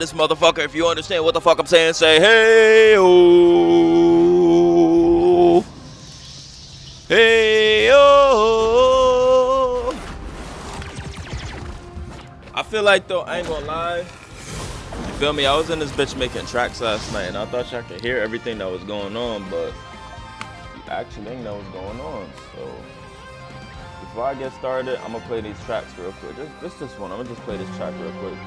This motherfucker, if you understand what the fuck I'm saying, say hey oh, hey oh. I feel like though, I ain't gonna lie. You feel me? I was in this bitch making tracks last night, and I thought y'all could hear everything that was going on, but you actually didn't know what's going on. So before I get started, I'm gonna play these tracks real quick. Just this one. I'm gonna just play this track real quick.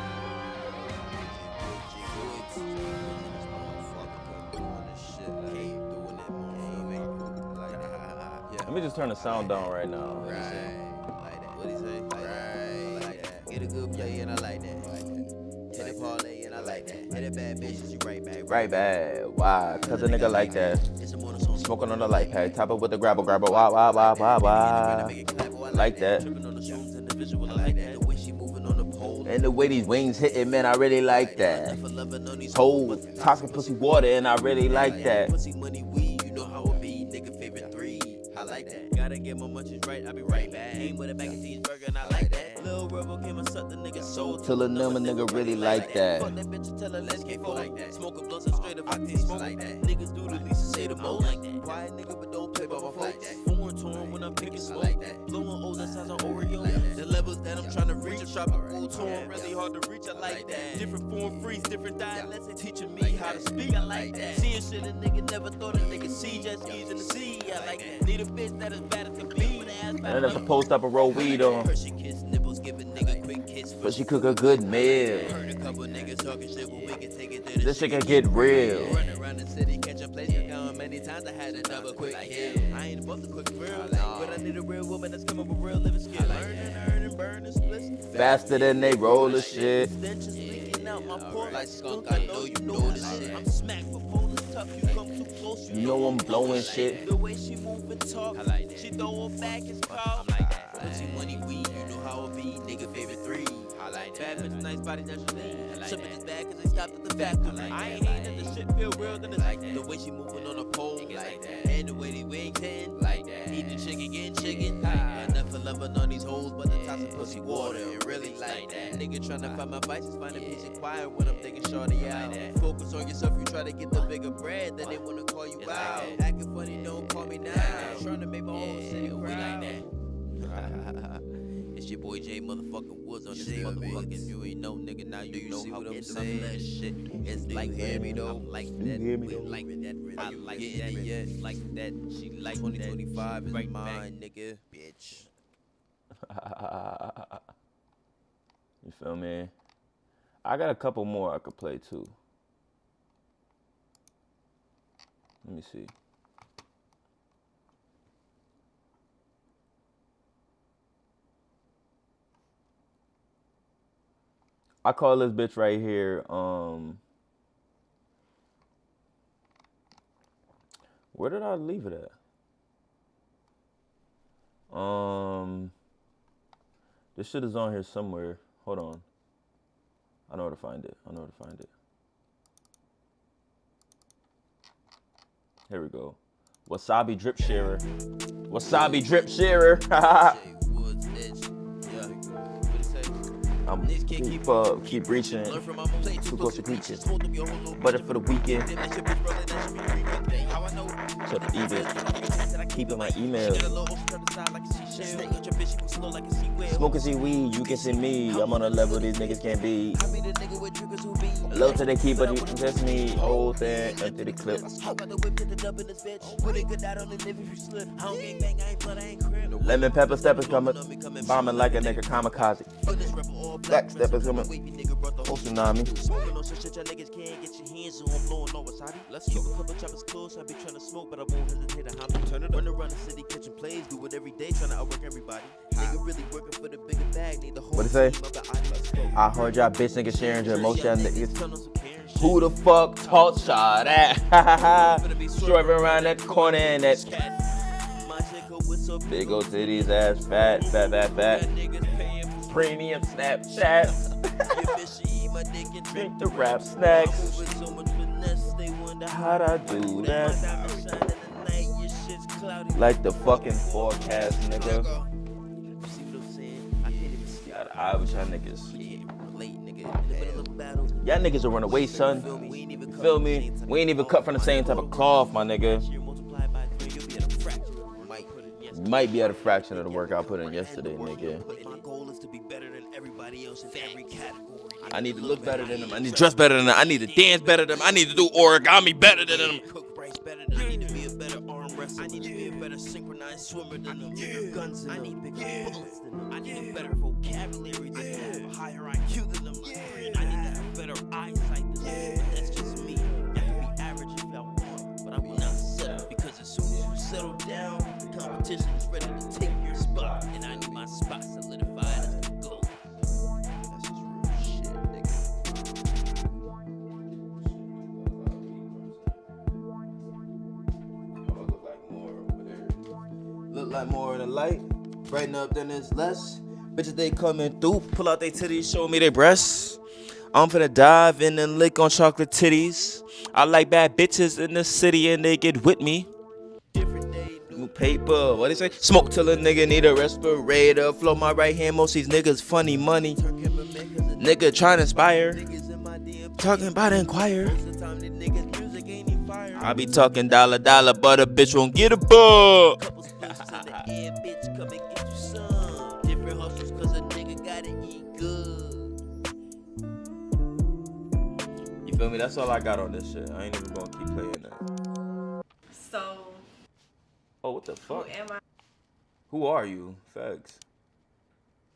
Let me just turn the sound down right now. Right, like that. What he say? Right, like that. Get a good play and I like that. Hit a parlay and I like that. Hit a bad bitch, you right back. Right back. Why? Cause a nigga like that. Smoking on the light pack. Top it with the grabber. Why. Like that. And the way these wings hitting, man, I really like that. Whole toxic pussy water, and I really like that. I like that. Gotta get my munchies right, I'll be right back. Came with a bag of cheeseburger and I like that. Lil Robo came and sucked the nigga soul till a number nigga really like that. Fuck that bitch and tell her let's get full like that. Smoke a blunt and straight up I taste like that. Niggas do the least and say the most like that. Quiet nigga but don't play by my folks. Foreign torn when I'm picking smoke like that. Blowing O's that sounds on Oreo. The levels that I'm trying to reach, I'm tropical torn, really hard to reach. I like that. Different form freeze, different dialects, they teaching me how to speak. I like that. Seeing shit a nigga never thought a nigga see, just skis in the sea. I like that. Need a bitch that is better to be. And that's a post up a roll weed on. Hershey kiss nipples, give a nigga quick kiss. But she cook a good meal. Heard a couple niggas talking shit, but we can take it to the this shit can get real. Run around the city, catch a place, count how many times I had to double quick kill. I ain't above the quick real, but I need a real woman that's come up with real living skill. Earning, burning, splits. Faster than they roll the shit. Stenches leaking out my pore like skunk. I know you know this shit. I'm smacked for pulling tough. You come too close, you know I'm blowing shit. The way she move and talk, I like that. She throw her back is called. I like that. Pussy money weed, you know how it be. Nigga favorite three. I like that. Bad bitch, nice body, naturally. Some bitches bad cause they stopped at the factory. I ain't hating that the shit feel real, then it's like that. The way she moving on a pole, like that. And the way they wings hitting, like that. Eat the chicken, getting chicken, like that. Nothing loving on these hoes, but the toxic pussy water. It really like that. Nigga tryna find my vices, find a peace and quiet when I'm thinking shorty out. Focus on yourself, you try to get the bigger bread, then they wanna call you out. Acting funny, don't call me now. Tryna make my own city proud. It's your boy Jay motherfucking Woods on this motherfucking. You ain't know, nigga. Now you know how I'm saying that shit. It's like that. I'm like that. Like that. I like that. Yeah, like that. She like 2025 is right mine, nigga. Bitch. You feel me? I got a couple more I could play too. Let me see. I call this bitch right here, where did I leave it at? This shit is on here somewhere. Hold on. I know where to find it. Here we go. Wasabi drip sharer. I'm keep reaching, too close to peaches. Butter for the weekend. So to eat it. Keeping my email. Smoking see weed, you can see me. I'm on a level these niggas can't be. Low to the key, but you just me. Whole thing empty the clip. Lemon pepper steppers coming, bombing like a nigga kamikaze. Black steppers coming, oh tsunami. Let's keep a couple choppers close. I be trying to smoke, but I won't hesitate to hop and turn it up. Run around the city catching plays, do it every day, trying to outwork everybody. Nigga really working for the bigger bag, need the whole. What it say? I heard y'all bitch niggas sharing your emotion niggas. Who the fuck taught y'all that? Driving around that corner and that big old titties ass fat. Premium Snapchats. Drink the rap snacks. How'd I do that? Like the fucking forecast, nigga. God, I wish y'all niggas. Y'all niggas will run away, son. You feel me? We ain't even cut from the same type of cloth, my nigga. You might be at a fraction of the work I put in yesterday, nigga. I need to look better than them. I need to dress better than them. I need to dance better than them. I need to do origami better than them. I need to be a better arm wrestler. I need to be a better synchronized swimmer than them. Bigger guns than them. I need bigger bullets than them. I need a better vocabulary than them. A higher IQ than them. I need to have better eyesight than them. But that's just me. I can be average if I want, but I will not settle. Because as soon as you settle down, the competition is ready to take your spot. And I need my spot solidified as the GOAT. That's just real shit, nigga. Look like more of the light, brighten up then it's less. Bitches they coming through, pull out they titties, show me their breasts. I'm finna dive in and lick on chocolate titties. I like bad bitches in the city and they get with me. New paper, what they say? Smoke till a nigga need a respirator. Flow my right hand, most these niggas funny money. Nigga tryna inspire, talking about inquire. I be talking dollar, but a bitch won't get a buck. Yeah, bitch, come and get you some. Different hustles, cause a nigga gotta eat good. You feel me? That's all I got on this shit. I ain't even gonna keep playing that. So, Oh, what the fuck? who am I? Who are you? Facts.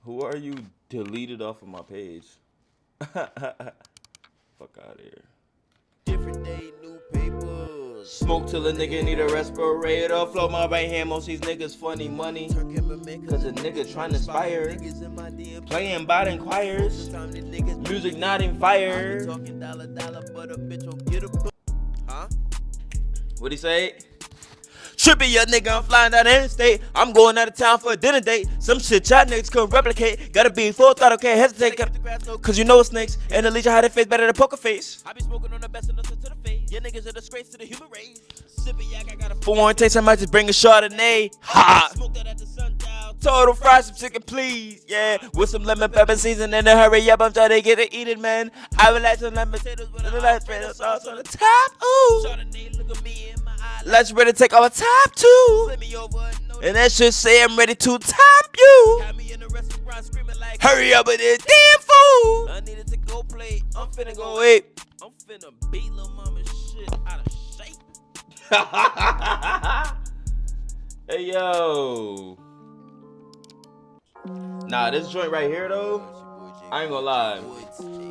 Who are you deleted off of my page? Fuck out of here. Different day, new papers. Smoke till a nigga need a respirator. Flow my right hand, most these niggas funny money. Cause a nigga trying to inspire. Playing bottom choirs. Music not in fire. Huh? What'd he say? Trippy, your nigga, I'm flying down the interstate. I'm going out of town for a dinner date. Some shit y'all niggas couldn't replicate. Gotta be full throttle, can't hesitate. Cause you know snakes, and the legion had a face better than poker face. I be smoking on the best and listen to the face. Your niggas are disgrace to the human race. Sipping yak, I got a For one taste, I might just bring a Chardonnay. Ha! smoke that at the sundown. Total fry some chicken, please. Yeah, with some lemon pepper season in a hurry up. I'm trying to get it eating, man. I would like some lemon potatoes with a light tomato sauce on the top. Ooh. Chardonnay, look at me in my eye. Let's ready to take our top too. Flip me over and know And that shit say I'm ready to top you. got me in the restaurant screaming like, Hurry up with this damn food. I needed to go play. I'm finna go Go ape. I'm finna beat lil' mama shit out of shape. Hey yo. Nah, this joint right here though, I ain't gonna lie.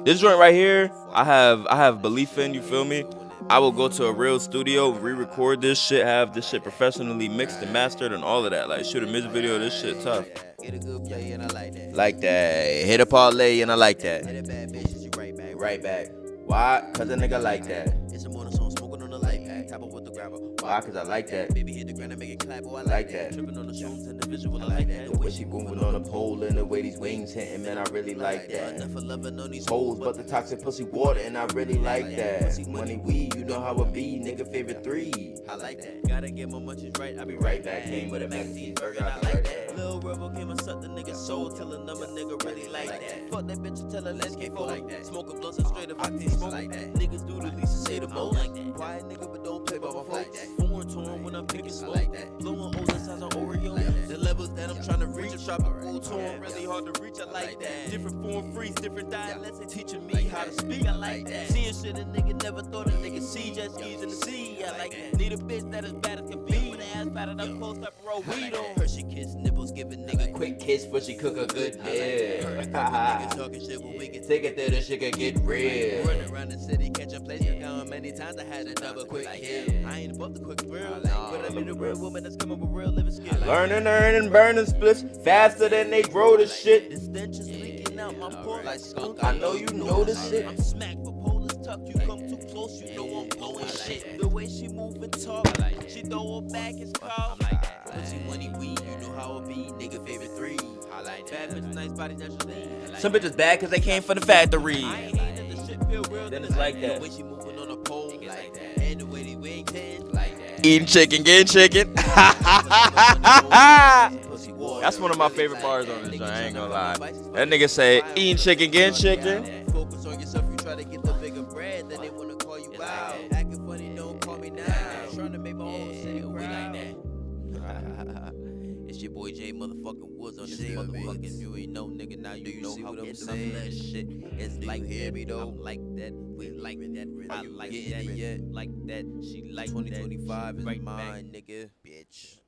This joint right here, I have belief in, you feel me? I will go to a real studio, re-record this shit, have this shit professionally mixed and mastered and all of that. Like shoot a music video, this shit tough. Get a good play and I like that. Like that. Hit a parlay and I like that. Hit a bad bitch, you right back. Right back. Why? Cause a nigga like that. It's a morning song, smoking on the light pack. Tap up with the grabber. Why? Cause I like that. Baby hit the ground and make it clap. Oh, I Like that. Tripping on the songs and the visual. I like that. The way she moving on the pole and the way these wings hitting, man, I really like that. Enough for loving on these Hoes, but the toxic pussy water, and I really like that. Money, weed, you know how it be, nigga favorite 3. I like that. Gotta get my munchies right. I'll be Right back, came with a mac and cheese burger, I like that. Lil' Rebel came and sucked the nigga soul till another nigga really like that. Fuck that bitch and tell her let's get full like that. Smoke a blunt and straight up, I can smoke like that. Niggas do the least and say the most like that. Quiet nigga but don't play by my folks. Foreign torn when I'm picking smoke. Blowing O's the size of Oreo. The levels that I'm trying to reach, a tropical torn, really hard to reach. I like that. Different form freaks, different dialects, they teaching me how to speak. I like that. Seeing shit a nigga never thought a nigga see, just easy to see. I like that. Need a bitch that is bad as can be. With ass fatter up close up, roll weed on. Hershey kiss nipples, give a nigga Quick kiss before she cook a good meal. nigga talking shit when we get Take it there, this shit can get real. running around the city, catch a place. How many times I had a double quick kill. I ain't above the quick thrill, but I need a real woman that's coming with real living skill. Learning, earning, burning splits faster than they grow the shit. The stench is leaking out my pores like skunk. I know you know this shit. I'm smacked, but pole is tough. You come too close, you know I'm blowing shit. The way she move and talk, she throw her back is called. Pussy money weed, you know how it be. Nigga favorite 3. Bad bitch, nice body, naturally. Some bitches bad cause they came from the factory. I ain't hating that the shit feel real. Then it's like that. The way she moving on a pole, like that. And the way they wings in, like that. Eating chicken, getting chicken. Pussy water. That's one of my favorite bars on this joint, I ain't gonna lie. That nigga say, eating chicken, getting chicken. bread, then they wanna call you out. Acting funny, don't call me now. Trying to make my own city proud. It's your boy Jay motherfucking Woods on this motherfucking. You ain't know, nigga. Now you know how I'm saying that shit. It's like hear me though. I'm like that. We like that. I like that. Yeah, like that. She like 2025 is right mine, nigga. Bitch.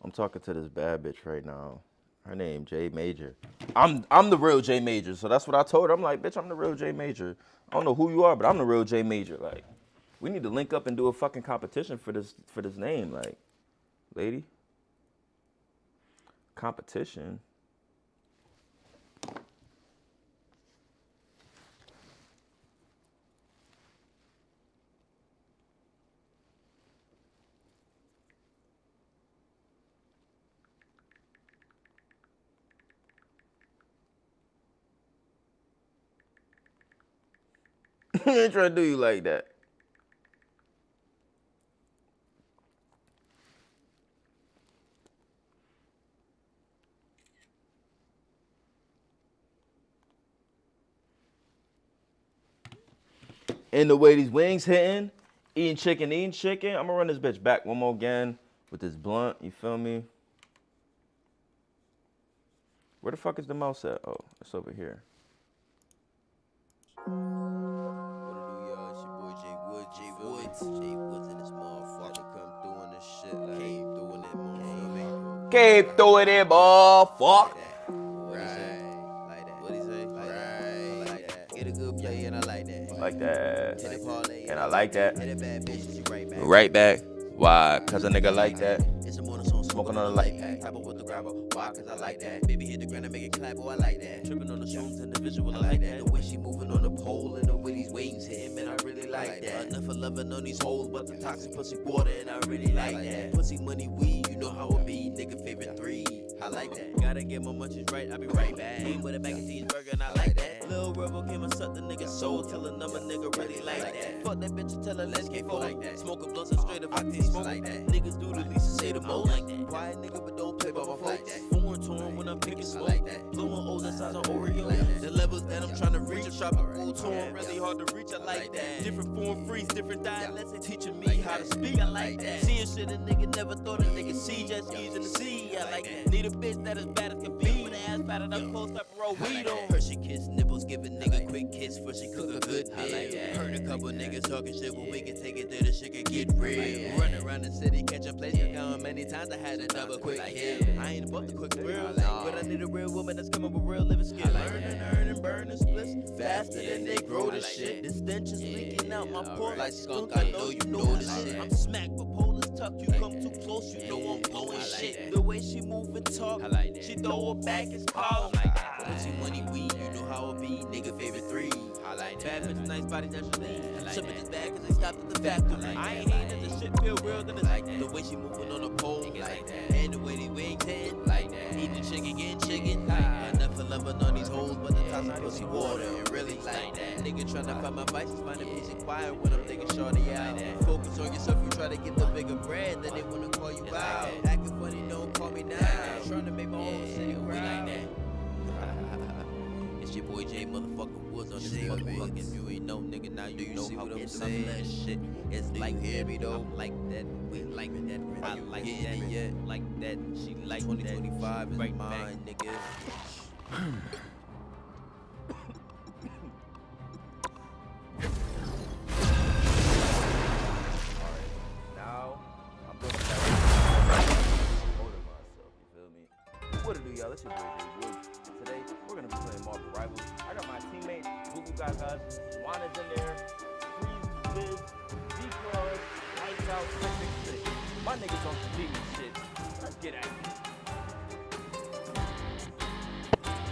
I'm talking to this bad bitch right now. Her name J Major. I'm the real J Major, so that's what I told her. I'm like, bitch, I'm the real J Major. I don't know who you are, but I'm the real J Major. Like, we need to link up and do a fucking competition for this name, like, lady. Competition. He ain't trying to do you like that. And the way these wings hitting, eating chicken. I'm gonna run this bitch back one more again with this blunt, you feel me? Where the fuck is the mouse at? Oh, it's over here. Jay Woods in this motherfucker come through in this shit like came through in that motherfucker. Came through in that motherfucker. Right, like that. What he say? Like right, like that. Get a good play and I like that. Like that. Hit a parlay And I like that. hit a bad bitch, she right back. Right back. Why? Cause a nigga like that. It's a morning song Smoking on a light pack. Apple with the gravel. Why? Cause I like that. Baby hit the ground and make it clap. Oh, I like that. Tripping on the shrooms and the visual. I like that. The way she moving on the pole and the way these wings hitting, man, I really like that. Enough for loving on these hoes, but the toxic pussy water, and I really like that. Pussy, money, weed, you know how it be. Nigga favorite 3. I like that. Gotta get my munchies right. I'll be right back. Came with a mac and cheese burger, and I like that. Lil Rebel came and sucked the nigga soul till a number nigga really like that. Fuck that bitch and tell her let's get full like that. Smoke a blunt and straight up, I can't smoke like that. Niggas do the least and say the most like that. Quiet nigga, but don't play by my folks. Foreign to him when I'm picking smoke. Like that. Blowing O's inside of Oreo. The levels that I'm trying to reach, a tropical to him, really hard to reach. I like that. Different form freeze, different dialects, and teaching me how to speak. I like that. Seeing shit a nigga never thought a nigga see, just easing to see. I like that. Need a bitch that is bad as can be. With ass battered up close up, roll weed on. Hershey kiss nipples, give a nigga quick kiss for she cook a good meal. Heard a couple niggas talking shit, but we can take it there, the shit can get real. Running around the city, catch a place, count how many times I had to double quick kill. I ain't about the quick thrill, but I need a real woman that's coming with real living skill. Earning, burning splits faster than they grow this shit. The stench is leaking out my pores like skunk. I know you know this shit. I'm smacked, but Polish tuck. You come too close, you know I'm blowing shit. The way she move and talk, she throw her back is power. Pussy, money, weed, you know how it be. Nigga favorite 3. Bad bitch, nice body, naturally. Some bitches bad cause they stopped at the factory. I ain't hating the shit feel real than it's like that. The way she moving on the pole, like that. And the way they wings hit, like that. Eat the chicken, getting chicken, like that. Enough for loving on these hoes, but the toxic pussy water, and really like that. Nigga tryna find my vices, find a peace and quiet when I'm thinking shorty out. Focus on yourself, you try to get the bigger bread, then they wanna call you out. Acting funny, don't call me now. Tryna make my own city proud. It's your boy Jay motherfucking Woods on this motherfucking. You ain't know, nigga. Now you know how I'm saying that shit. It's like hear me though, like that. We like that. I like that. Yeah, like that. She like 2025 is right mine, nigga. Now I'm doing that. Molding myself, you feel me? What it do, y'all? It's your boy Jay Woods. Today we're gonna be playing Marvel Rivals. I got my teammate Google Gagas, Juana's in there, Freeze, Viz, D-Claws, Lights Out, 666. My niggas on some beating shit. Let's get active.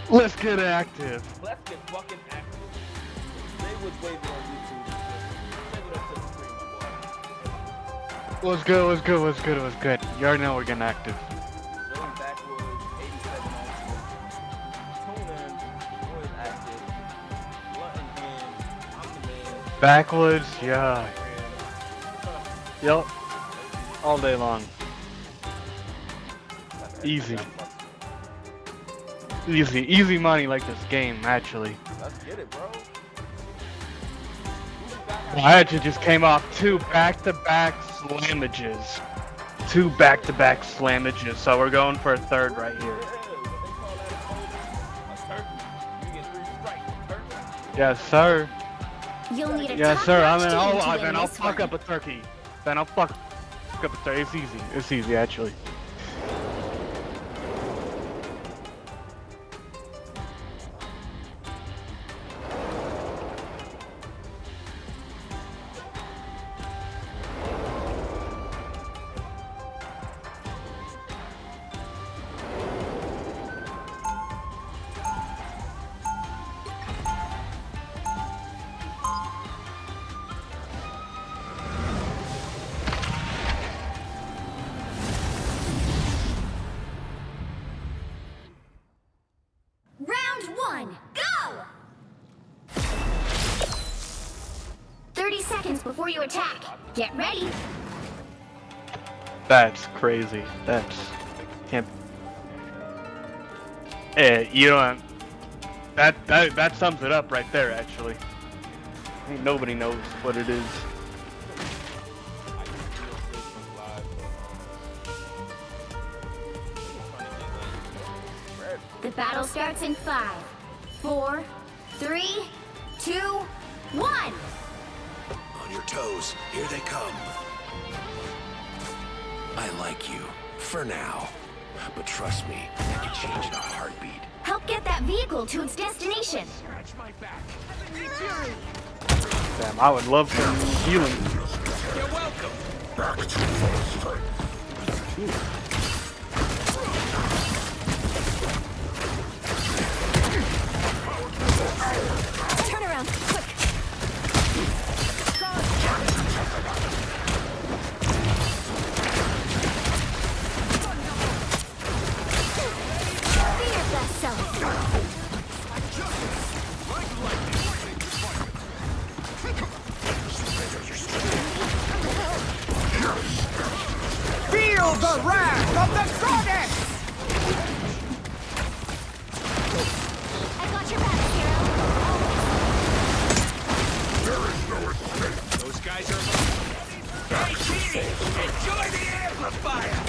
Let's get active. Let's get fucking active. They was waving on YouTube. Say what up to the screen, my boy. What's good? You already know we're getting active. Drilling backwards, 87 active. Tune in, always active. Blunt in hand, I'm the man. Backwoods, yeah. Yup. All day long. Easy. Easy money like this game, actually. Let's get it, bro. I actually just came off 2 back-to-back slamages. 2 back-to-back slamages, so we're going for a third right here. Yes, sir. You'll need a Yes, sir. top-notch Then team to win I'll this fuck one. up a turkey. Then I'll fuck up a turkey. It's easy. It's easy, actually. Round 1, go! 30 seconds before you attack. Get ready. That's crazy. That's can't. You don't. That sums it up right there. Actually, ain't nobody knows what it is. The battle starts in 5, 4, 3, 2, 1. On your toes, here they come. I like you, for now. But trust me, I can change in a heartbeat. Help get that vehicle to its destination. Scratch my back. Damn, I would love some healing. You're welcome. Turn around, quick. Be your best self. Feel the wrath of the goddess! I got your back, hero. Those guys are... Hey, Genie! Enjoy the amplifier!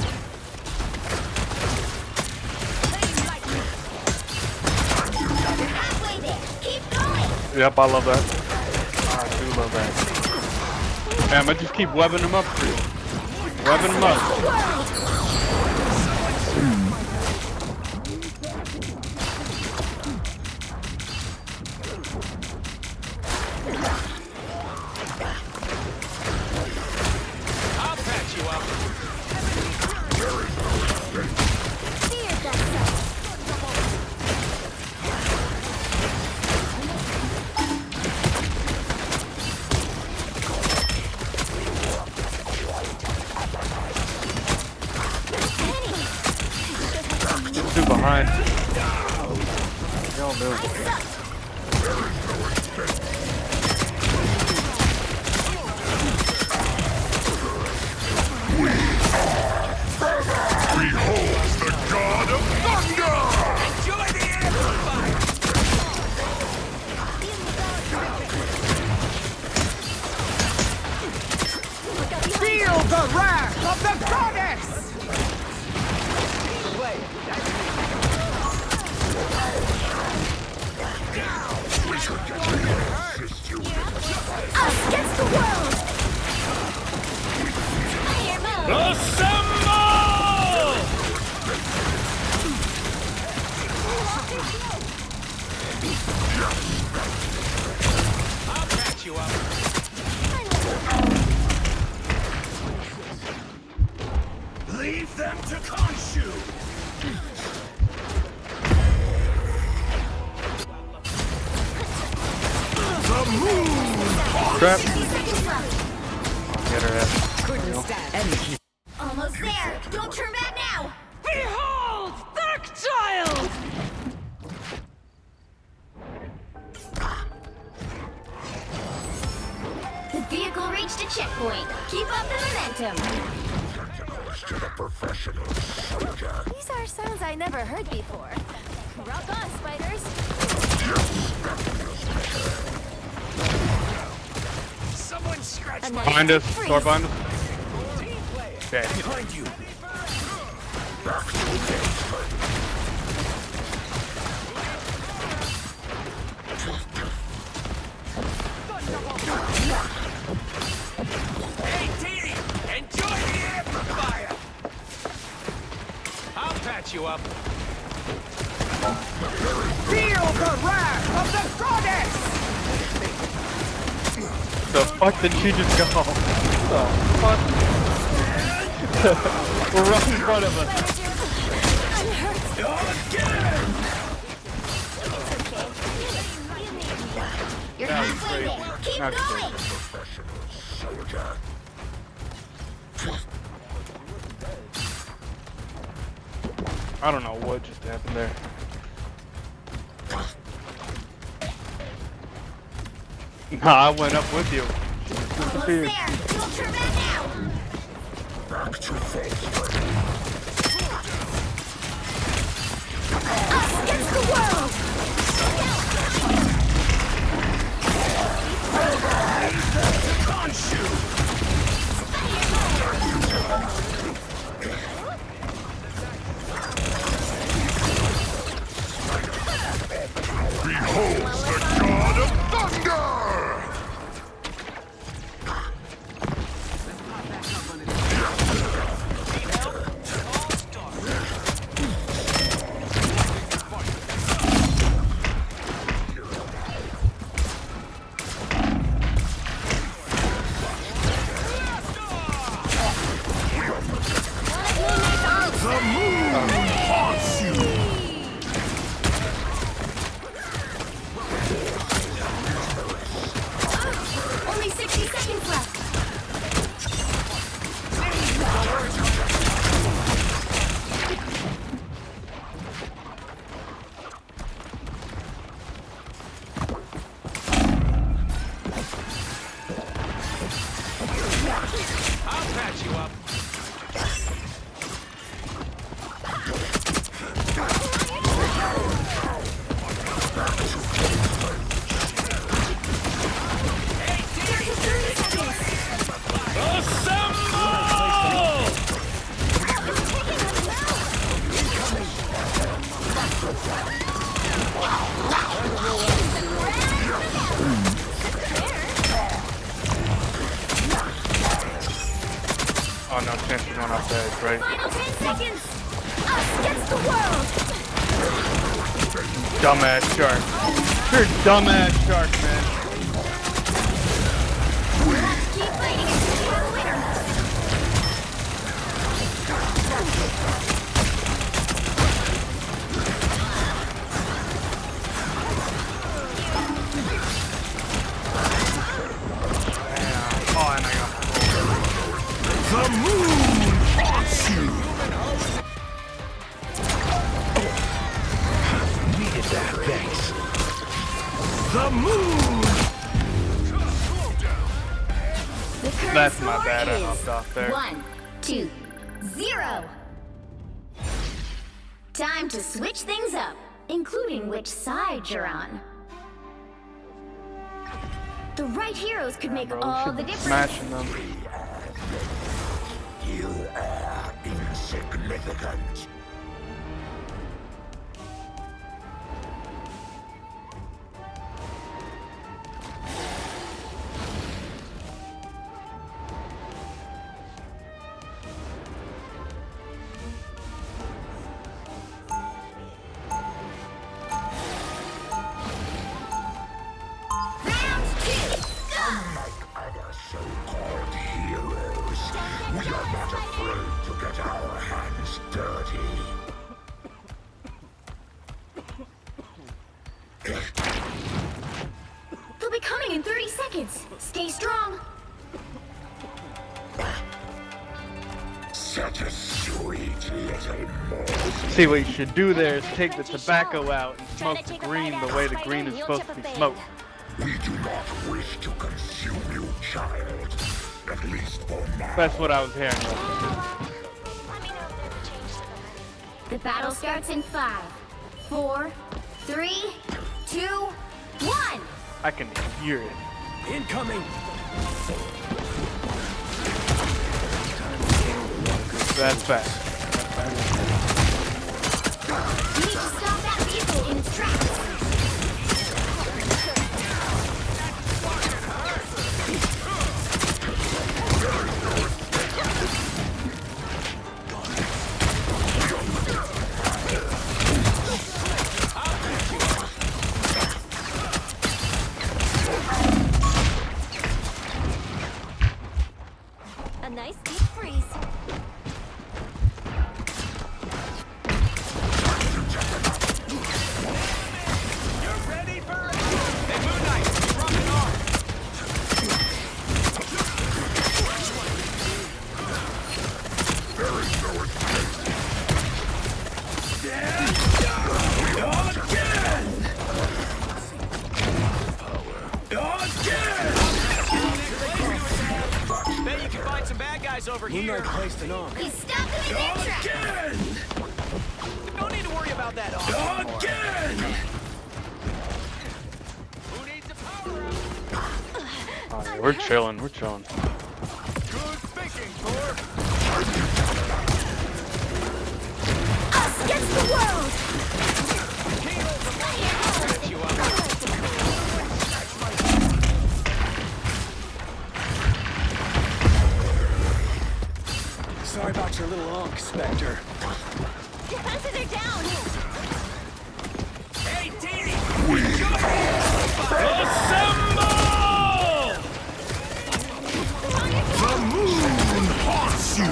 You're halfway there. Keep going. Yep, I love that. I do love that. Damn, I just keep webbing them up for you. Webbing them up. I'll patch you up. Be your best self. Two behind. Y'all move. Enjoy the amplifier! Feel the wrath of the goddess! Us against the world. Fire mode. I'll patch you up. Leave them to Khonshu! Crap. 30 seconds left. Get her at. Almost there. Don't turn back now. Behold, Dark Child! The vehicle reached a checkpoint. Keep up the momentum. These are sounds I never heard before. Rock on, spiders. Someone scratch And my Behind us, freeze. door behind us. Okay. behind you. Hey, Dee! Enjoy the amplifier! I'll patch you up. Feel the wrath of the goddess! The fuck did she just go? The fuck? We're right in front of us. You're That was halfway crazy. there. Keep That was going. I don't know what just happened there. Nah, I went up with you. She just Almost disappeared. there. You'll turn back now. Us against the world. Beholds the god of thunder! The moon haunts you! Only 60 seconds left. I'll patch you up. Oh no, chance you're going off the edge, right? Final 10 seconds. Us against the world. Dumbass shark. You're a dumbass shark, man. Keep fighting until you have a winner. Damn. Oh, and I got The moon haunts you! Needed that, thanks. The moon! The current That's my score bad, I is hopped off there. 1, 2, 0. Time to switch things up, including which side you're on. The right heroes could make Bro, we all should the be difference. smashing them. You are insignificant. Round 2, go! Unlike other so-called heroes, we are not afraid to get our hands dirty. They'll be coming in 30 seconds. Stay strong. Such a sweet little morsel. See, what you should do there is take the tobacco out and smoke the green the way the green is supposed to be smoked. We do not wish to consume you, child. At least for now. That's what I was hearing. The battle starts in 5, 4, 3, 2, 1. I can hear it. Incoming. That's bad. You need to stop that vehicle in its tracks. A nice deep freeze. You're ready for it. Hey, Moon Knight, you're rocking on. There is no escape. Bet you can find some bad guys over here. Placed an arm. He's stopped in his tracks. Don't need to worry about that arm. Who needs a power up? Oh, yeah, we're chilling. We're chilling. Good thinking, Thor. Us against the world. Set you up. Sorry about your little unk, Spectre. Defenses are down. Hey, Dee! The moon haunts you.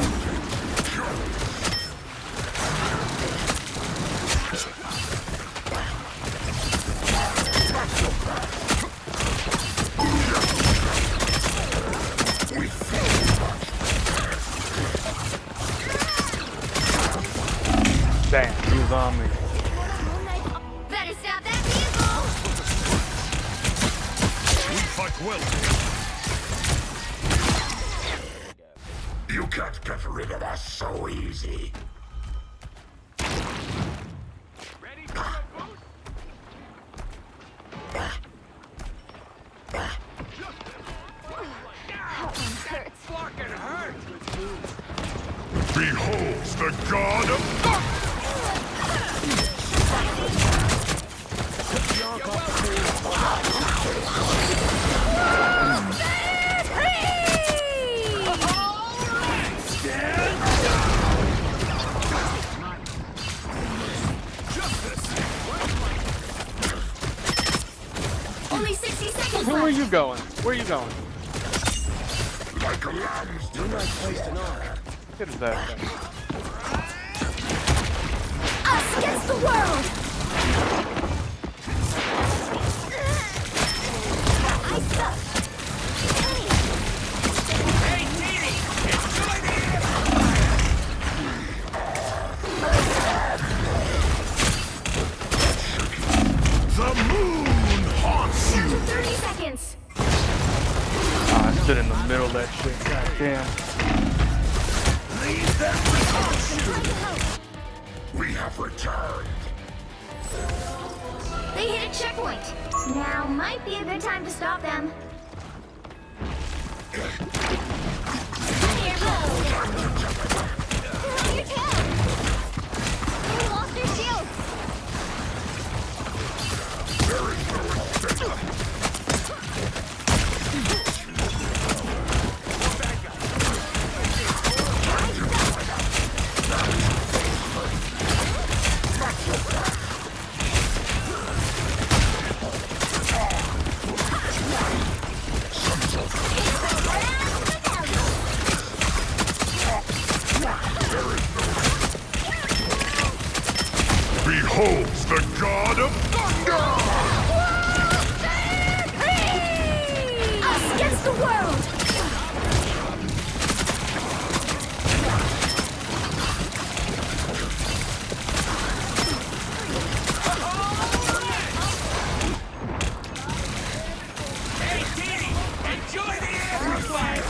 Damn, he was on me. Better stop that vehicle. We fight well. You can't get rid of us so easy. Ready for a boost? That one hurts. Fucking hurt. Beholds the god of thunder. Only 60 seconds Where are left. you going? Where are you going? Like a lamb's to the slaughter. Get his ass back. Us against the world. I suck. Hey, Dee! Enjoy the The moon haunts you. 30 seconds. Oh, I stood in the middle of that shit. God damn. Leave them to haunt you. We have returned. They hit a checkpoint. Now might be a good time to stop them. Here goes. They're on your tail. You lost your shield. There is no escape. Beholds the god of thunder! Us against the world. Hey, Dee! Enjoy the airplane!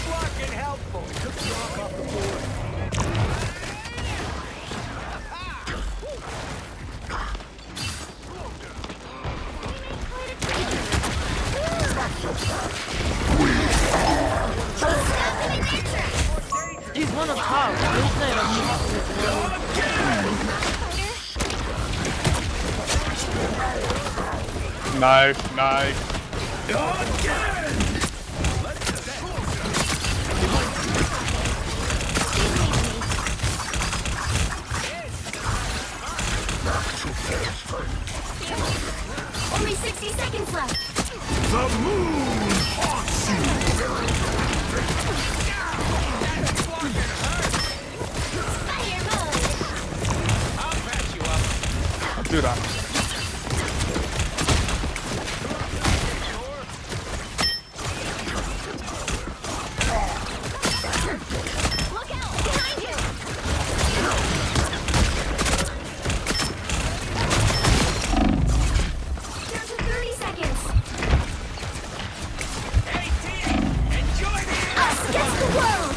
Fucking helpful. Took the rock off the board. Nice, nice. Only 60 seconds left. The moon haunts you. Fire mode. I'll patch you up. Dude, Look out! Behind you! Down to 30 seconds. Hey, team, enjoy the Us against the world!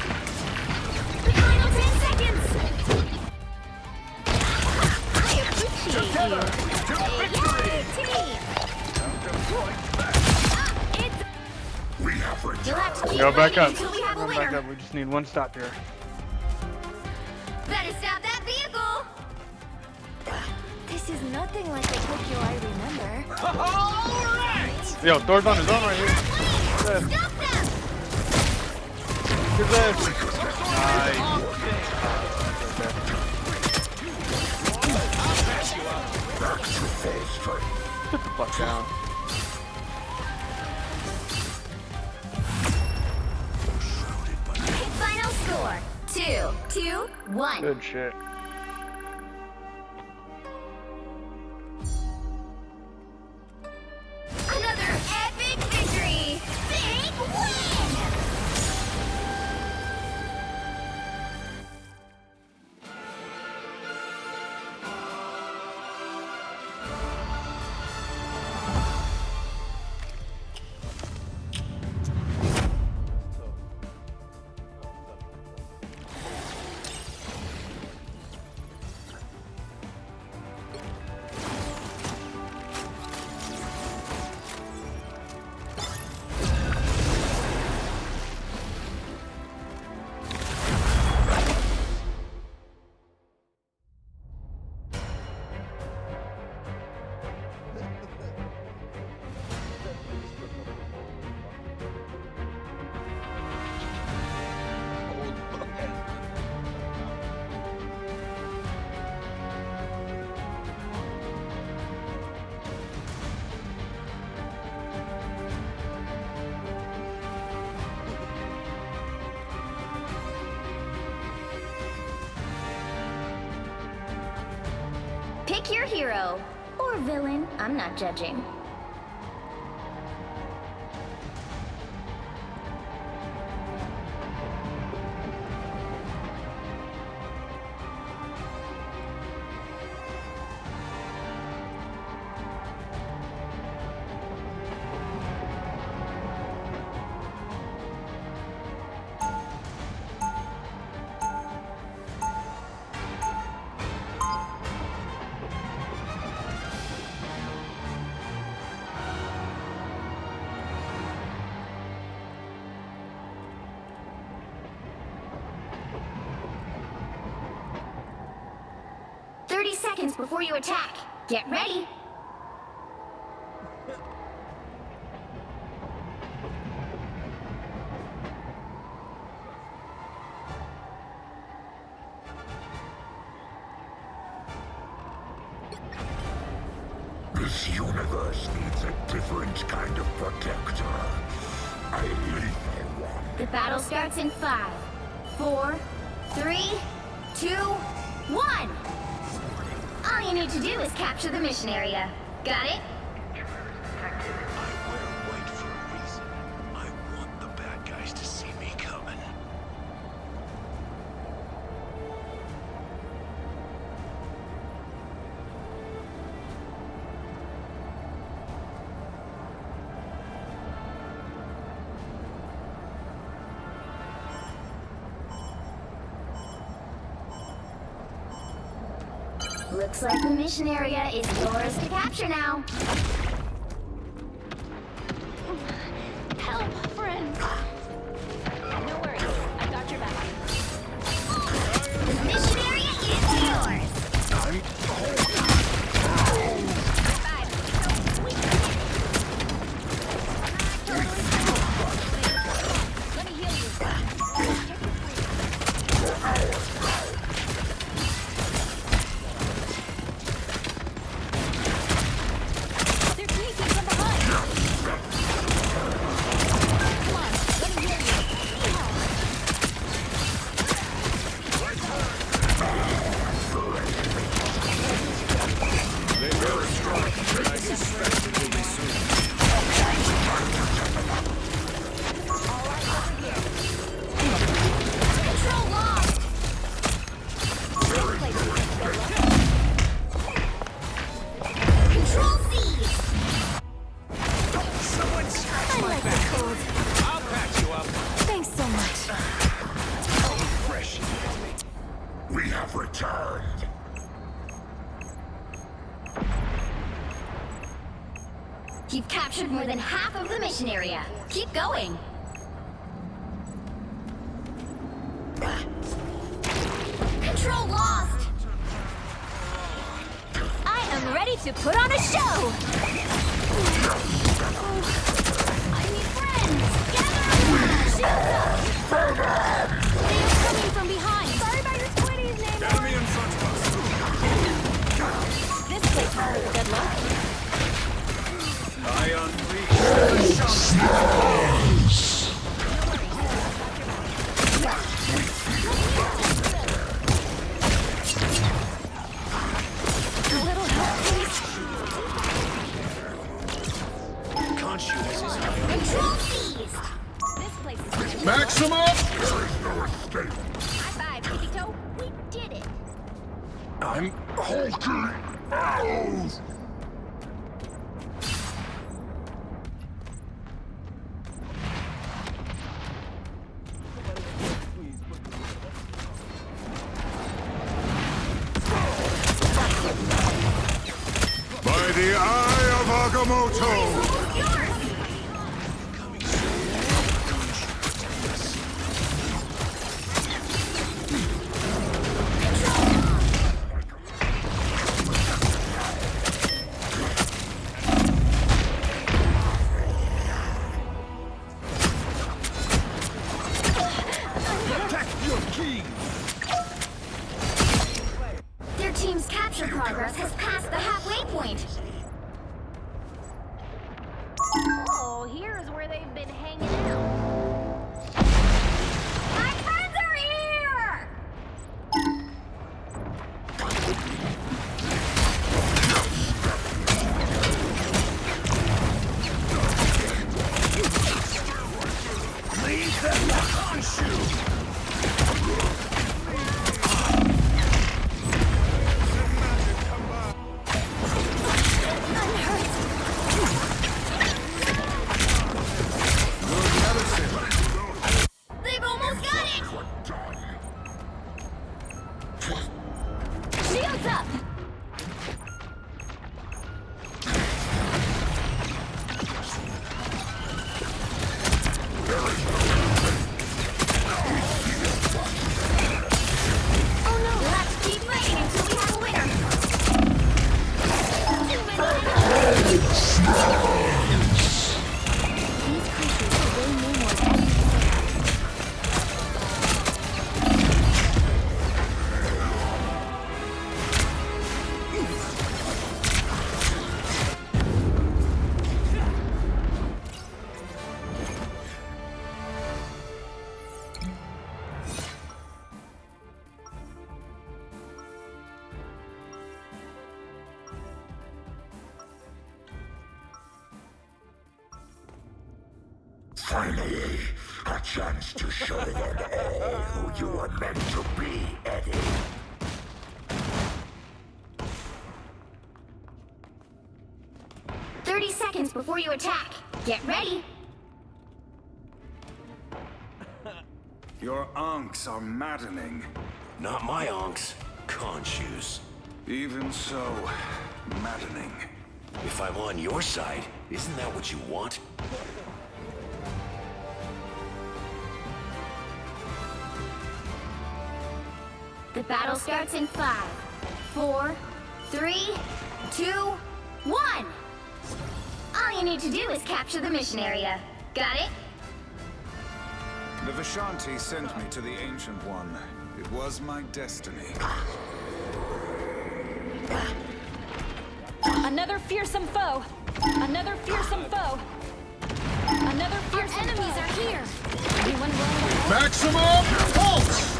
The final 10 seconds! I appreciate you. Yay, team! It's... We have You'll returned. have to keep go back fighting up. until we have a Go back winner. up. We just need one stop here. Better stop that vehicle! This is nothing like the Tokyo I remember. Yo, Thor's on his own right here. Stop them! Get this. Nice. Back to full strength. Get the fuck down. Final score 2-2-1. Good shit. Another epic victory! Big win! Pick your hero. Or villain. I'm not judging. Seconds before you attack. Get ready. This universe needs a different kind of protector. A lethal one. The battle starts in 5, 4, 3, 2, 1. All you need to do is capture the mission area. Got it? I wear white for a reason. I want the bad guys to see me coming. Looks like the mission area is yours to capture now. Help, friends. No worries. I got your back. The mission area is yours. I'm Five. Let me heal you. They're sneaking from behind. Come on, let me heal you. They very strong, but I suspect it will be soon. Control lost. Control seized. Someone scratch I my like the back. cold. I'll patch you up. Thanks so much. Fresh. We have returned. You've captured more than half of the mission area. Keep going. Control lost. I am ready to put on a show. I need friends. Gather around. They are coming from behind. Sorry about your squiddies, Nemo. Enemy in front of us. This place has good luck. I unleash the shock. A little help, please. Conscious is high. Control seized. This place is Maxima! There is no escape. High five, Tippy Toe. We did it. I'm hulking out. By the eye of Agamotto! Protect your king. Their team's capture progress has passed the halfway point. Oh, here's where they've been hanging out. My friends are here! Leave them on you. They've almost got it! Shields up! Oh no! We'll have to keep fighting until we have a winner. These creatures are way more than Finally, a chance to show them all who you are meant to be, Eddie. 30 seconds before you attack. Get ready. Your unks are maddening. Not my onks. Conscious. Even so, maddening. If I'm on your side, isn't that what you want? The battle starts in 5, 4, 3, 2, 1. All you need to do is capture the mission area. Got it? The Vishanti sent me to the Ancient One. It was my destiny. Another fearsome foe. Another fearsome foe. Another fearsome Enemies foe. are here. Anyone willing to help? Maximum pulse!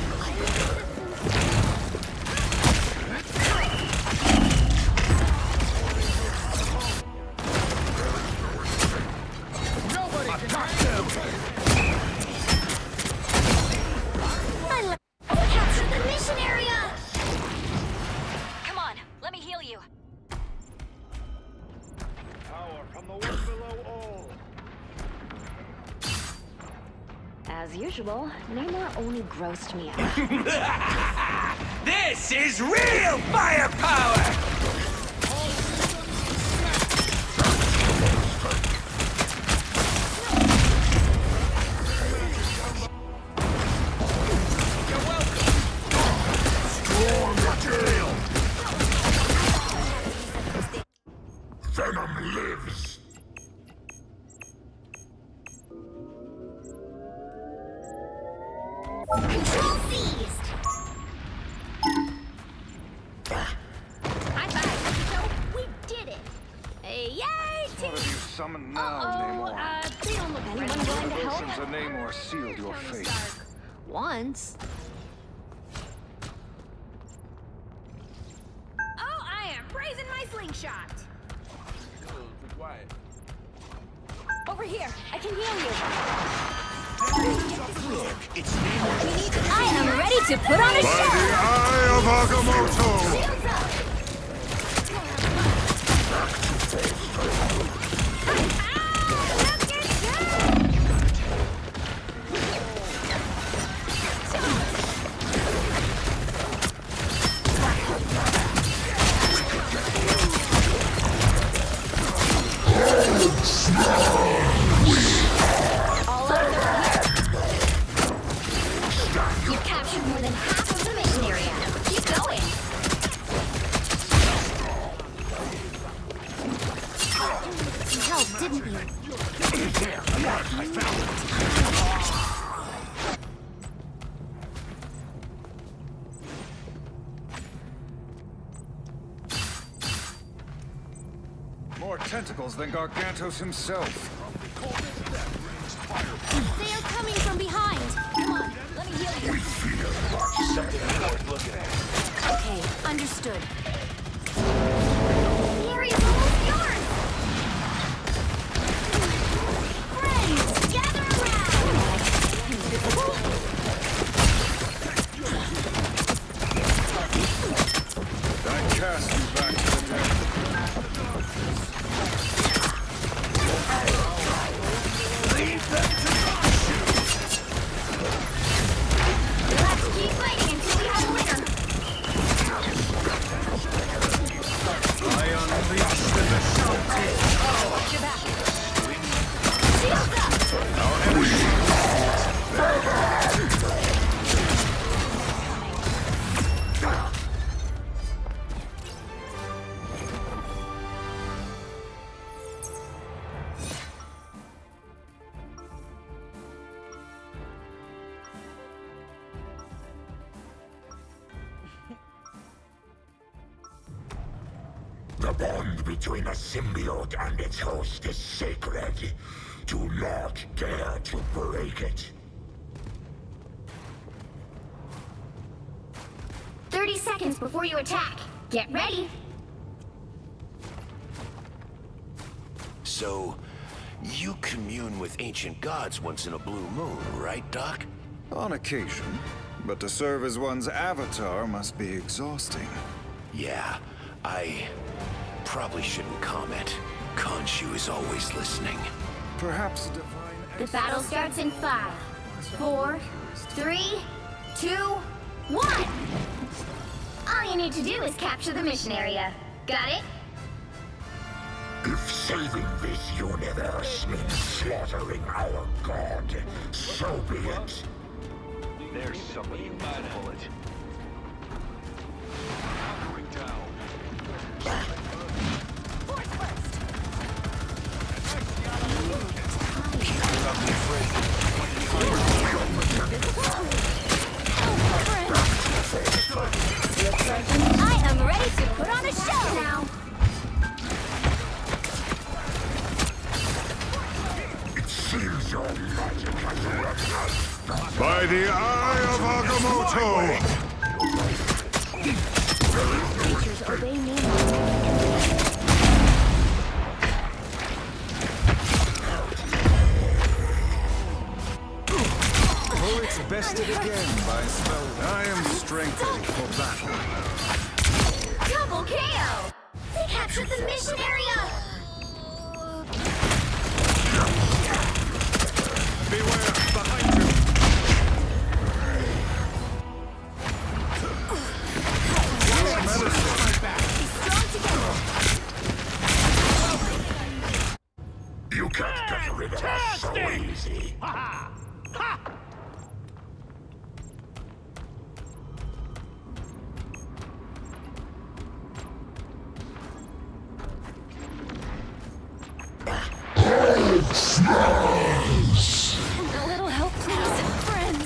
Capture the mission area! Come on, let me heal you. As usual, Namor only grossed me out. This is real firepower! Venom lives! Control seized! High five! So, we did it! Hey, yay! What have you summoned now, Oh, Namor? they don't look anyone willing to help? Potions of Namor sealed your fate. Once. Oh, I am raising my slingshot! Over here, I can heal you. I am ready to put on a By show! the eye of Agamotto! Shields up! Let's get down! All out over here. You've captured more than half of the mission area. Keep going. You helped, didn't you? More tentacles than Gargantos himself. They are coming from behind. Come on, let me heal you. Something worth looking at. Okay, understood. The area's almost yours! Friends, gather around! I cast you back to the dead. Let's keep fighting until we have a winner! I unleash the Vishanti. Shields up! The bond between a symbiote and its host is sacred. Do not dare to break it. 30 seconds before you attack. Get ready. So, you commune with ancient gods once in a blue moon, right, Doc? On occasion. But to serve as one's avatar must be exhausting. Yeah, I probably shouldn't comment. Khonshu is always listening. Perhaps divine... The battle starts in 5, 4, 3, 2, 1. All you need to do is capture the mission area. Got it? If saving this universe means slaughtering our god, so be it. There's somebody who can pull it. By the eye of Agamotto! Creatures obey me. Poets bested again by spell. I am strengthened for battle. Double KO! They captured the mission area! Beware, behind you! You can't get rid of us so easy. A little help, please, friends.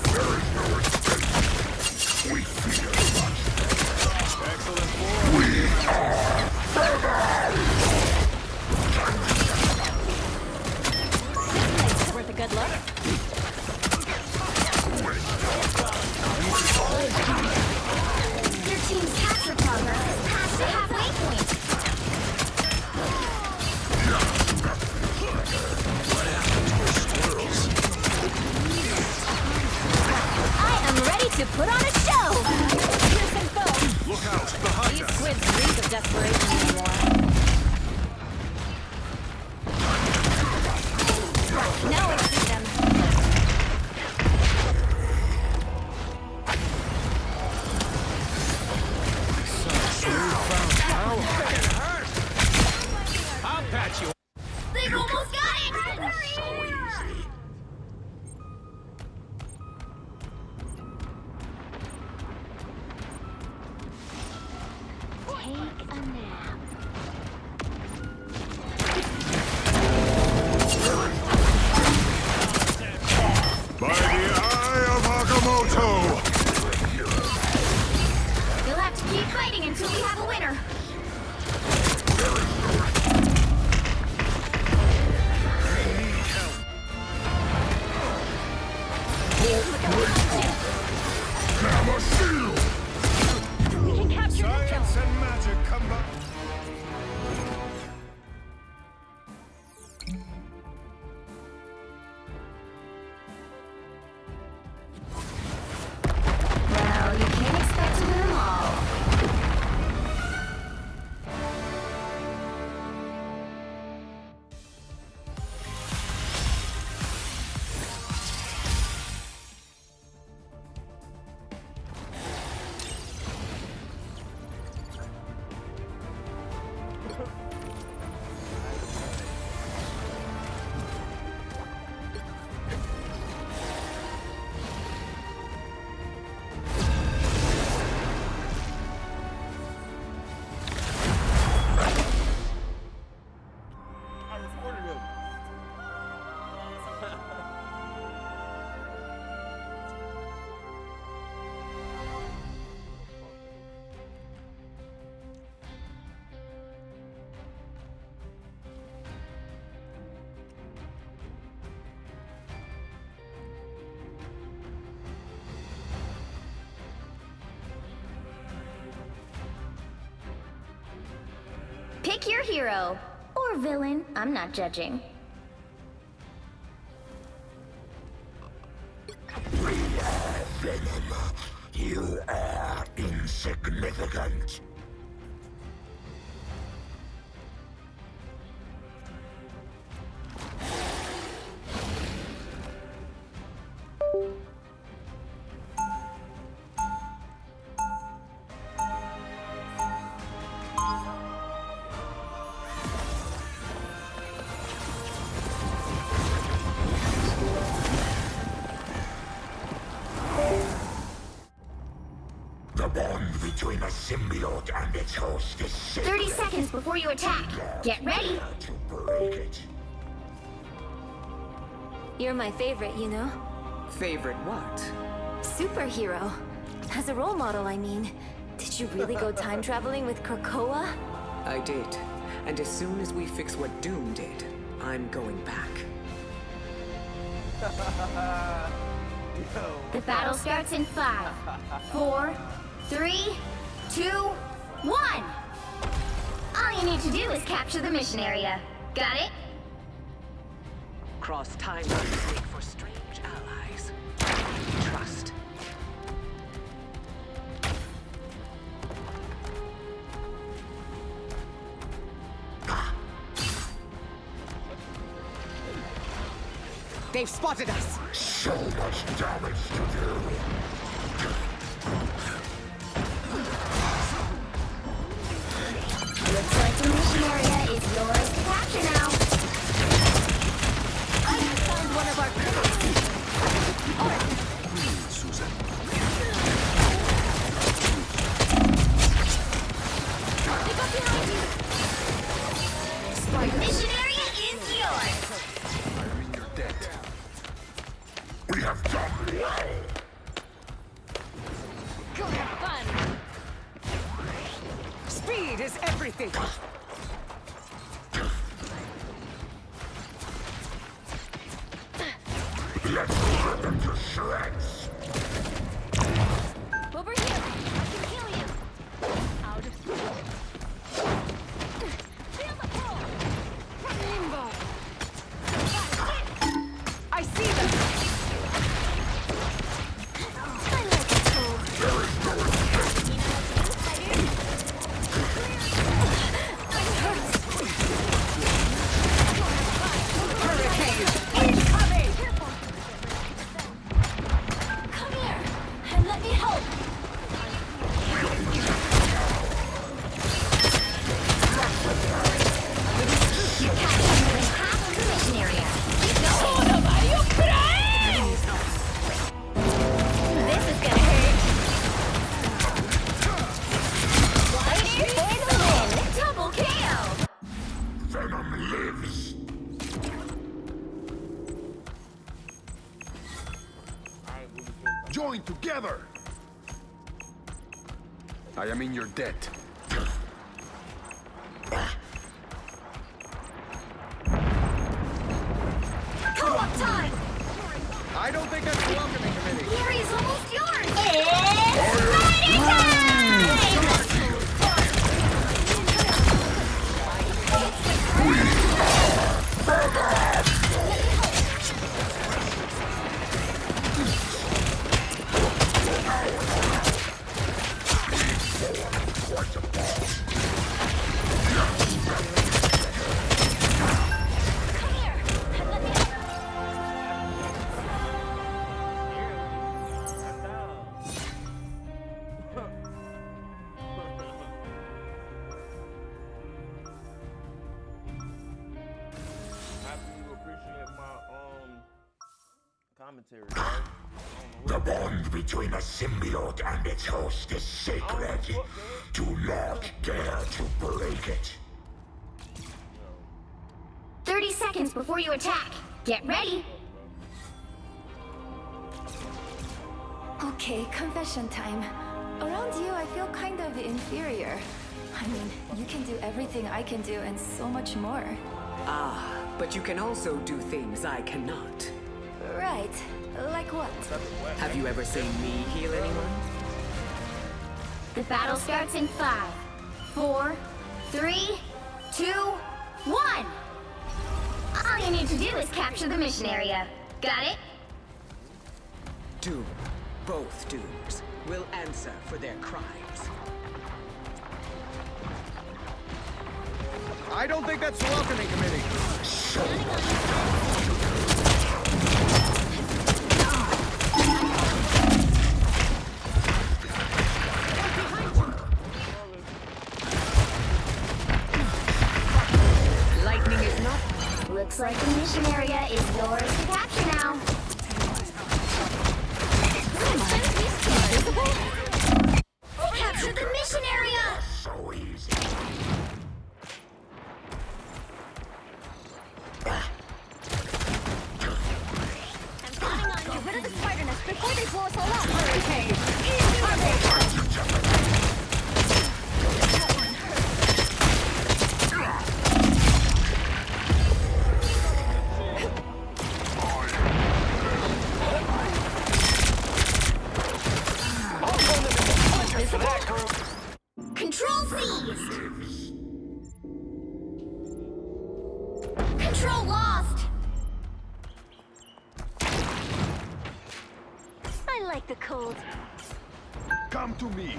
Excellent It's worth a good look. Your team's capture progress is past the halfway point. I am ready to put on a show! Fearsome foe. Look out, behind These us! squids reek of desperation anymore. Now I see them. I'll patch you. They've almost got it! So easy. Take a nap. By the eye of Agamotto! You'll have to keep fighting until we have a winner. We can capture the kill. Science and magic come back. Well, you can't expect to win them all. Pick your hero. Or villain. I'm not judging. We are Venom. You are insignificant. The bond between a symbiote and its host is sacred. 30 seconds before you attack. Get ready. To break it. You're my favorite, you know? Favorite what? Superhero. As a role model, I mean. Did you really go time traveling with Krakoa? I did. And as soon as we fix what Doom did, I'm going back. The battle starts in 5, 4, 3, 2, 1. All you need to do is capture the mission area. Got it? Cross time lanes make for strange allies. Trust. They've spotted us. So much damage to do. Looks like the mission area is yours to capture now. I found one of our critics. Susan. Pick up behind you. The mission area is yours. I'm in your debt. We have done well. Go have fun. Speed is everything. Let's rip them to shreds. Over here. I can kill you. Out of feel the pull. Limbo. I see them. I like it cold. There is no Hurricane incoming. Come here and let me help. You captured more than half of the mission area. Keep going. This is gonna hurt. Fighting for the win. Double KO. venom lives. Join together! I am in your debt. Co-op time. I don't think that's welcoming committee. The area's almost yours. It's fighting time. Commentary, right? The bond between a symbiote and its host is sacred. Do not dare to break it. 30 seconds before you attack. Get ready. Okay, confession time. Around you, I feel kind of inferior. I mean, you can do everything I can do and so much more. Ah, but you can also do things I cannot. Right. Like what? Have you ever seen me heal anyone? The battle starts in 5, 4, 3, 2, 1. All you need to do is capture the mission area. Got it? Doom. Both Dooms will answer for their crimes. I don't think that's welcoming committee. Lightning is not. Looks like the mission area is yours to capture now. Capture the mission area! So easy. I'm counting on you. Rid of the spider nest before they blow us all up. Hurricane incoming! Control lost! I like the cold. Come to me.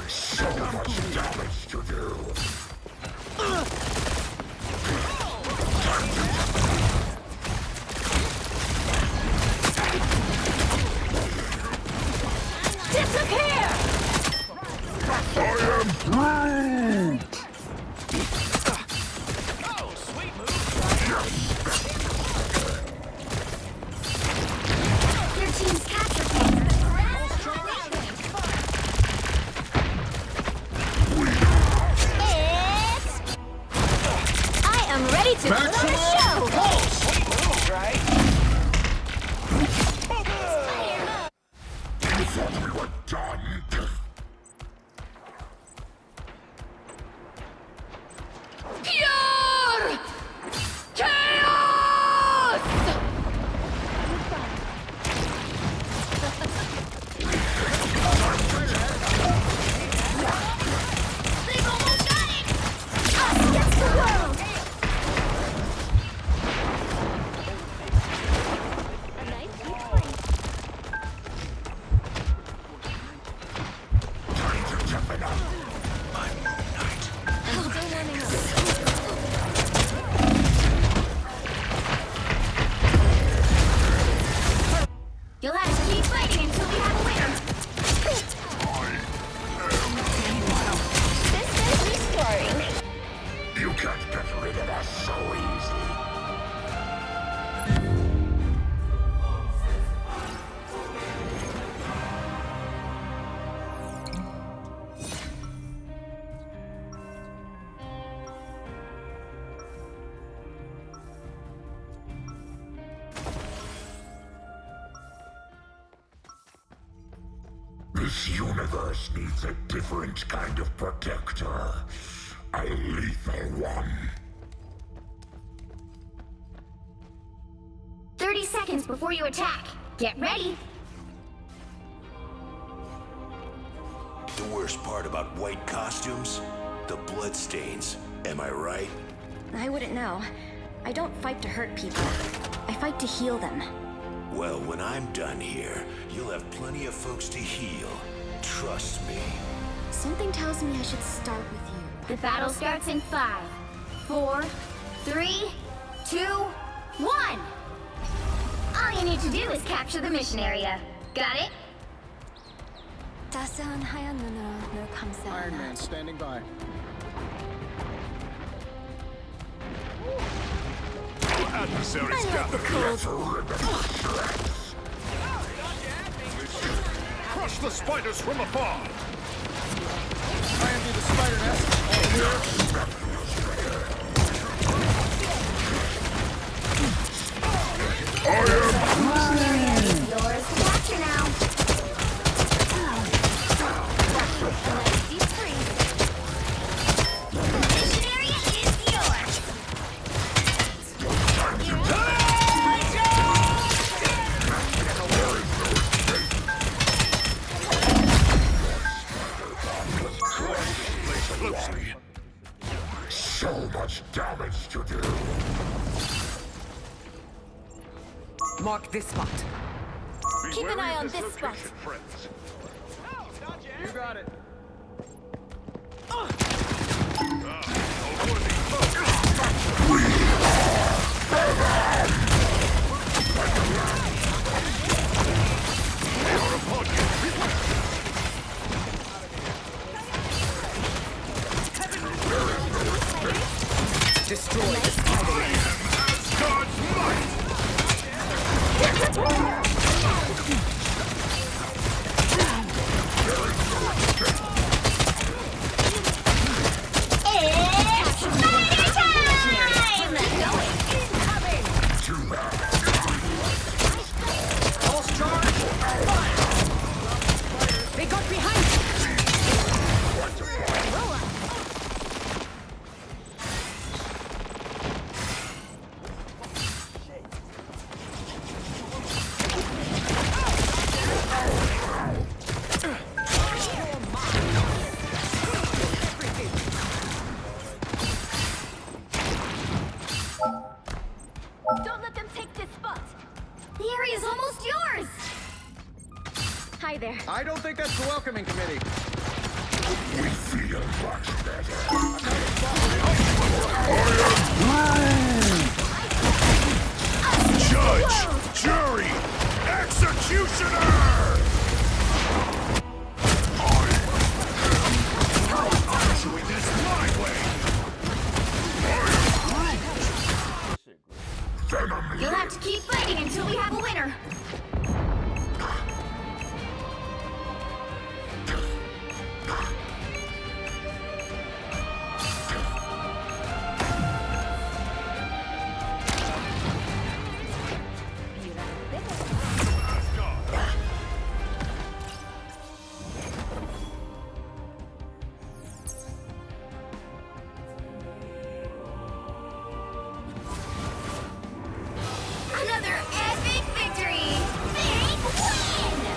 So much damage to do. 'This universe needs a different kind of protector. A lethal one. 30 seconds before you attack. Get ready. The worst part about white costumes? The bloodstains. Am I right? I wouldn't know. I don't fight to hurt people. I fight to heal them. Well, when I'm done here, you'll have plenty of folks to heal. Trust me. Something tells me I should start with you. The battle starts in 5, 4, 3, 2, 1. All you need to do is capture the mission area. Got it? 따스한 하얀 눈으로 널 감싸. Iron Man standing by. Your adversary's got the Crush the spiders from afar! I am the spider nest. Yours to capture now. Mission area is yours. So much damage to do. Mark this spot. Keep an eye on this spot. You got it. Destroy the spider. God's might! It's spider time! Pulse charge! They got behind you. yours! Hi there. I don't think that's the welcoming committee. We feel much better. Judge, jury, executioner! I'm doing this my way. You'll have to keep fighting until we have a winner. Another epic victory! Big win!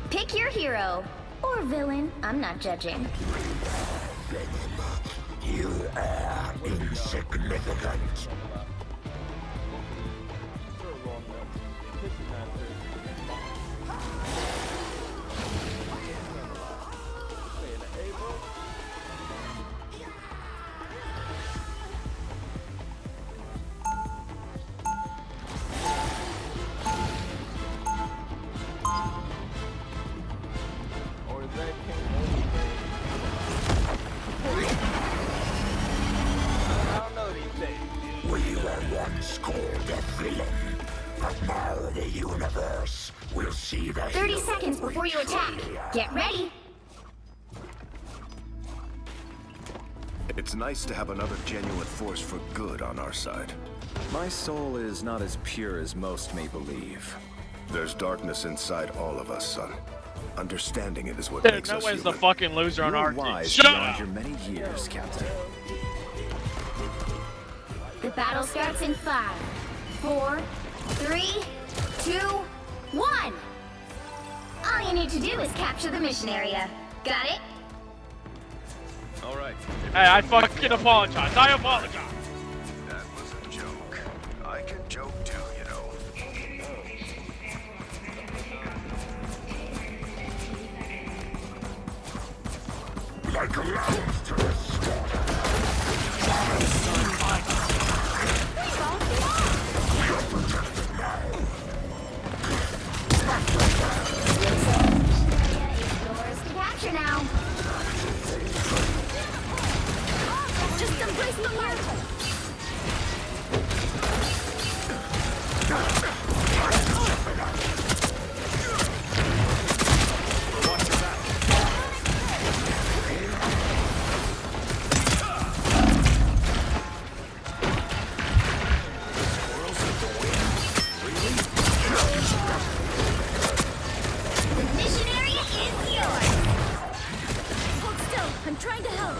Pick your hero. Or villain. I'm not judging. You are insignificant. We were once called a villain, but now the universe will see the 30 seconds before you attack. Get ready. It's nice to have another genuine force for good on our side. My soul is not as pure as most may believe. There's darkness inside all of us, son. Understanding it is what Dude, makes no us one's the human. fucking loser on You're our team. wise Shut beyond up! your many years, Captain. The battle starts in 5, 4, 3, 2, 1. All you need to do is capture the mission area. Got it? All right. Hey, I fucking apologize. I apologize. That was a joke. I can joke too, you know. like lambs to the slaughter. You're protected now. Yours to capture now. Just embrace the mark. I'm trying to help.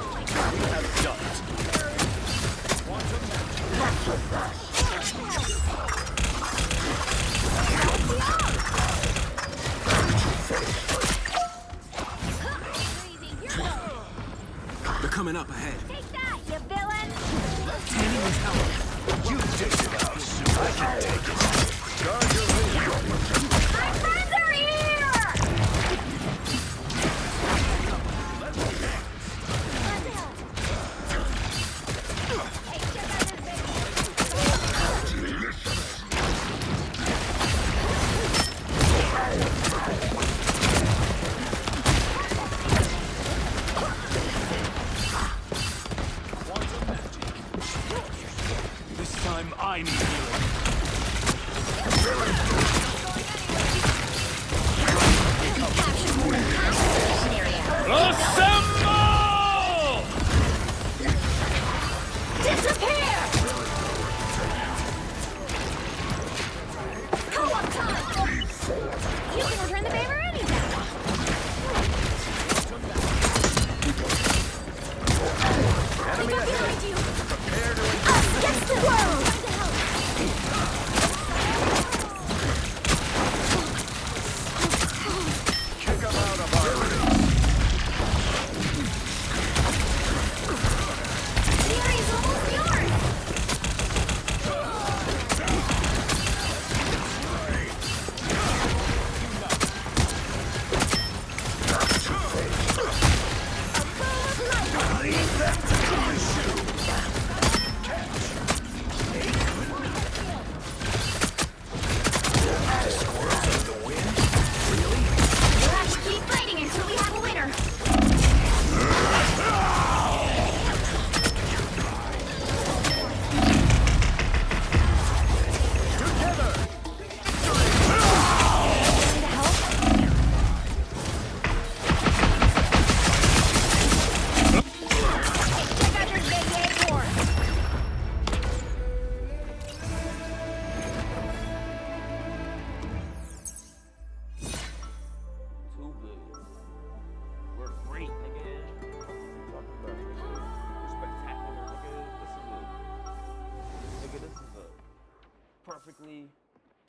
They're coming up ahead. Take that, you villain! Tanny needs help. You dig it out. I can take it. Guard your My friends are here!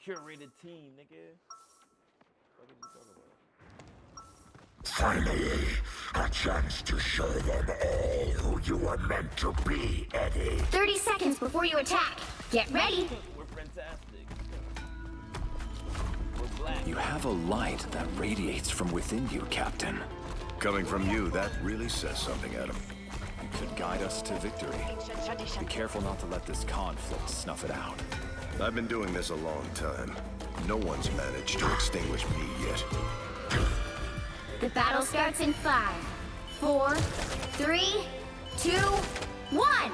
curated team, nigga. What did you talk about? Finally, a chance to show them all who you were meant to be, Eddie. 30 seconds before you attack. Get ready. We're fantastic. We're black. You have a light that radiates from within you, Captain. Coming from you, that really says something, Adam. You could guide us to victory. Be careful not to let this conflict snuff it out. I've been doing this a long time. No one's managed to extinguish me yet. The battle starts in 5, 4, 3, 2, 1.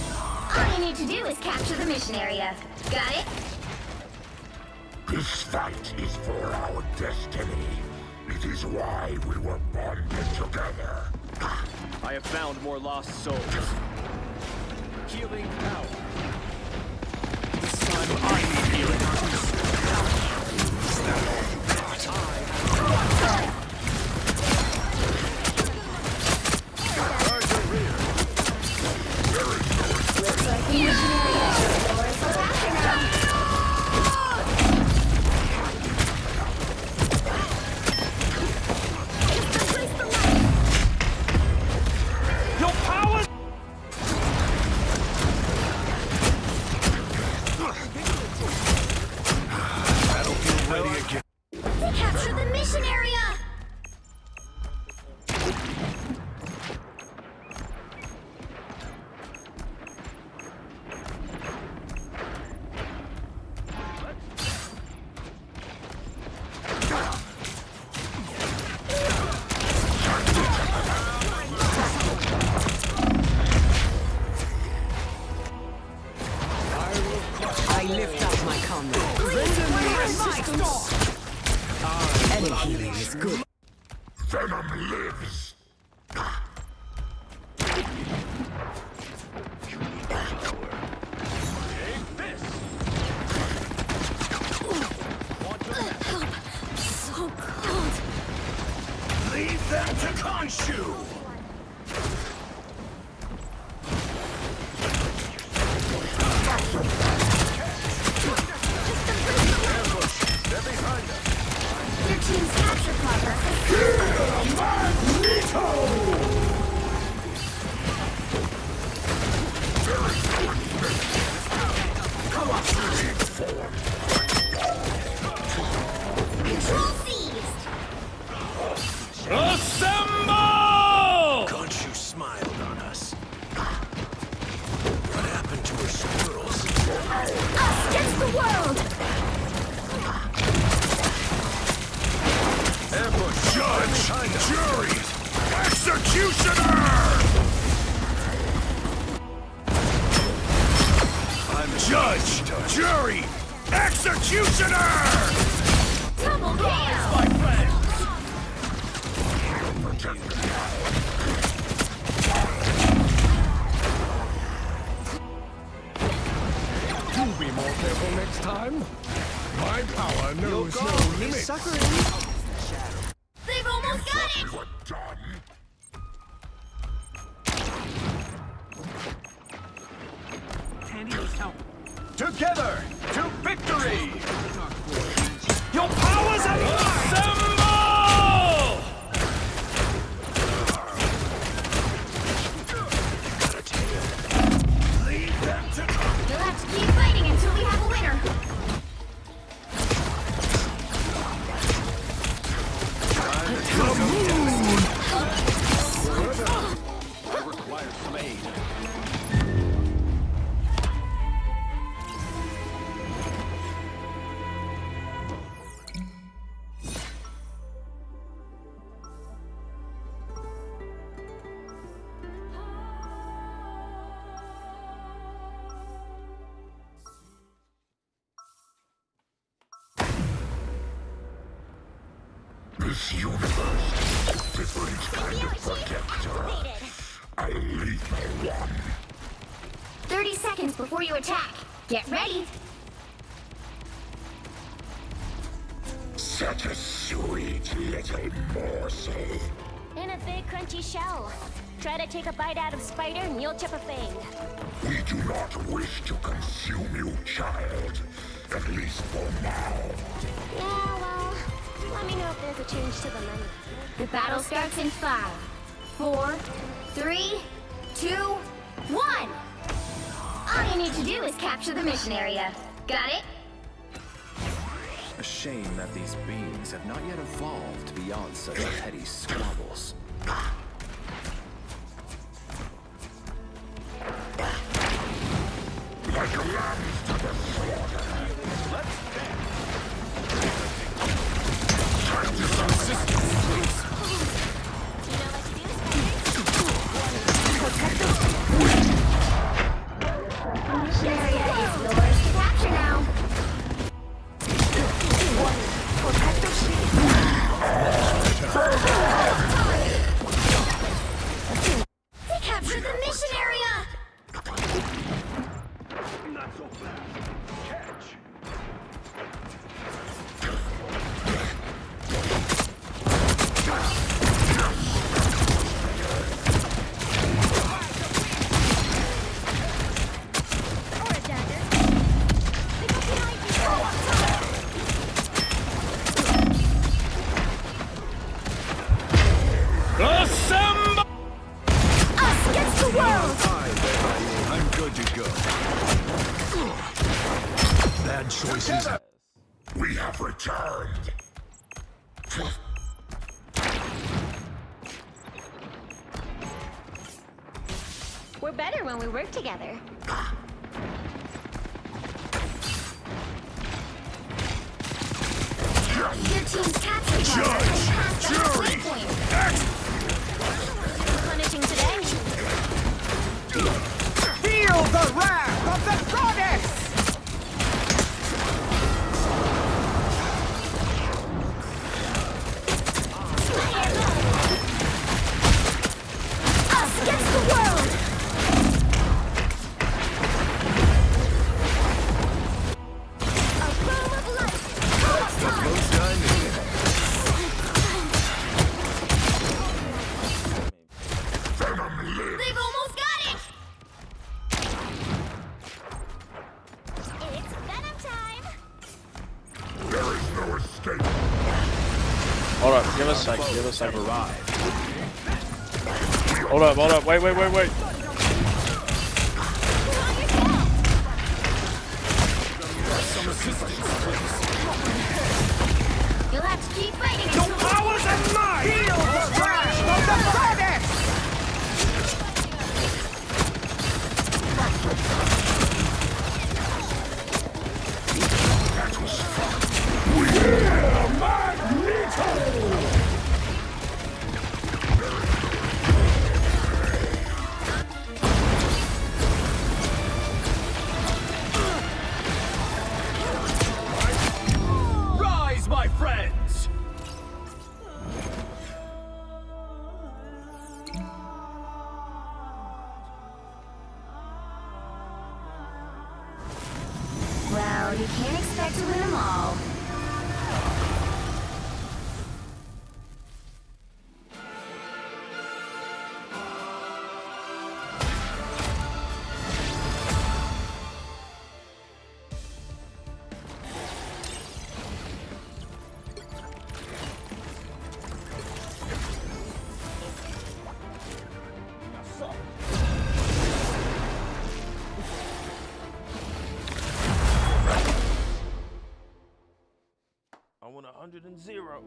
All you need to do is capture the mission area. Got it? This fight is for our destiny. It is why we were bonded together. I have found more lost souls. Healing power. This time I need healing. Looks like the mission area is yours for capture now. Your power! Battlefield ready again. They captured the mission area. I lift up my comrade. Any healing is good. Venom lives. So cold. Leave them to Khonshu! Your team's capture progress. Control seized. Assemble! Khonshu smiled on us. What happened to her squirrels? Us against the world. Ambush! Judge! Jury! Executioner! I'm Judge! Jury! Executioner! Double kill. My friend! Do be more careful next time. My power knows no limits. They've almost got it. We're done. Together to victory! Your powers are assemble! Leave them to You'll have to keep fighting until we have a winner. I require some aid. This universe is a different kind of protector. A lethal one. 30 seconds before you attack. Get ready. Such a sweet little morsel. In a big crunchy shell. Try to take a bite out of spider and you'll chip a fang. We do not wish to consume you, child. At least for now. Yeah, well, let me know if there's a change to the menu. The battle starts in 5, 4, 3, 2, 1. All you need to do is capture the mission area. Got it? A shame that these beings have not yet evolved beyond such petty squabbles. Like lambs to the slaughter. Time to some systems, please. You know what to do, This area is yours to capture now. They captured the mission area! Not so fast. Catch. or a dagger. They got behind you. Assemble! Us against the world! I'm good to go. Bad choices. We have returned. We're better when we work together. Your team's capture target has passed the halfway point. Punishing today. Feel the wrath of the goddess! Us against the world! A boom of light! It's time! They've almost got it! It's Venom time. There is no escape. Hold up, give us a second, give us a second. Hold up, wait. Some assistance, please. You'll have to keep fighting The until powers and might! Feel the wrath of the goddess! That was fun. We're Magneto! Rise, my friends! Well, you can't expect to win them all. I want 100 and 0.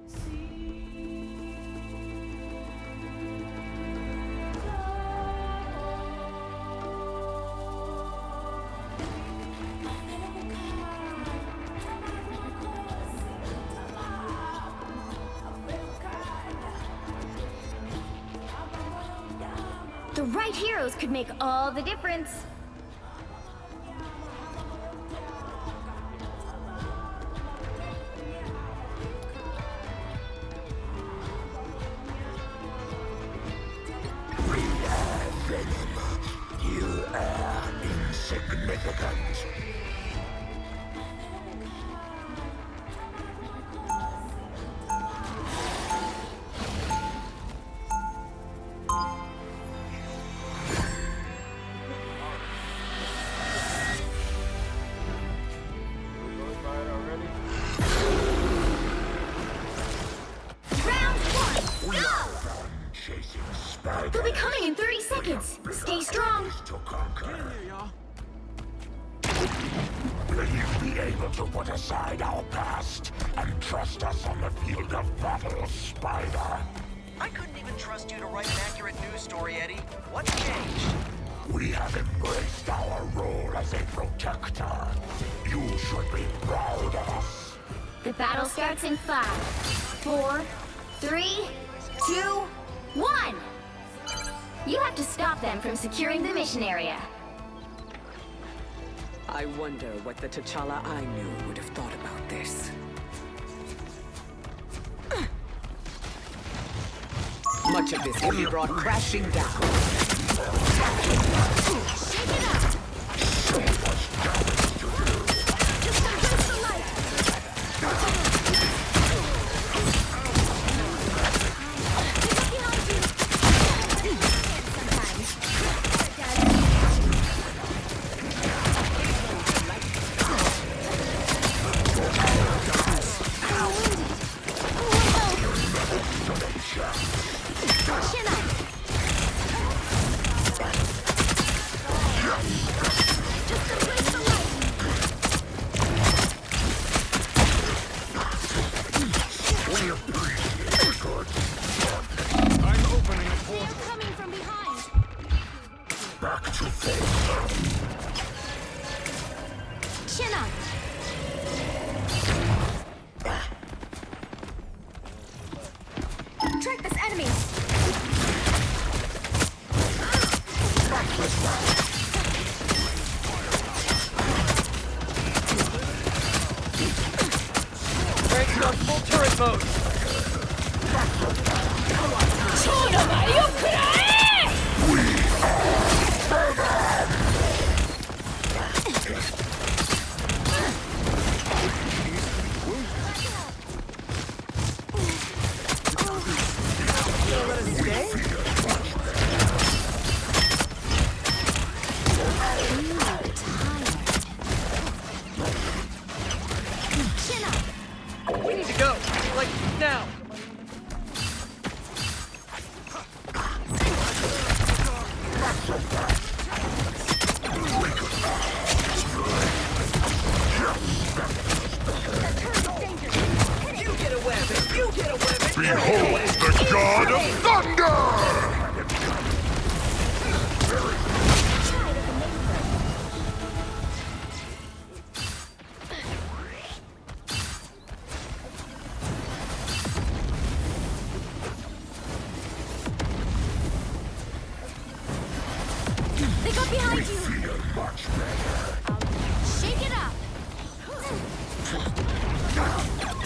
The right heroes could make all the difference. We are Venom. You are insignificant. They'll be coming in 30 seconds. Stay strong. To conquer. Will you be able to put aside our past and trust us on the field of battle, Spider? I couldn't even trust you to write an accurate news story, Eddie. What's changed? We have embraced our role as a protector. You should be proud of us. The battle starts in 5, 4, 3, 2, 1. You have to stop them from securing the mission area. I wonder what the T'Challa I knew would have thought about this. Much of this will be brought crashing down. Shake it up! Just embrace the light! Pick up behind you! Chin up! Just embrace the light! I'm opening a portal. They're coming from behind! Back to full. Chin up! Track this enemy! Breaks on full turret mode. We need to go. Like, now. You get a weapon! You get a weapon! Behold the god of thunder! They got behind you! Feel much better. Shake it up!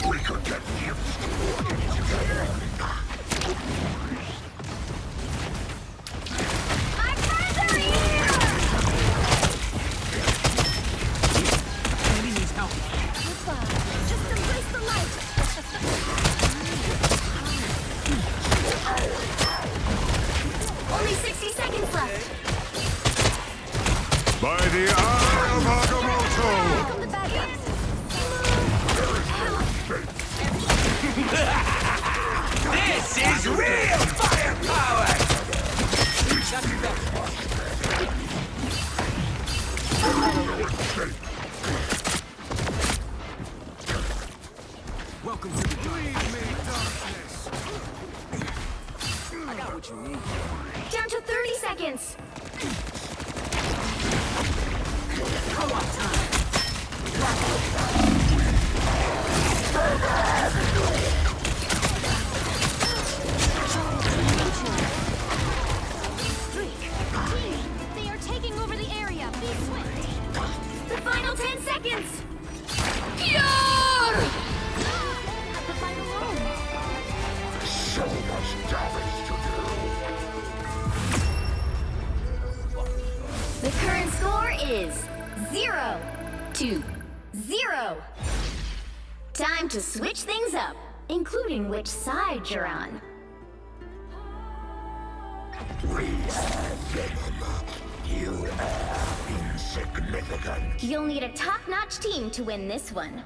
We could get used to working together. My friends are here! Eddie needs help. Goodbye. Just embrace the light! Only 60 seconds left! By the eye of Agamotto! Come the bad guys! This is real firepower! Welcome to the darkness. I got what you need. Down to 30 seconds! They are taking over the area! Be swift! The final 10 seconds! Have to fight alone! So much damage to do. The current score is 0-0. Time to switch things up, including which side you're on. We are Venom. You are insignificant. You'll need a top-notch team to win this one.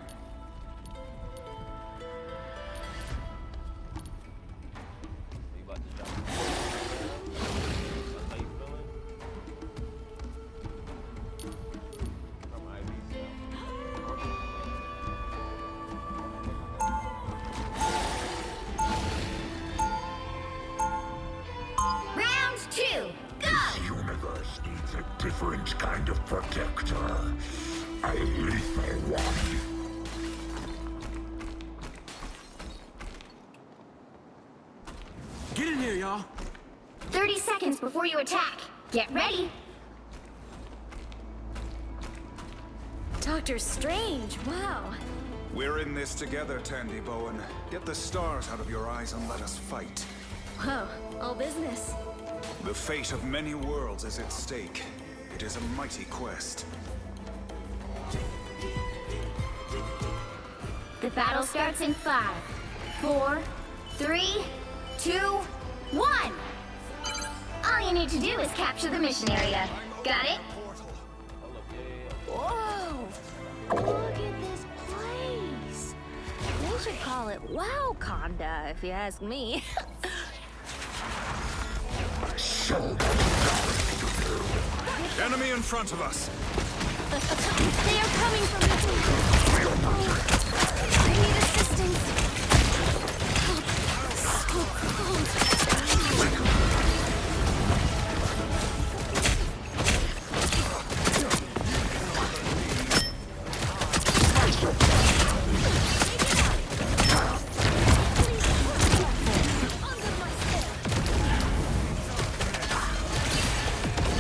different kind of protector. A lethal one. Get in here, y'all. 30 seconds before you attack. Get ready. Doctor Strange, wow. We're in this together, Tandy Bowen. Get the stars out of your eyes and let us fight. Whoa, all business. The fate of many worlds is at stake. It is a mighty quest. The battle starts in 5, 4, 3, 2, 1. All you need to do is capture the mission area. Got it? Whoa! Look at this place. They should call it Wow-Conda, if you ask me. Enemy in front of us! They are coming from the I need assistance. So cold.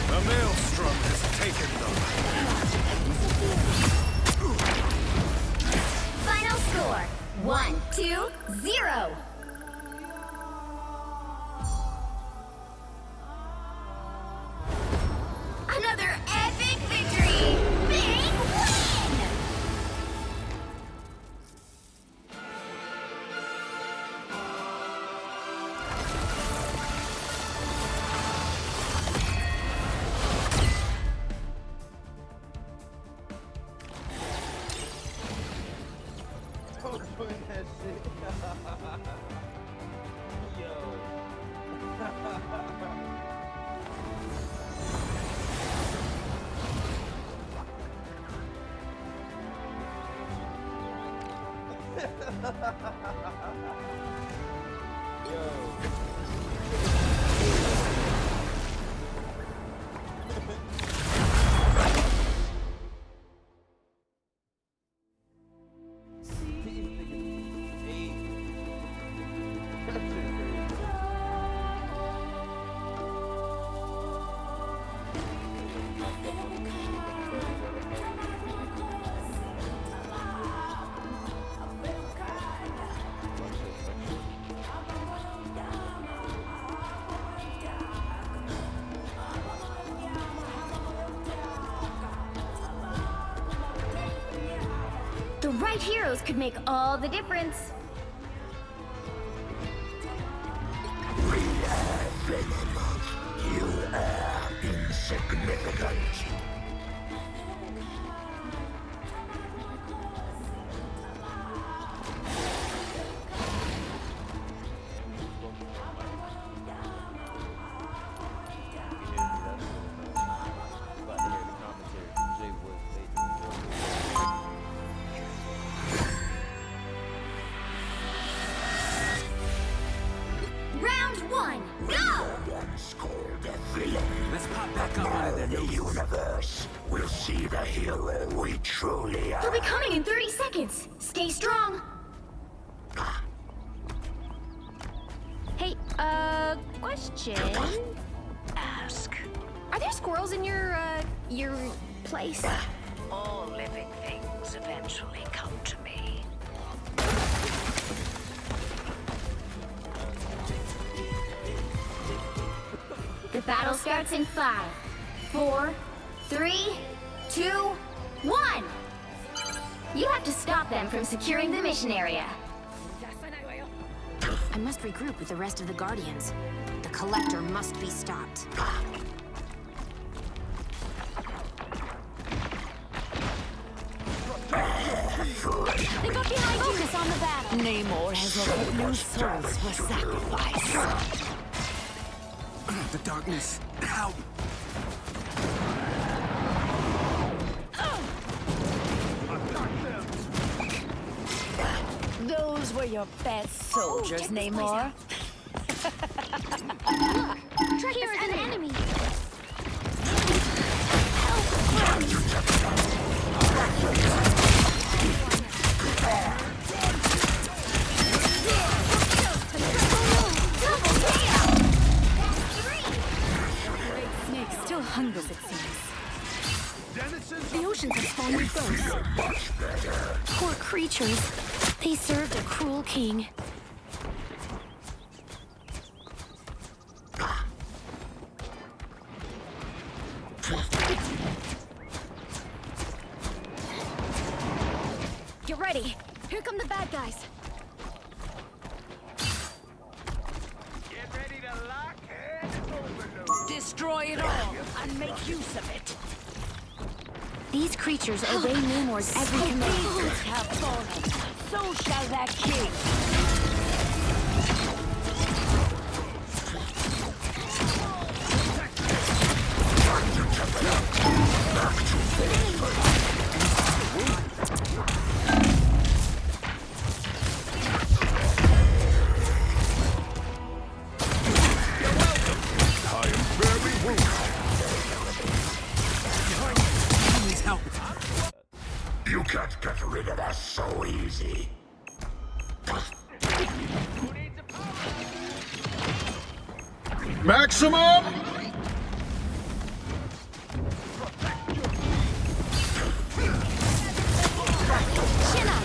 The maelstrom has taken them. Final score 1, 2, 0. Another epic victory! Big win! The right heroes could make all the difference. We are Venom. You are insignificant. Round 1, go! Once called a villain. Let's pop back up Now into the the universe will see the hero we truly They'll be are. coming in 30 seconds. Stay strong. Hey, question. Ask. Are there squirrels in your place? All living things eventually come to me. The battle starts in 5, 4, 3, 2, 1. You have to stop them from securing the mission area. I must regroup with the rest of the Guardians. The Collector must be stopped. They got behind you. Focus on the battle. Namor has offered new souls for sacrifice. The darkness. Help! Those were your best soldiers, check this Namor. Look, here's an enemy. Help Snake still hungers, it seems. The oceans have spawned with those. Poor creatures. They served a cruel king. Get ready. Here come the bad guys. Get ready to lock head and overload. Destroy it all and make use of it. These creatures obey Namor's every command. Demons have fallen. So shall that king. You can't get rid of us so easy. Maximum! Chin up.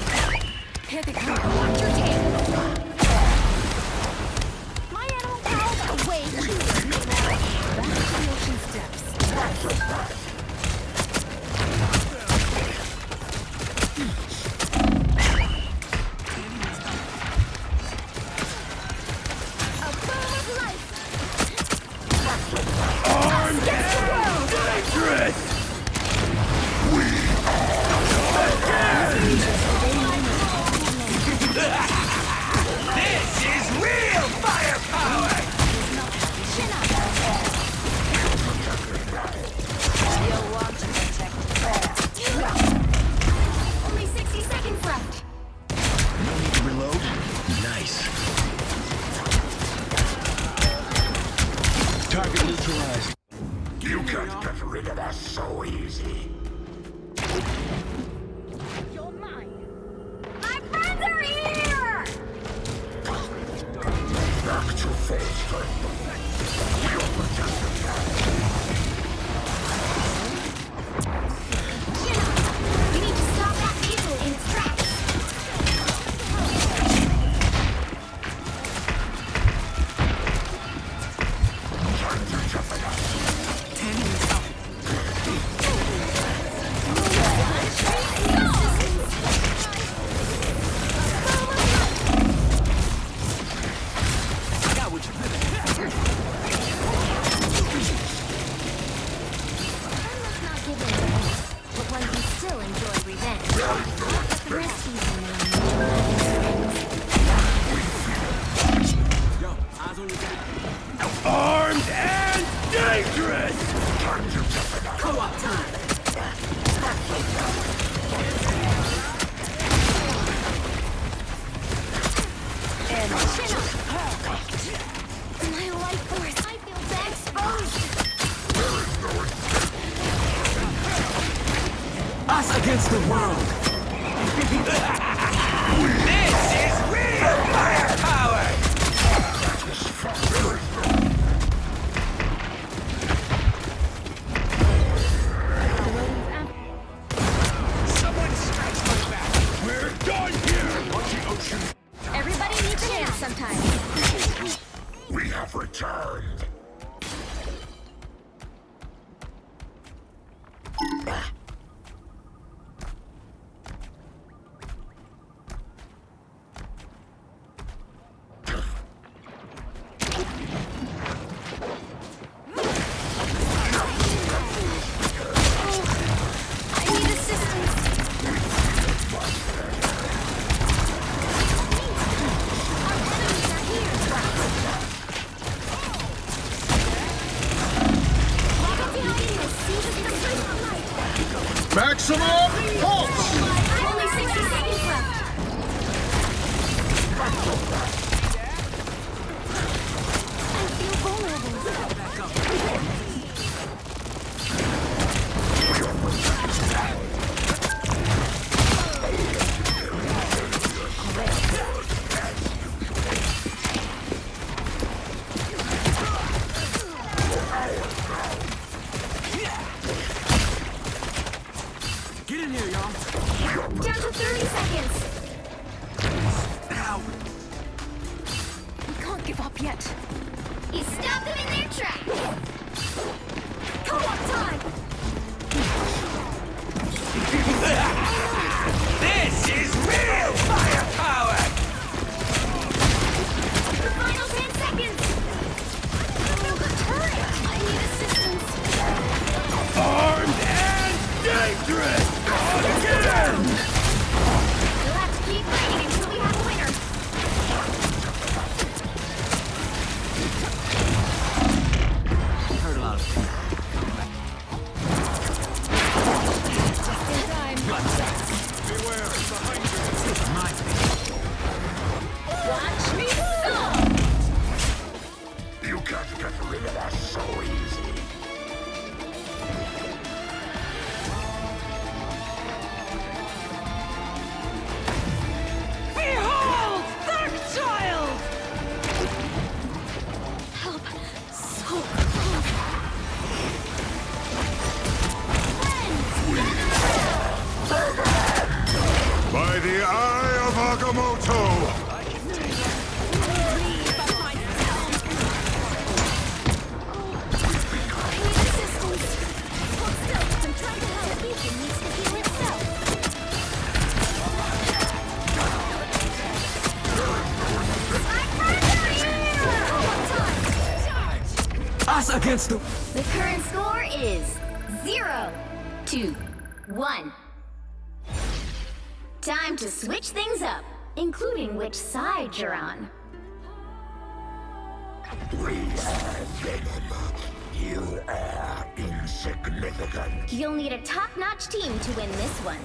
Here they come. Watch your tail. My animal pals are way cuter. Back to the ocean steps. Only 60 seconds left. No need to reload? Nice. Target neutralized. You can't get rid of us so easy. You're mine. My friends are here! Back to full strength. We'll protect the We need to stop that vehicle in its tracks. But one can still enjoy revenge. Armed and dangerous! Co-op time. And chin up. My life force. I feel exposed. Us against the world! This is real firepower! Someone scratch my back! We're done here! Watch the ocean! Everybody needs a hand sometimes. We have returned. I need assistance. Our enemies are here. Lock up behind you. See the light. Maximum pulse! Only 60 seconds left. I feel vulnerable. stop yet. You stopped them in their tracks. Co-op time! This is real firepower! The final 10 seconds. Oh, the turret! I need assistance. Armed and dangerous! Again! You'll have to keep fighting until we have a winner. Heard a lot of Just in time. Beware, behind you! Watch me go! You can't get rid of us so easy. Behold! Dark child! Help. So close. By the eye of Agamotto! us against the... The current score is 0-1. Time to switch things up, including which side you're on. We are Venom. You are insignificant. You'll need a top-notch team to win this one.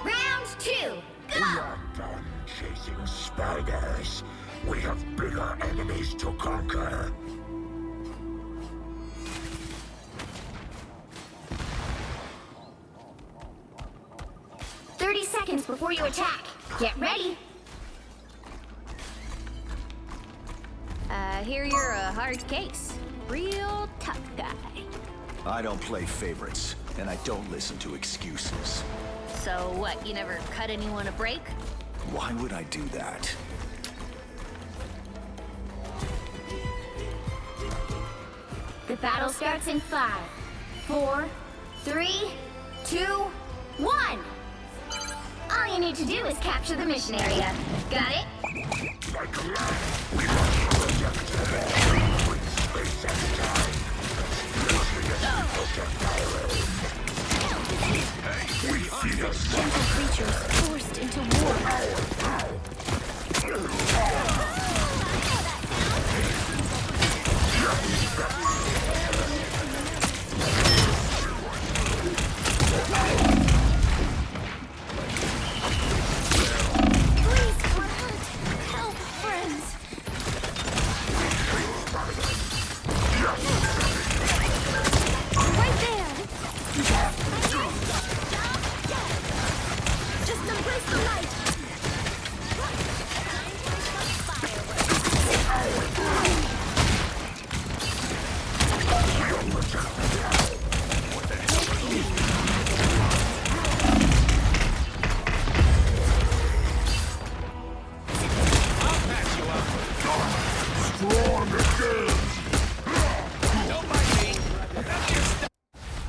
Round 2, We go! are done chasing spiders. We have bigger enemies to conquer. Seconds before you attack. Get ready. Hear you're a hard case. Real tough guy. I don't play favorites, and I don't listen to excuses. So what, you never cut anyone a break? Why would I do that? The battle starts in 5, 4, 3, 2, 1. All you need to do is capture the mission area. Got it? Like a lion, we must protect with space and time. We feed us Gentle creatures forced into war. Please, we're hurt. Help, friends. Right there. Just embrace the light.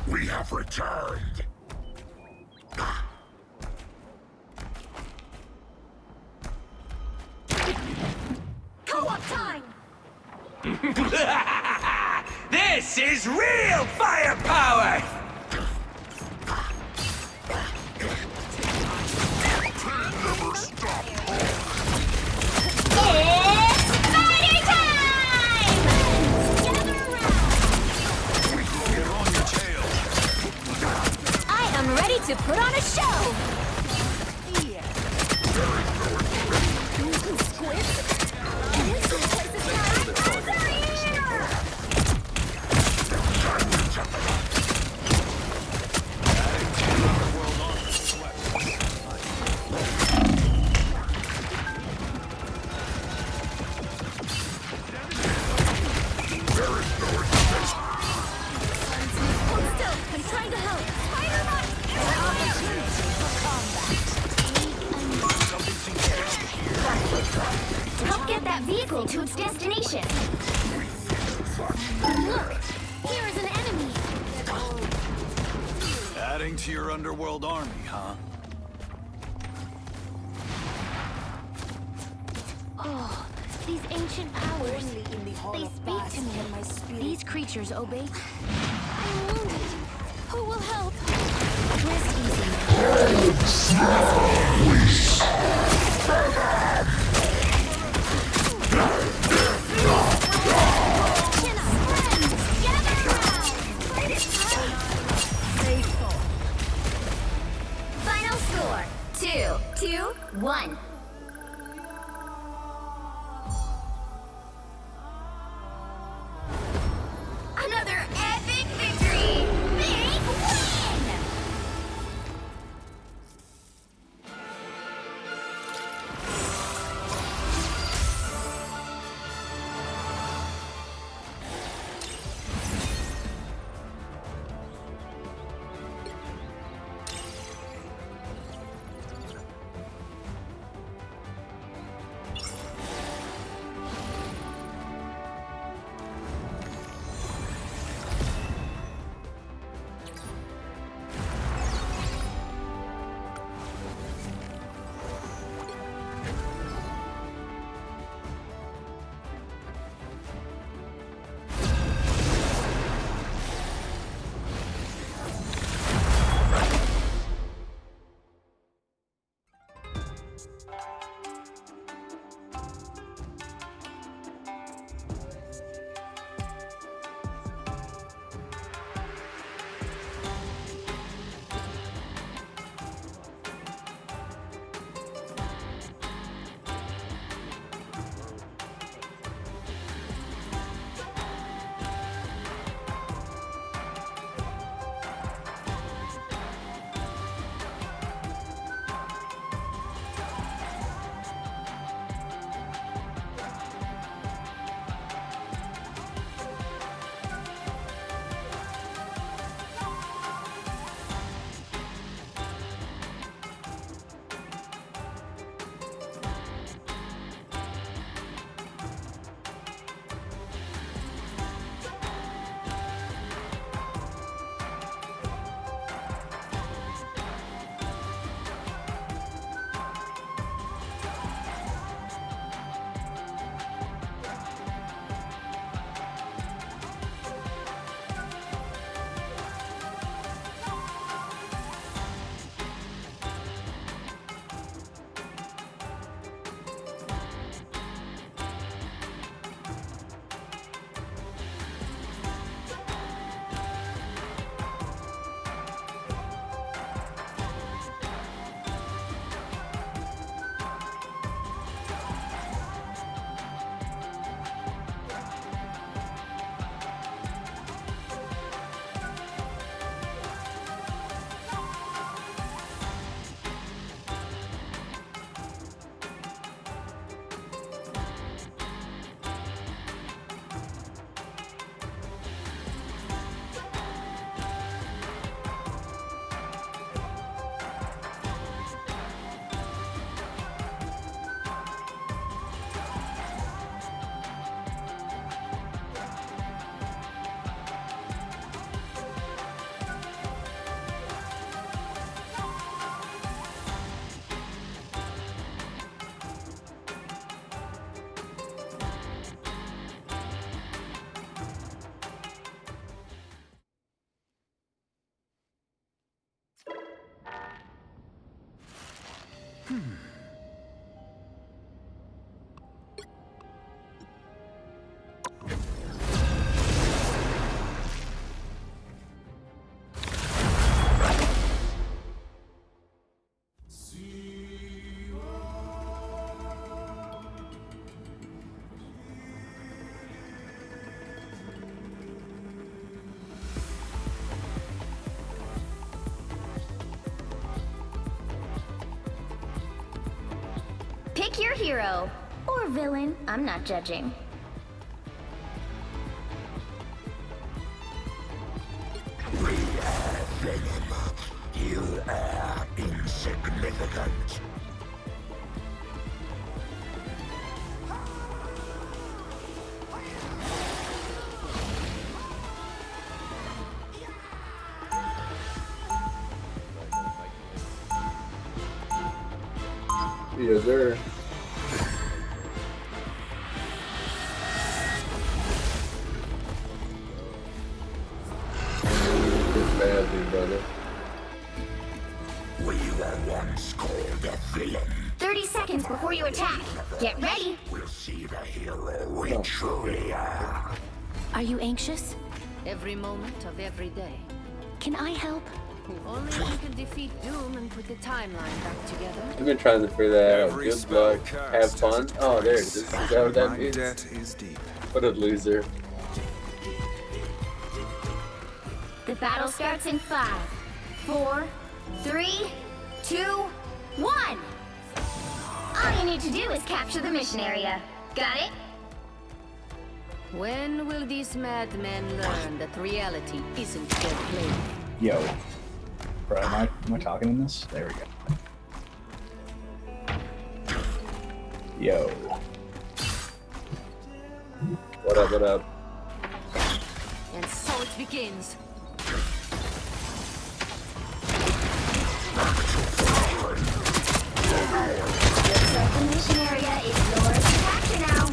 We have returned. Co-op time. This is real firepower! It's party time! Gather around. I am ready to put on a show. that vehicle to its destination. Look! Here is an enemy! Adding to your underworld army, huh? Oh, these ancient powers. They speak to me. These creatures obey. I'm wounded. Who will help? Rest easy. Final score, 2-2-1. Another epic victory! Big win! Pick your hero. Or villain, I'm not judging. We are Venom. You are insignificant. Yes, sir. Badly, brother. We were once called a villain. 30 seconds before you attack. Get ready. We'll see the hero we truly are. Are you anxious? Every moment of every day. Can I help? Only you can defeat Doom and put the timeline back together. I've been trying to figure that out. Every Good spell luck. cast Have has fun. its Oh, there it price. is. Is that what that My means? debt is deep. What a loser. The battle starts in 5, 4, 3, 2, 1. All you need to do is capture the mission area. Got it? When will these madmen learn that reality isn't their play? Yo. Bro, am I talking in this? There we go. Yo. What up, what up? And so it begins. The mission area is yours to capture now.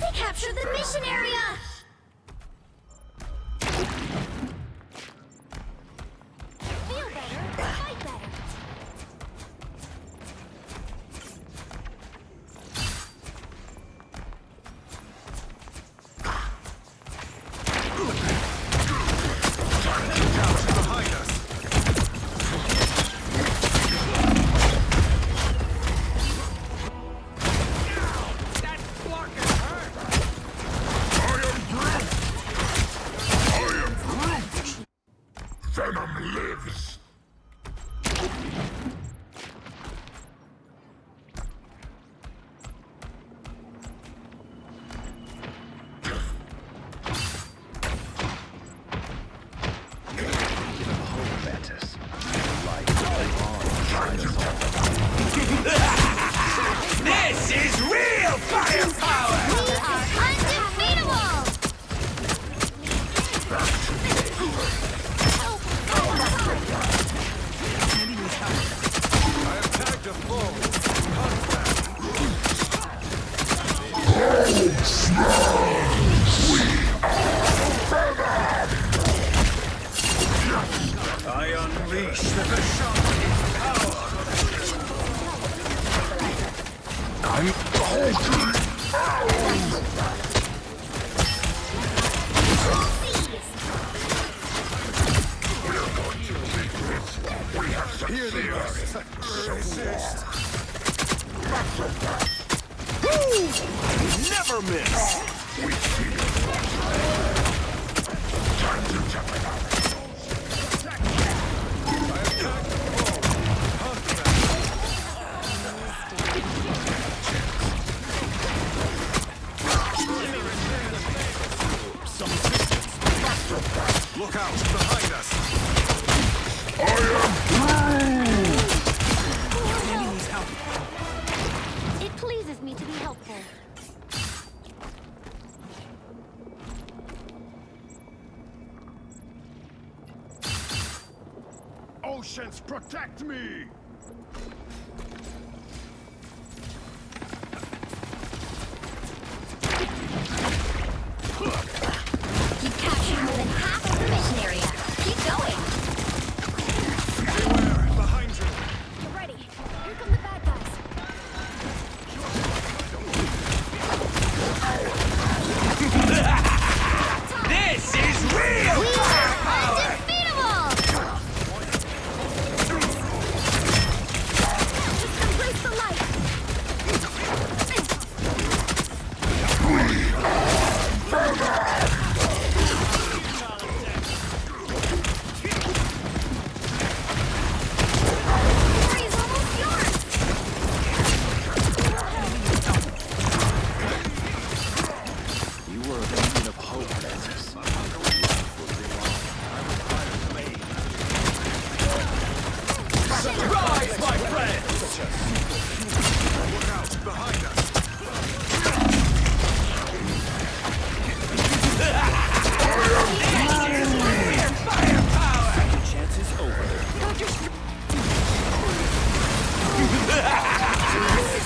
They captured the mission area! Feel better, fight better. Venom lives. This is real firepower! We are undefeatable! I have tagged a foe. I unleash the Vishanti's power. I'm Here they are. Resist. Never miss! Look out behind us. It pleases me to be helpful. Oceans, protect me! You've captured more than half of the mission area. Keep going. Beware, behind you. Get ready. Here come the bad guys. This is real We firepower! are undefeatable!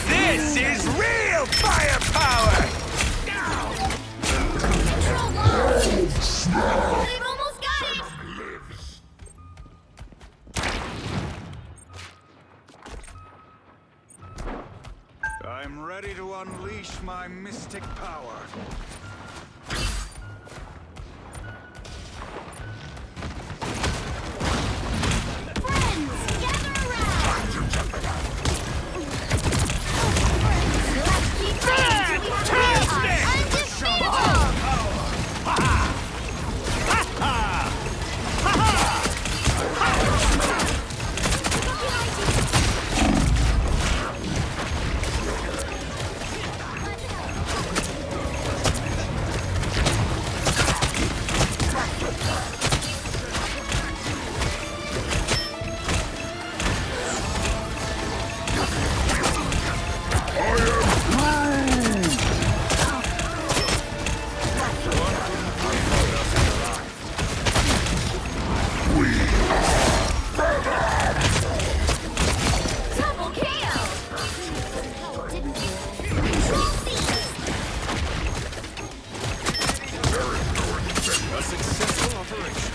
This is real firepower! They've almost got it! I'm ready to unleash my mystic power. Friends, gather around! Let's keep fighting till we are undefeatable! Double KO! A successful operation.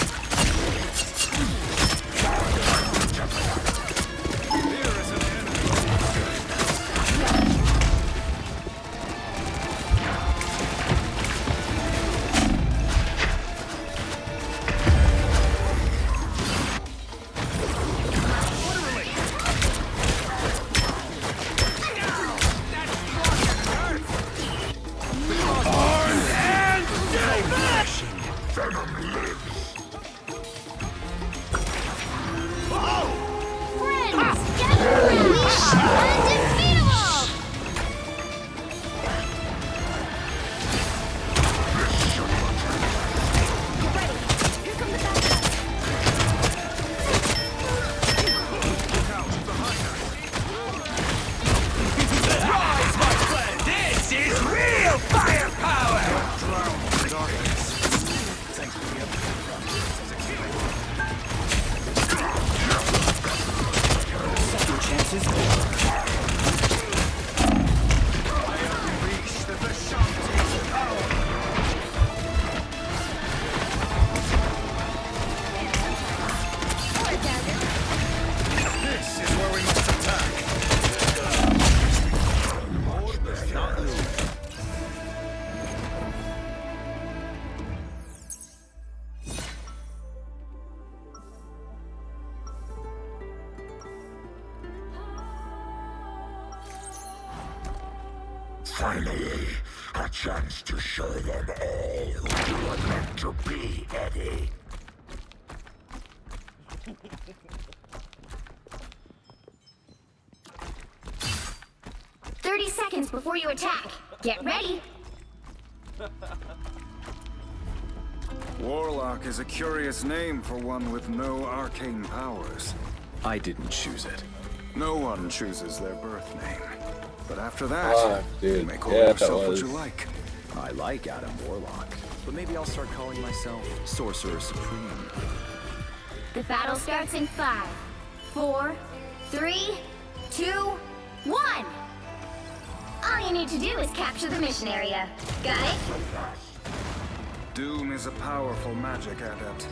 Here is an Friends, gather around! We are undefeatable! Get ready. Here come the bad Rise, my friend! This is real firepower! drown in darkness. Second chances. I unleash the Vishanti's power. This is where we must attack. More does not lose. Finally, a chance to show them all who you are meant to be, Eddie. 30 seconds before you attack. Get ready. Warlock is a curious name for one with no arcane powers. I didn't choose it. No one chooses their birth name. But after that, Dude. you may call Yeah, that yourself what was. you like. I like Adam Warlock, but maybe I'll start calling myself Sorcerer Supreme. The battle starts in 5, 4, 3, 2, 1. All you need to do is capture the mission area. Got it? Doom is a powerful magic adept.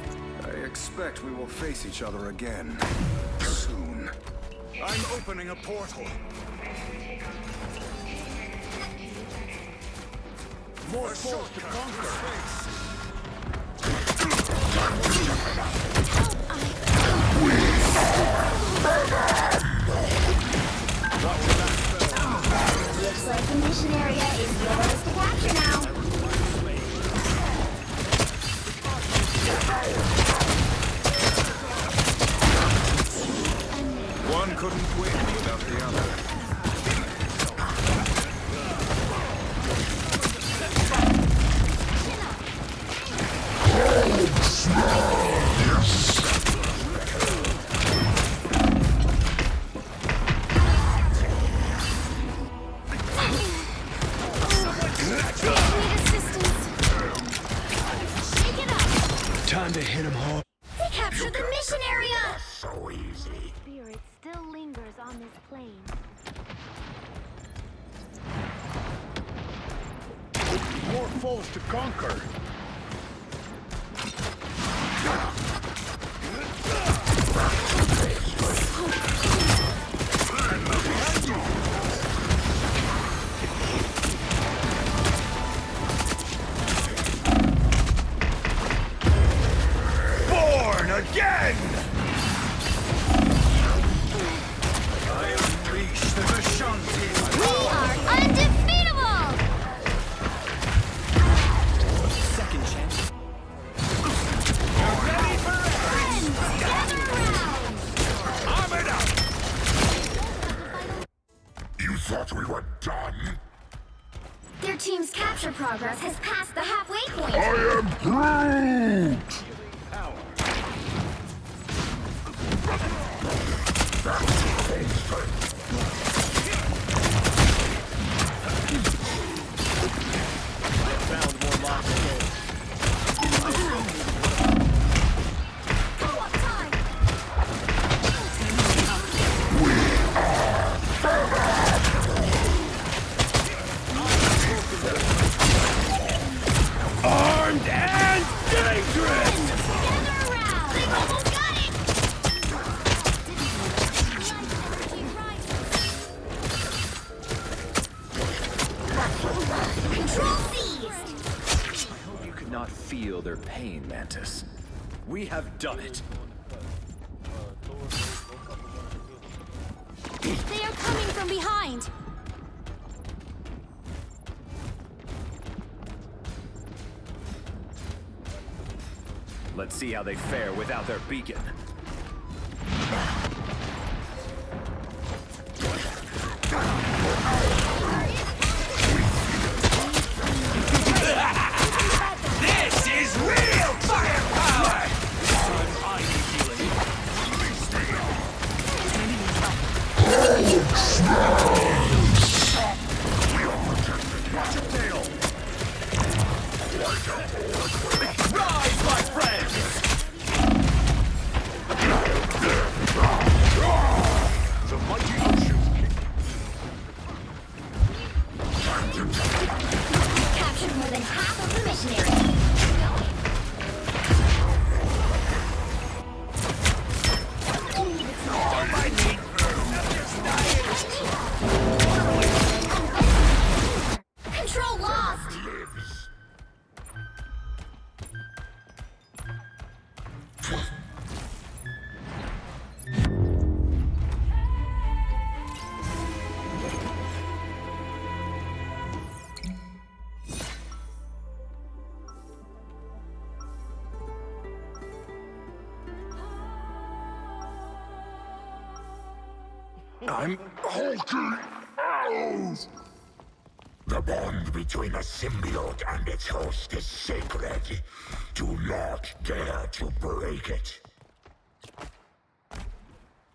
I expect we will face each other again. Soon. I'm opening a portal. More force to conquer. Looks like the mission area is yours to capture now. One couldn't win without the other. Time to hit him hard. They captured the mission area! So easy. Spirit still lingers on this plane. More foes to conquer. Born again! I unleash the Vishanti. We are undefeatable! Second chance. Ready for Friends, gather around! Armored up! You thought we were done? Their team's capture progress has passed the halfway point. I am Groot! Armed and dangerous! Gather around! They've almost got it! Control seized! I hope you could not feel their pain, Mantis. We have done it. They are coming from behind! Let's see how they fare without their beacon. This is real firepower! I need healing. Watch your tail! Rise, my friends! The mighty ocean. Captured more than half of the missionary. Don't mind me. Control lost! I'm hulking out! The bond between a symbiote and its host is sacred. Do not dare to break it.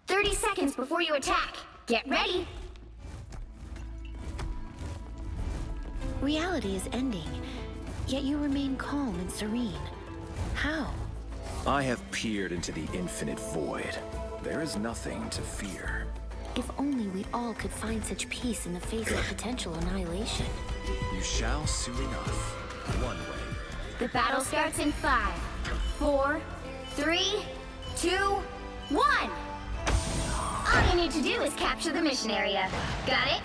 30 seconds before you attack. Get ready. Reality is ending, yet you remain calm and serene. How? I have peered into the infinite void. There is nothing to fear. If only we all could find such peace in the face of potential annihilation. You shall soon enough. One way. The battle starts in 5, 4, 3, 2, 1. All you need to do is capture the mission area. Got it?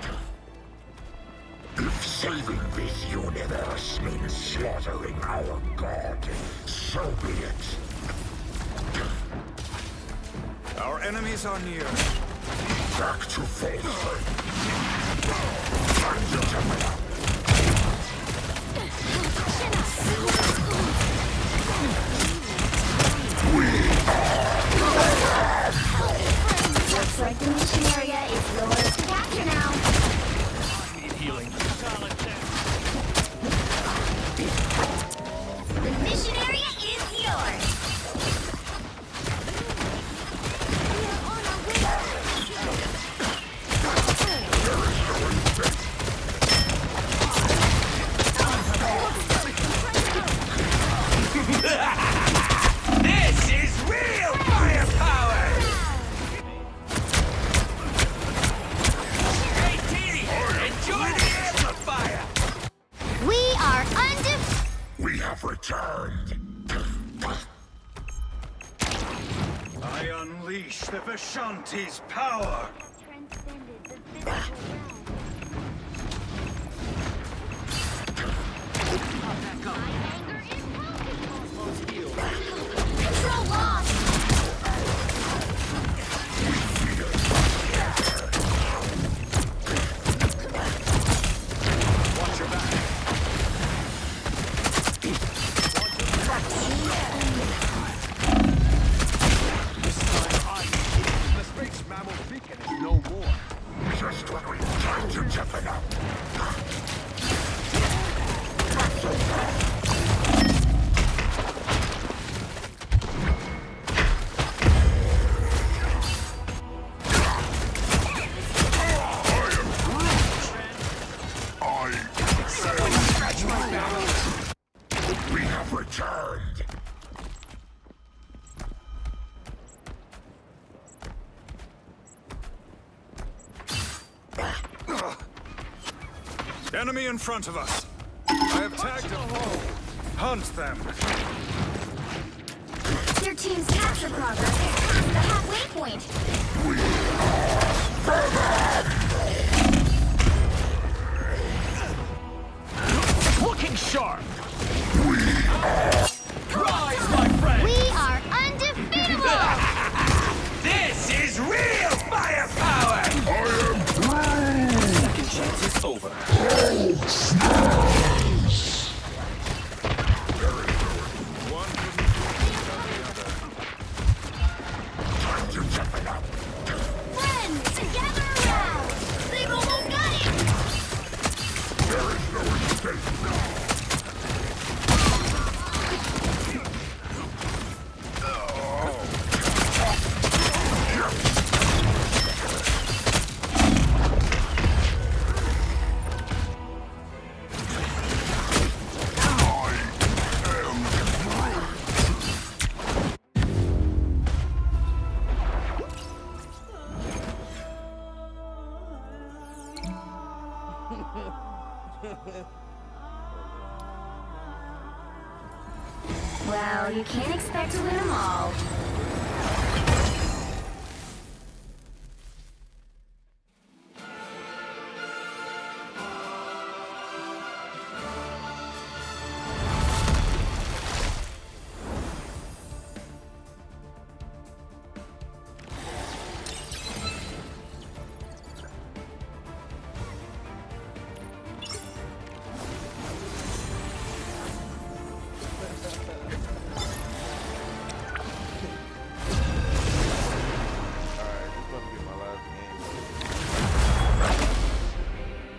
If saving this universe means slaughtering our god, so be it. Our enemies are near. Back to falsehood. Looks like the mission area is yours to capture now. Need healing. The mission area is yours. This is real firepower! have returned. I unleash the Vishanti's power. Control lost! Watch your back. The space mammal beacon is no more. Just when we tried to toughen up. We have returned. Enemy in front of us. I have tagged them. Hunt them. Your team's capture progress is past the halfway point. Looking sharp. Rise, my friend. We are undefeatable! This is real firepower. Second chance is over. Friends, together around! They've almost got it! There is no escape now. Well, you can't expect to win them all.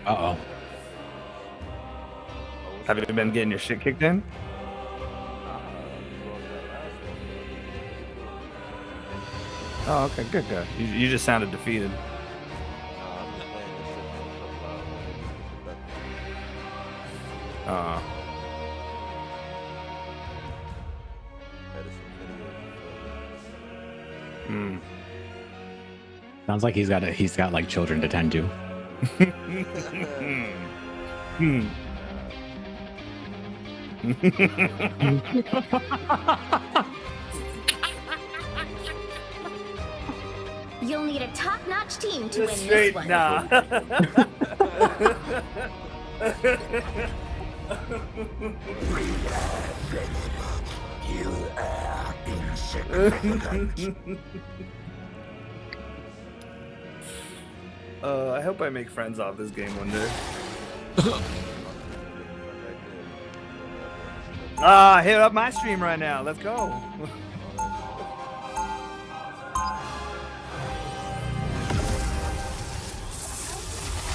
Uh-oh. Have you been getting your shit kicked in? Oh, okay, good, good. You just sounded defeated. Sounds like he's got like children to tend to. You'll need a top-notch team to win this one. Nah. You are insignificant. I hope I make friends off this game one day. Hit up my stream right now. Let's go.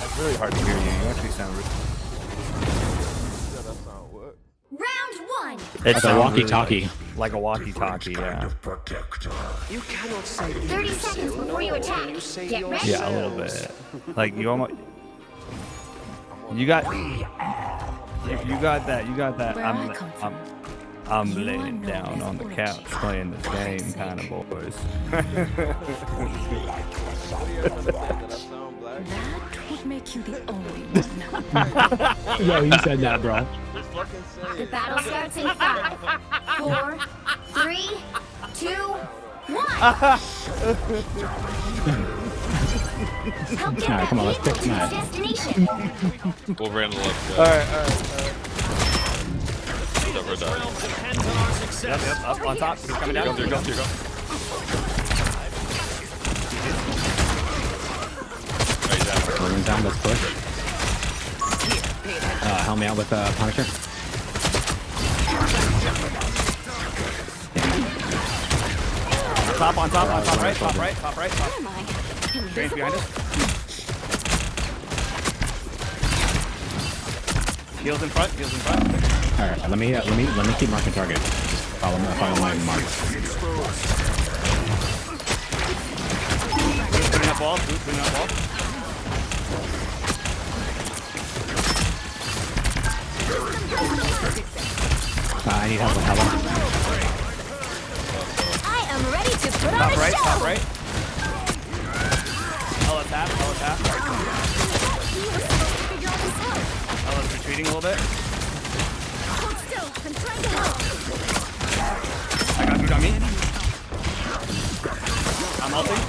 That's really hard to hear you. You actually sound really... Round one. It's a walkie-talkie. Like a walkie-talkie, yeah. You cannot say 30 seconds before you attack. Get ready. Yeah, a little bit. Like you almost. You got that. I'm laying down on the couch playing this game, kind of boys. That would make you the only one. Yo, he said that, bro. The battle starts in 5, 4, 3, 2, 1. Help get Alright, come on, let's vehicle pick to its that. destination. Wolverine on the left. Alright. We're done. Yep, up on top. He's coming down. Here you go. Balloon down, let's push. Help me out with Punisher. Top on top right, top right. Strange behind us. Heels in front. Alright, let me keep marking target. Follow my mark. Putting up wall. I need help with Hella. I am ready to put on a show. Top right. Ella's half. Ella's retreating a little bit. Hold still. I'm trying to help. I got food on me. I'm ulting.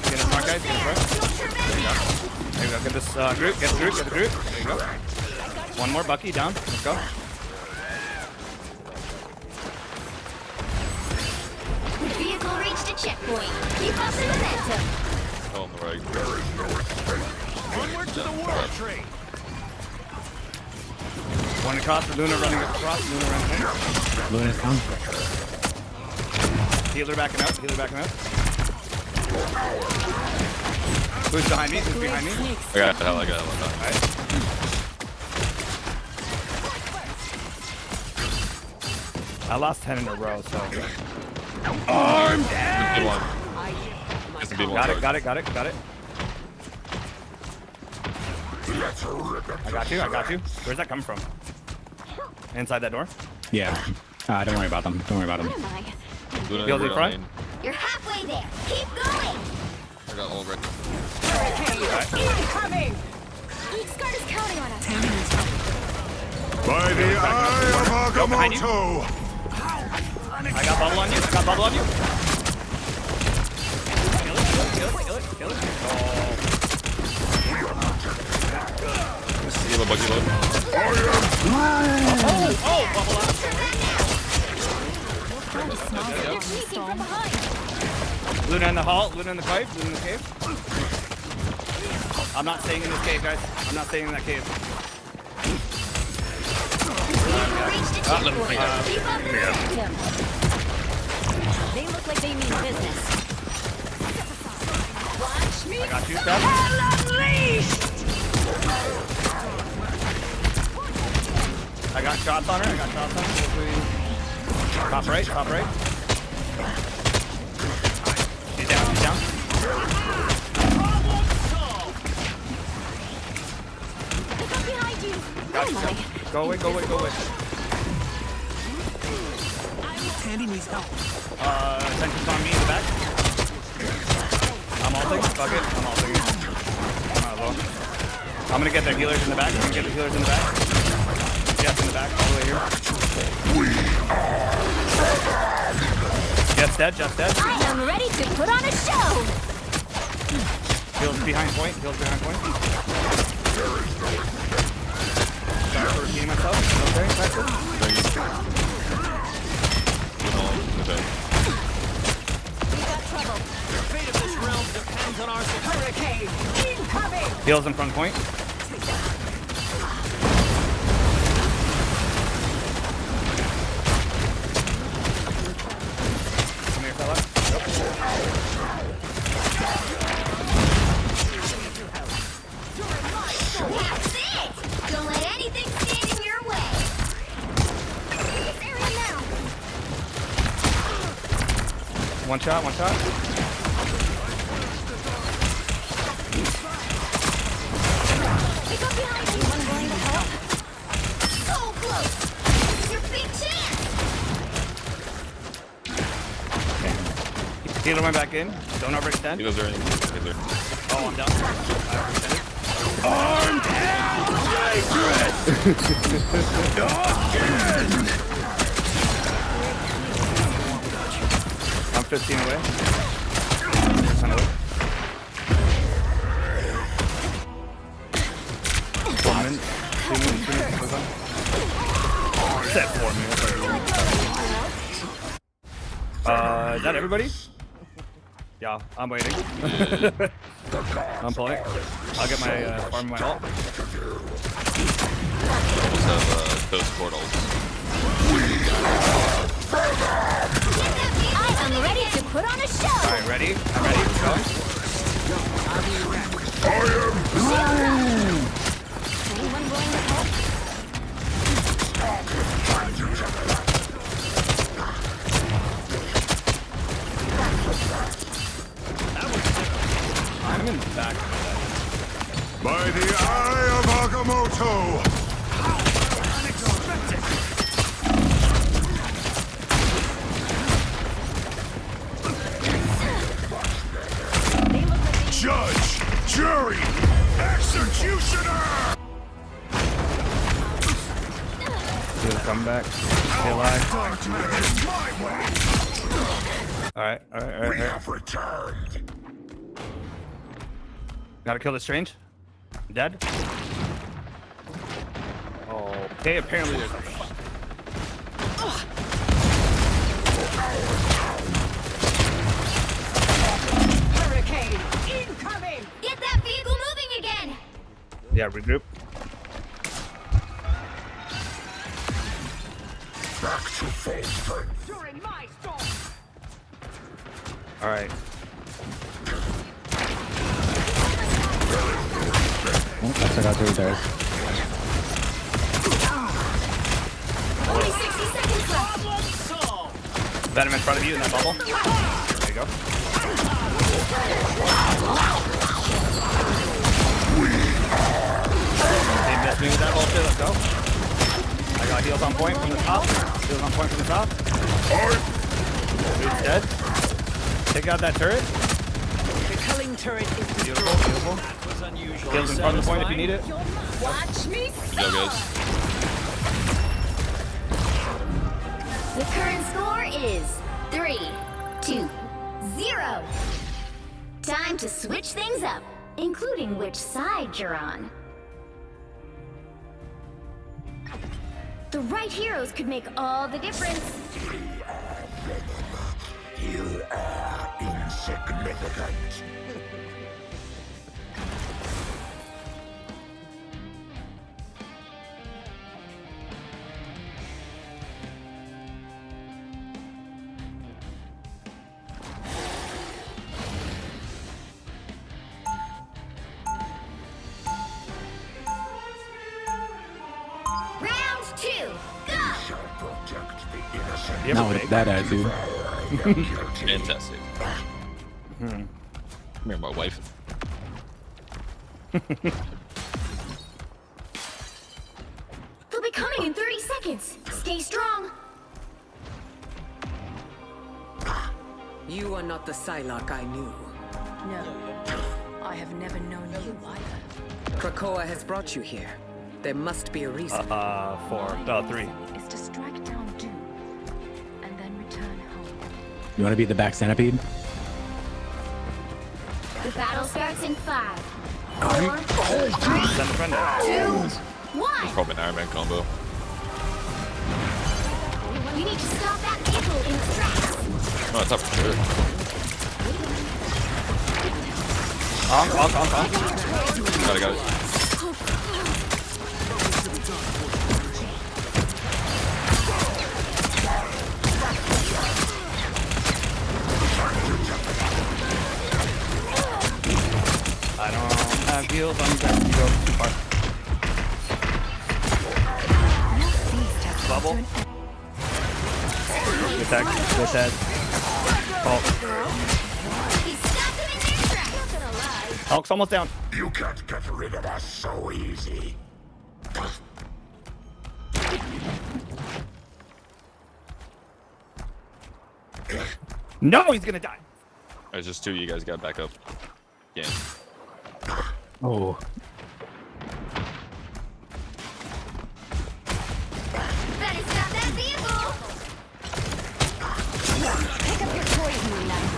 Get in front, guys. Get in front. There you go. Get this group. Get the group. There you go. One more, Bucky, down. Let's go. The vehicle reached a checkpoint. Keep up the momentum. Oh, on the right. Onward to the world tree. One across, Luna running across, Luna running in. Luna's down. Healer backing up. Who's behind me? I got hell. Alright. I lost 10 in a row, so. I'm dead! Got it. I got you. Where's that coming from? Inside that door? Yeah. Don't worry about them. Where am I? Heels in front? You're halfway there. Keep going. I got all red. Incoming. Each guard is counting on us. By the eye of Agamotto! I got bubble on you. Kill it. You have a buggy load? Oh, bubble on. Luna in the hall, Luna in the cave. I'm not staying in this cave, guys. I'm not staying in that cave. They look like they mean business. Watch me. I got you, Steph. I got shots on her. Top right. She's down. Look up behind you. Got you, Steph. Go away. Tandy needs help. Attention's on me in the back. I'm ulting. Fuck it. I'm ulting. Might as well. I'm gonna get the healers in the back. Jeff's in the back, all the way here. Jeff's dead. I am ready to put on a show. Heals behind point. Sorry for repeating myself. Okay, that's it. Okay. We got trouble. The fate of this realm depends on our hurricane. Incoming. Heals in front point. Come here, fella. That's it. Don't let anything stand in your way. This area now. One shot. Pick up behind you. One going to help. So close. This is your big chance. Healer went back in. Don't overextend. Healers are in. Healer. Oh, I'm down. I overextended. I'm 15 away. 10 away. 4 minutes. 2 minutes. 2 minutes. Said 4 minutes. Is that everybody? Yeah, I'm waiting. I'm pulling. I'll get my farm and my ult. Just have those portals. I am ready to put on a show. Alright, ready? I'm ready. Let's go. Anyone willing to help? I'm in the back. By the eye of Agamotto! Unexpected! Judge! Jury! Executioner! He'll come back. Stay alive. Alright. We have returned. Gotta kill the strange. Dead. Okay, apparently there's a Hurricane incoming! Get that vehicle moving again. Yeah, regroup. Back to full strength. During my storm! Alright. Oh, I still got 3 there. Only 60 seconds left. Venom in front of you in that bubble. There you go. They missed me with that bullshit. Let's go. I got heals on point from the top. Heals on point from the top. Dude's dead. Take out that turret. The culling turret is Beautiful, beautiful. Heals in front of the point if you need it. Watch me Go, guys. The current score is 3-2-0. Time to switch things up, including which side you're on. The right heroes could make all the difference. You are insignificant. Round 2, go! Not with that attitude. Fantastic. Come here, my wife. They'll be coming in 30 seconds. Stay strong. You are not the Psylocke I knew. No, I have never known you either. Krakoa has brought you here. There must be a reason. 3. Is to strike down Doom and then return home. You want to be the back centipede? The battle starts in 5, 4, Send a 3, friend out. 2, 1. Probably an Iron Man combo. You need to stop that vehicle in its tracks. No, it's up for sure. On. Got it. I don't have heals. I'm going to go too far. Bubble. Good tag. Good tag. Oh. Hulk's almost down. You can't get rid of us so easy. No, he's gonna die. There's just two. You guys got back up. Yeah. Oh. Better stop that vehicle! Pick up your toys, Moonlight.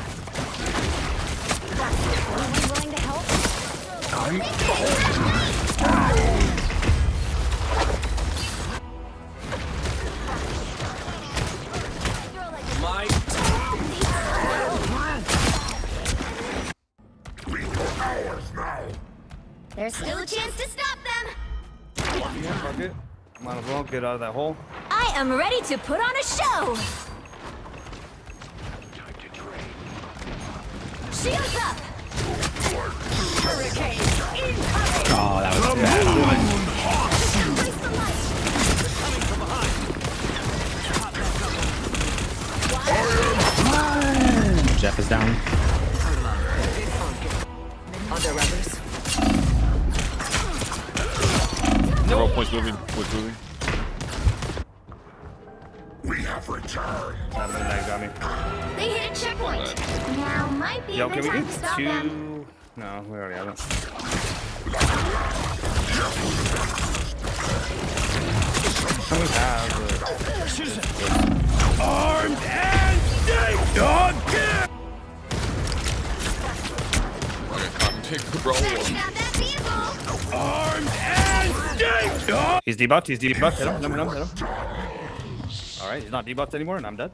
Anyone willing to help? My There's still a chance to stop them! Yeah, fuck it. Might as well get out of that hole. I am ready to put on a show! Shields up! Hurricane incoming! Oh, that was bad. Jeff is down. Other rubbers. No points moving. Points moving. We have returned. Got me. They hit a checkpoint. Now might be Yo, a can good we time get to stop them. two? No, we already have it. We have armed and dead dog. Bro. Better stop that vehicle! Armed and dead dog. He's debuffed. Hit him. Hit him. Alright, he's not debuffed anymore, and I'm dead.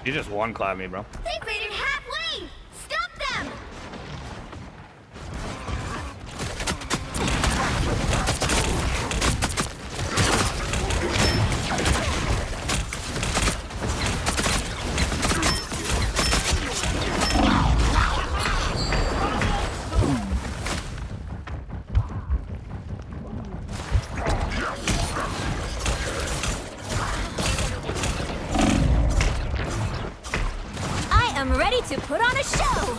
You just one-clapped me, bro. They've made it halfway! Stop them! I am ready to put on a show!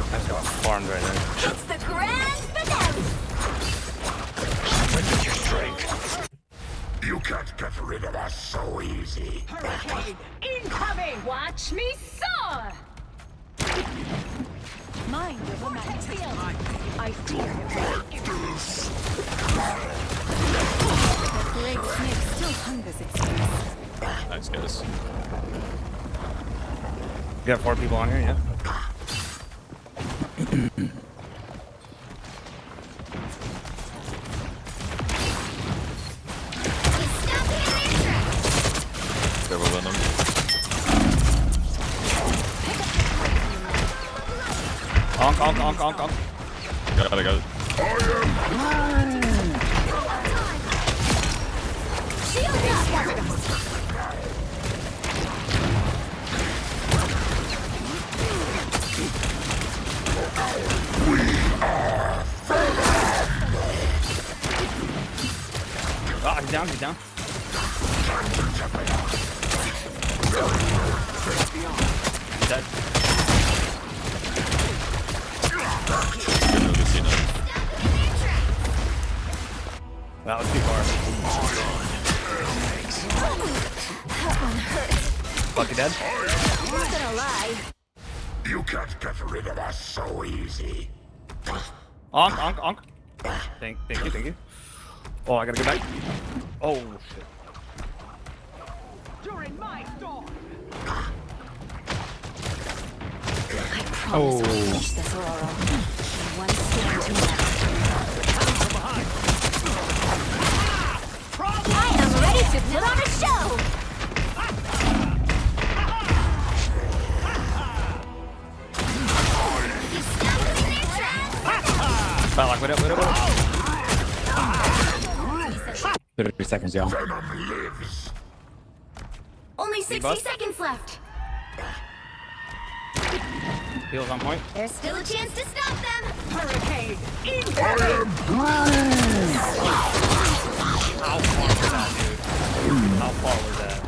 I just got farmed right there. It's the grand finale! You can't get rid of us so easy. Hurricane incoming! Watch me soar! Mind over matter. I fear the great snake still hungers its space. Nice guys. You got 4 people on here, yeah? Careful with them. Onk. Got it. Ah, he's down. Dead. That was too far. That one hurt. Bucky dead? Not gonna lie. You can't get rid of us so easy. Onk. Thank you. Oh, I gotta get back. Oh, shit. During my storm. I promise I'll finish this, Aurora. One stand too much. I am ready to put on a show! Balak, what up? 30 seconds, y'all. Only 60 bust? seconds left. Heals on point. There's still a chance to stop them. Hurricane incoming! How far was that, dude? How far was that?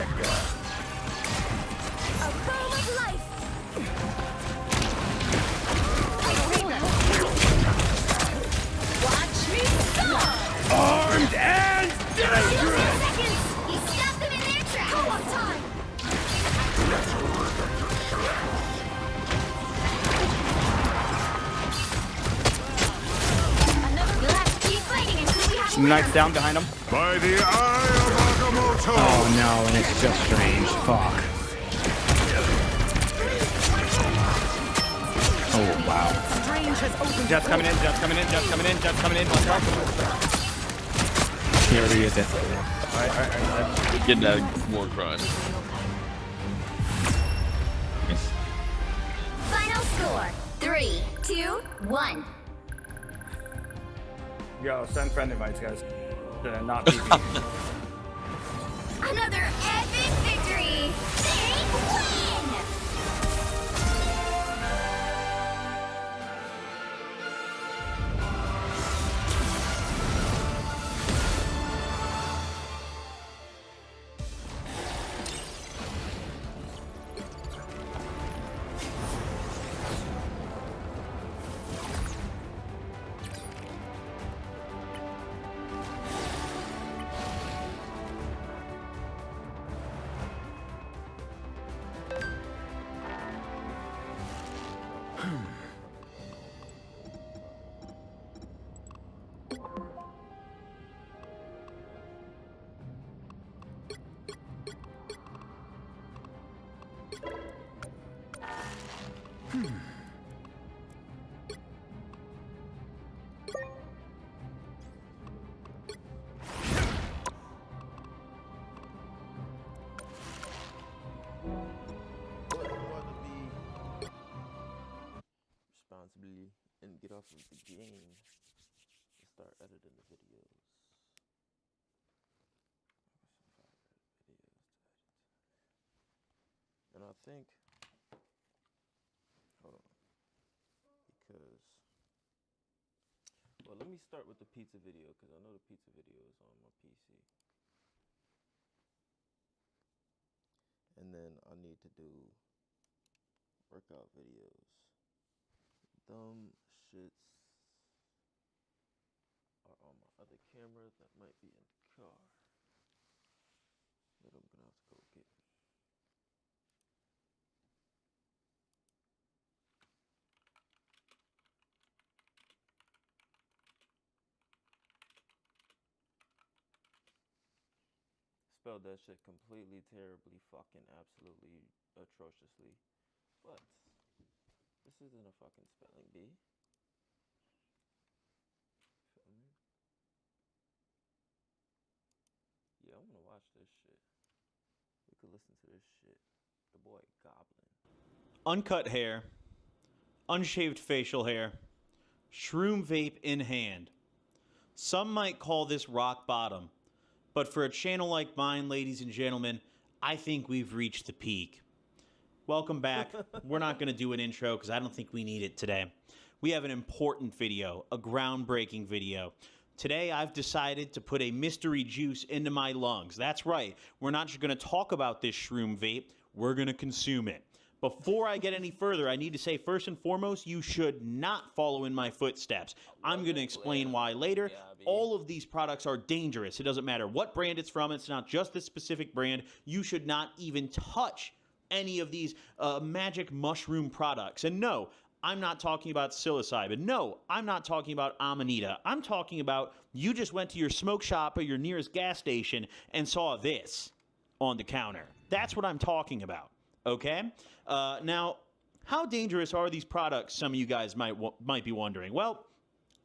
A bow of life! Watch me stop! Armed and dangerous! Seconds! You stopped them in their tracks! Come on, time! We'll have to keep fighting until we have a Knight's down behind him. By the eye of Agamotto! Oh no, and it's just strange. Fuck. Oh wow. Strange has opened. Jet's coming in, Jet's coming in, Jet's coming in, Jet's coming in. Let's go. He already is it. Alright. Getting that war cry. final score. 3, 2, 1. Yo, send friend invites, guys. Not PP. Another epic victory! Big win! Responsibly and get off of the game and start editing the videos. And I think, hold on, because, well, let me start with the pizza video because I know the pizza video is on my PC. And then I need to do workout videos. Dumb shits are on my other camera that might be in the car that I'm gonna have to go get. Spelled that shit completely, terribly, fucking, absolutely, atrociously, but this isn't a fucking spelling bee. Feel me? Yeah, I wanna watch this shit. We could listen to this shit. The boy Goblin. Uncut hair, unshaved facial hair, shroom vape in hand. Some might call this rock bottom, but for a channel like mine, ladies and gentlemen, I think we've reached the peak. Welcome back. We're not going to do an intro because I don't think we need it today. We have an important video, a groundbreaking video. Today, I've decided to put a mystery juice into my lungs. That's right. We're not just going to talk about this shroom vape. We're going to consume it. Before I get any further, I need to say, first and foremost, you should not follow in my footsteps. I'm going to explain why later. All of these products are dangerous. It doesn't matter what brand it's from. It's not just this specific brand. You should not even touch any of these magic mushroom products. And no, I'm not talking about psilocybin. No, I'm not talking about Amanita. I'm talking about you just went to your smoke shop or your nearest gas station and saw this on the counter. That's what I'm talking about, okay? Now, how dangerous are these products, some of you guys might be wondering? Well,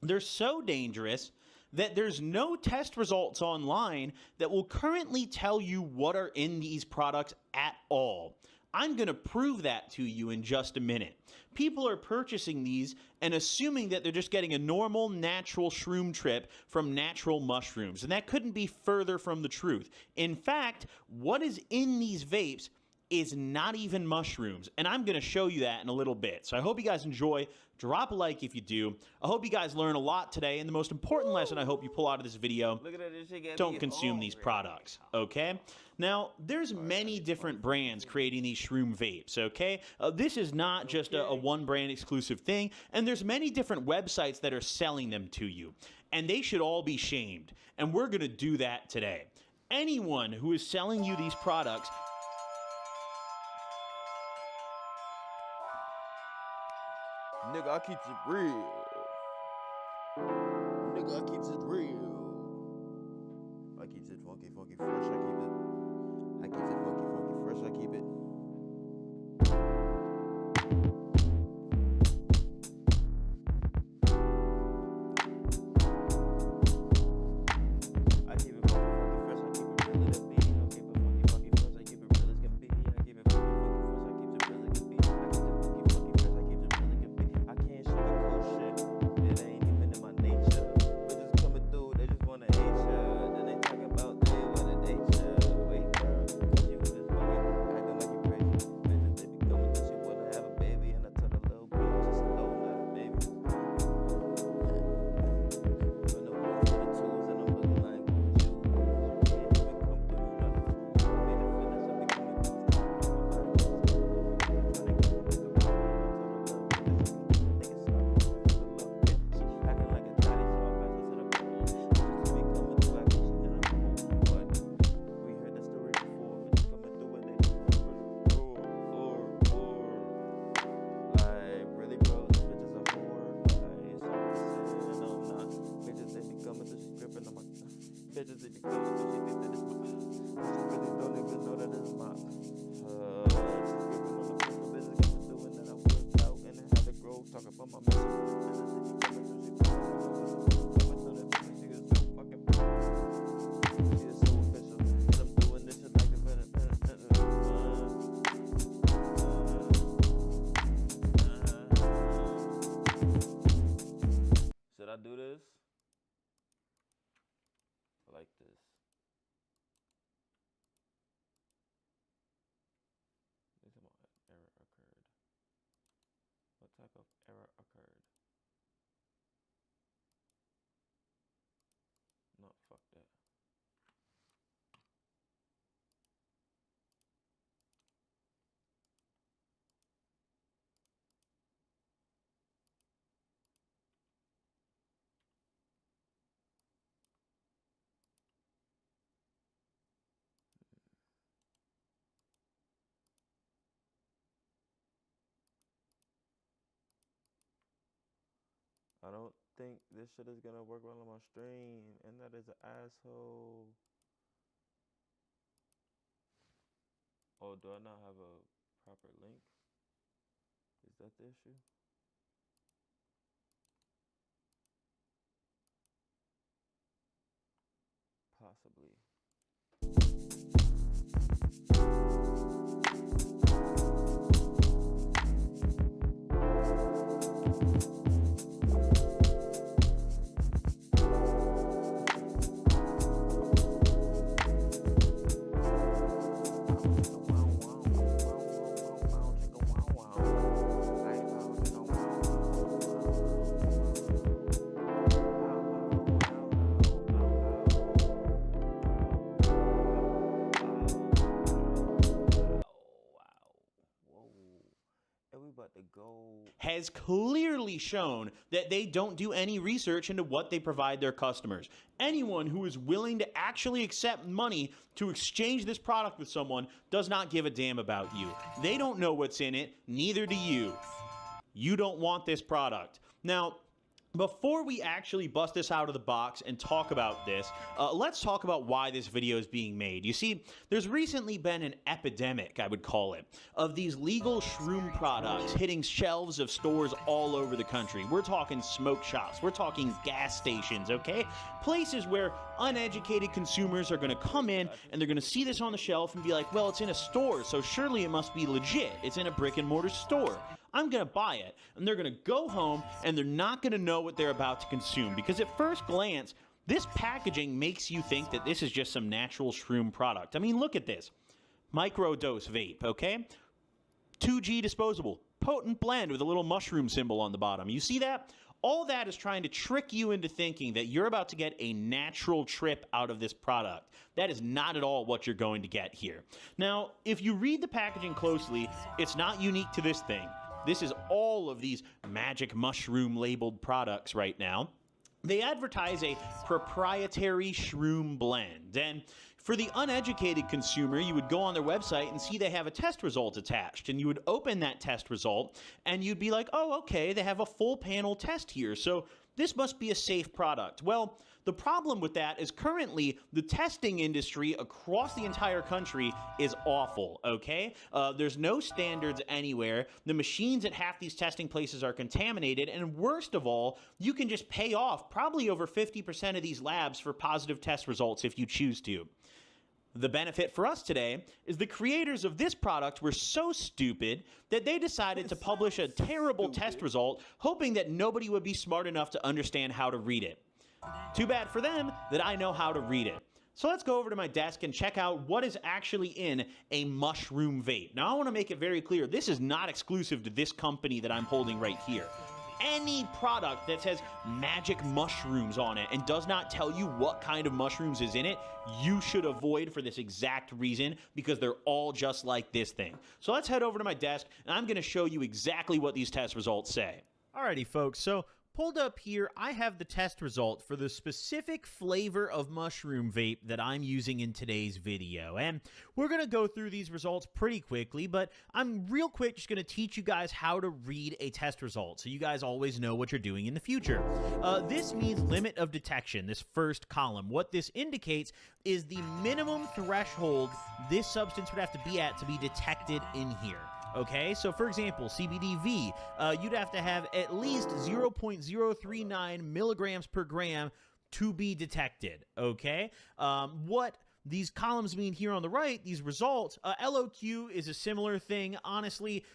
they're so dangerous that there's no test results online that will currently tell you what are in these products at all. I'm going to prove that to you in just a minute. People are purchasing these and assuming that they're just getting a normal, natural shroom trip from natural mushrooms, and that couldn't be further from the truth. In fact, what is in these vapes is not even mushrooms, and I'm going to show you that in a little bit. So I hope you guys enjoy. Drop a like if you do. I hope you guys learn a lot today, and the most important lesson I hope you pull out of this video, don't consume these products, okay? Now, there's many different brands creating these shroom vapes, okay? This is not just a one brand exclusive thing, and there's many different websites that are selling them to you, and they should all be shamed, and we're going to do that today. Anyone who is selling you these products Nigga, I keeps it real. Nigga, I keeps it real. I keeps it funky, funky, fresh. I keep it funky, funky, fresh. I keep it. I keep it funky, funky, fresh. I keep it real as be. I keep it funky, funky, fresh. I keep it real as can be. I keep it funky, funky, fresh. I keep it real as can be. I keep it funky, funky, fresh. I keep it real as can be. I can't sugarcoat shit. It ain't even in my nature. Bitches coming through, they just wanna hate ya. Then they talk about they wanna date ya. Wait, girl, cause you was just fucking acting like you crazy. Bitches, they be coming through, she wanna have a baby. And I tell the little bitch, just no, not a baby. With the ones for the twos, and I'm looking like, what you? You can't even come through, you know. Made it feel as if we coming through. Acting like a daddy, so I pass her to the girl. Bitches be coming through, acting shit in a room. But we heard that story before. Bitches coming through and they just like, really, bro, this bitch is a whore. Like, so I'm saying, no, I'm not. Bitches, they be coming through, she gripping on my. Bitches, they be coming through, she think that it's my. Bitches really don't even know that it's my. She's gripping on the phone, bitches coming through, and then I whipped out and then had to grow. Talk about my message. Bitches, they be coming through, she coming through that bitch, she is so fucking. She is so official, and I'm doing this shit like a Should I do this? I like this. This is what error occurred. What type of error occurred? No, fuck that. I don't think this shit is gonna work well on my stream, and that is an asshole. Oh, do I not have a proper link? Is that the issue? Possibly. Has clearly shown that they don't do any research into what they provide their customers. Anyone who is willing to actually accept money to exchange this product with someone does not give a damn about you. They don't know what's in it, neither do you. You don't want this product. Now, before we actually bust this out of the box and talk about this, let's talk about why this video is being made. You see, there's recently been an epidemic, I would call it, of these legal shroom products hitting shelves of stores all over the country. We're talking smoke shops, we're talking gas stations, okay? Places where uneducated consumers are going to come in and they're going to see this on the shelf and be like, well, it's in a store, so surely it must be legit. It's in a brick and mortar store. I'm going to buy it. And they're going to go home and they're not going to know what they're about to consume, because at first glance, this packaging makes you think that this is just some natural shroom product. I mean, look at this. Microdose vape, okay? 2G disposable. Potent blend with a little mushroom symbol on the bottom. You see that? All that is trying to trick you into thinking that you're about to get a natural trip out of this product. That is not at all what you're going to get here. Now, if you read the packaging closely, it's not unique to this thing. This is all of these magic mushroom labeled products right now. They advertise a proprietary shroom blend, and for the uneducated consumer, you would go on their website and see they have a test result attached, and you would open that test result, and you'd be like, oh, okay, they have a full panel test here, so this must be a safe product. Well, the problem with that is currently the testing industry across the entire country is awful, okay? There's no standards anywhere. The machines at half these testing places are contaminated, and worst of all, you can just pay off probably over 50% of these labs for positive test results if you choose to. The benefit for us today is the creators of this product were so stupid that they decided to publish a terrible test result, hoping that nobody would be smart enough to understand how to read it. Too bad for them that I know how to read it. So let's go over to my desk and check out what is actually in a mushroom vape. Now I want to make it very clear, this is not exclusive to this company that I'm holding right here. Any product that says magic mushrooms on it and does not tell you what kind of mushrooms is in it, you should avoid for this exact reason, because they're all just like this thing. So let's head over to my desk and I'm going to show you exactly what these test results say. Alrighty folks, so pulled up here, I have the test result for the specific flavor of mushroom vape that I'm using in today's video. And we're going to go through these results pretty quickly, but I'm real quick just going to teach you guys how to read a test result so you guys always know what you're doing in the future. This means limit of detection, this first column. What this indicates is the minimum threshold this substance would have to be at to be detected in here. Okay, so for example, CBDV, you'd have to have at least 0.039 milligrams per gram to be detected, okay? What these columns mean here on the right, these results, LOQ is a similar thing. Honestly,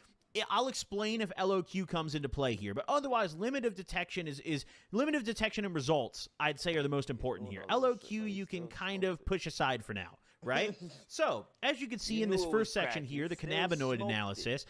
I'll explain if LOQ comes into play here, but otherwise, limit of detection is limit of detection and results, I'd say, are the most important here. LOQ you can kind of push aside for now. Right? So, as you can see in this first section here, the cannabinoid analysis,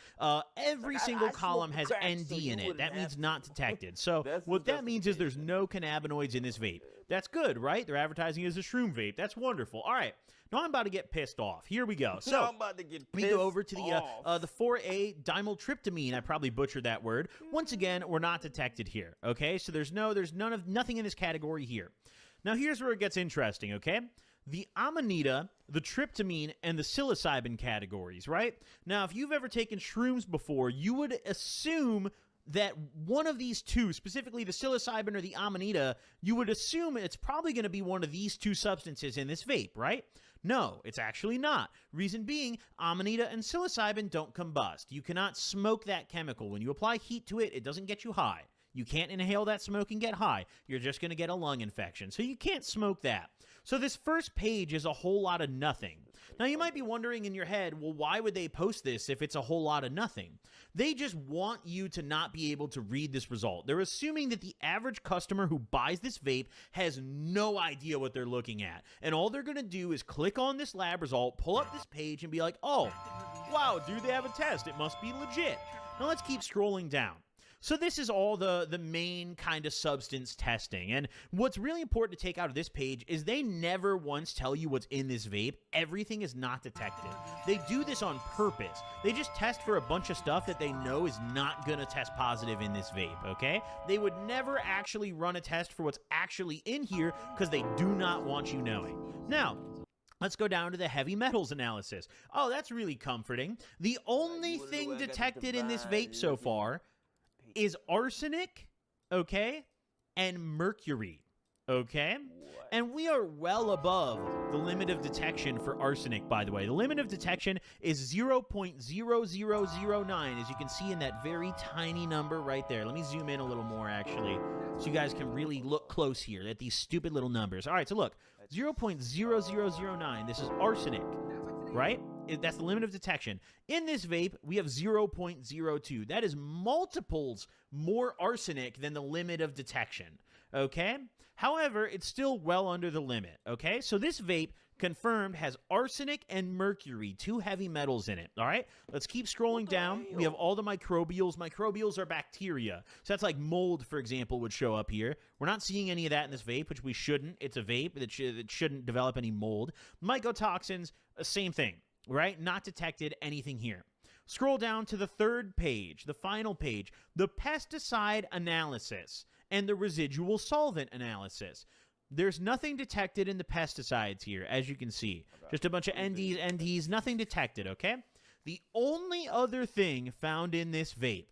every single column has ND in it. That means not detected. So, what that means is there's no cannabinoids in this vape. That's good, right? They're advertising it as a shroom vape. That's wonderful. All right. Now I'm about to get pissed off. Here we go. So, I'm about to get we go over to the 4A dimethyltryptamine. I probably butchered that word. Once again, we're not detected here. Okay? So, there's nothing in this category here. Now, here's where it gets interesting, okay? The amanita, the tryptamine, and the psilocybin categories, right? Now, if you've ever taken shrooms before, you would assume that one of these two, specifically the psilocybin or the amanita, you would assume it's probably going to be one of these two substances in this vape, right? No, it's actually not. Reason being, amanita and psilocybin don't combust. You cannot smoke that chemical. When you apply heat to it, it doesn't get you high. You can't inhale that smoke and get high. You're just going to get a lung infection. So you can't smoke that. So this first page is a whole lot of nothing. Now you might be wondering in your head, well, why would they post this if it's a whole lot of nothing? They just want you to not be able to read this result. They're assuming that the average customer who buys this vape has no idea what they're looking at. And all they're going to do is click on this lab result, pull up this page, and be like, oh, wow, dude, they have a test. It must be legit. Now let's keep scrolling down. So this is all the main kind of substance testing. And what's really important to take out of this page is they never once tell you what's in this vape. Everything is not detected. They do this on purpose. They just test for a bunch of stuff that they know is not going to test positive in this vape, okay? They would never actually run a test for what's actually in here because they do not want you knowing. Now, let's go down to the heavy metals analysis. Oh, that's really comforting. The only thing detected in this vape so far is arsenic, okay, and mercury, okay? What? And we are well above the limit of detection for arsenic, by the way. The limit of detection is 0.0009, as you can see in that very tiny number right there. Let me zoom in a little more, actually, so you guys can really look close here at these stupid little numbers. All right, so look, 0.0009, this is arsenic, right? That's the limit of detection. In this vape, we have 0.02. That is multiples more arsenic than the limit of detection, okay? However, it's still well under the limit, okay? So this vape confirmed, has arsenic and mercury, 2 heavy metals in it. All right, let's keep scrolling down. We have all the microbials. Microbials are bacteria. So that's like mold, for example, would show up here. We're not seeing any of that in this vape, which we shouldn't. It's a vape that shouldn't develop any mold. Mycotoxins, same thing, right? Not detected anything here. Scroll down to the 3rd page, the final page, the pesticide analysis and the residual solvent analysis. There's nothing detected in the pesticides here, as you can see. Just a bunch of NDs, NDs, nothing detected, okay? The only other thing found in this vape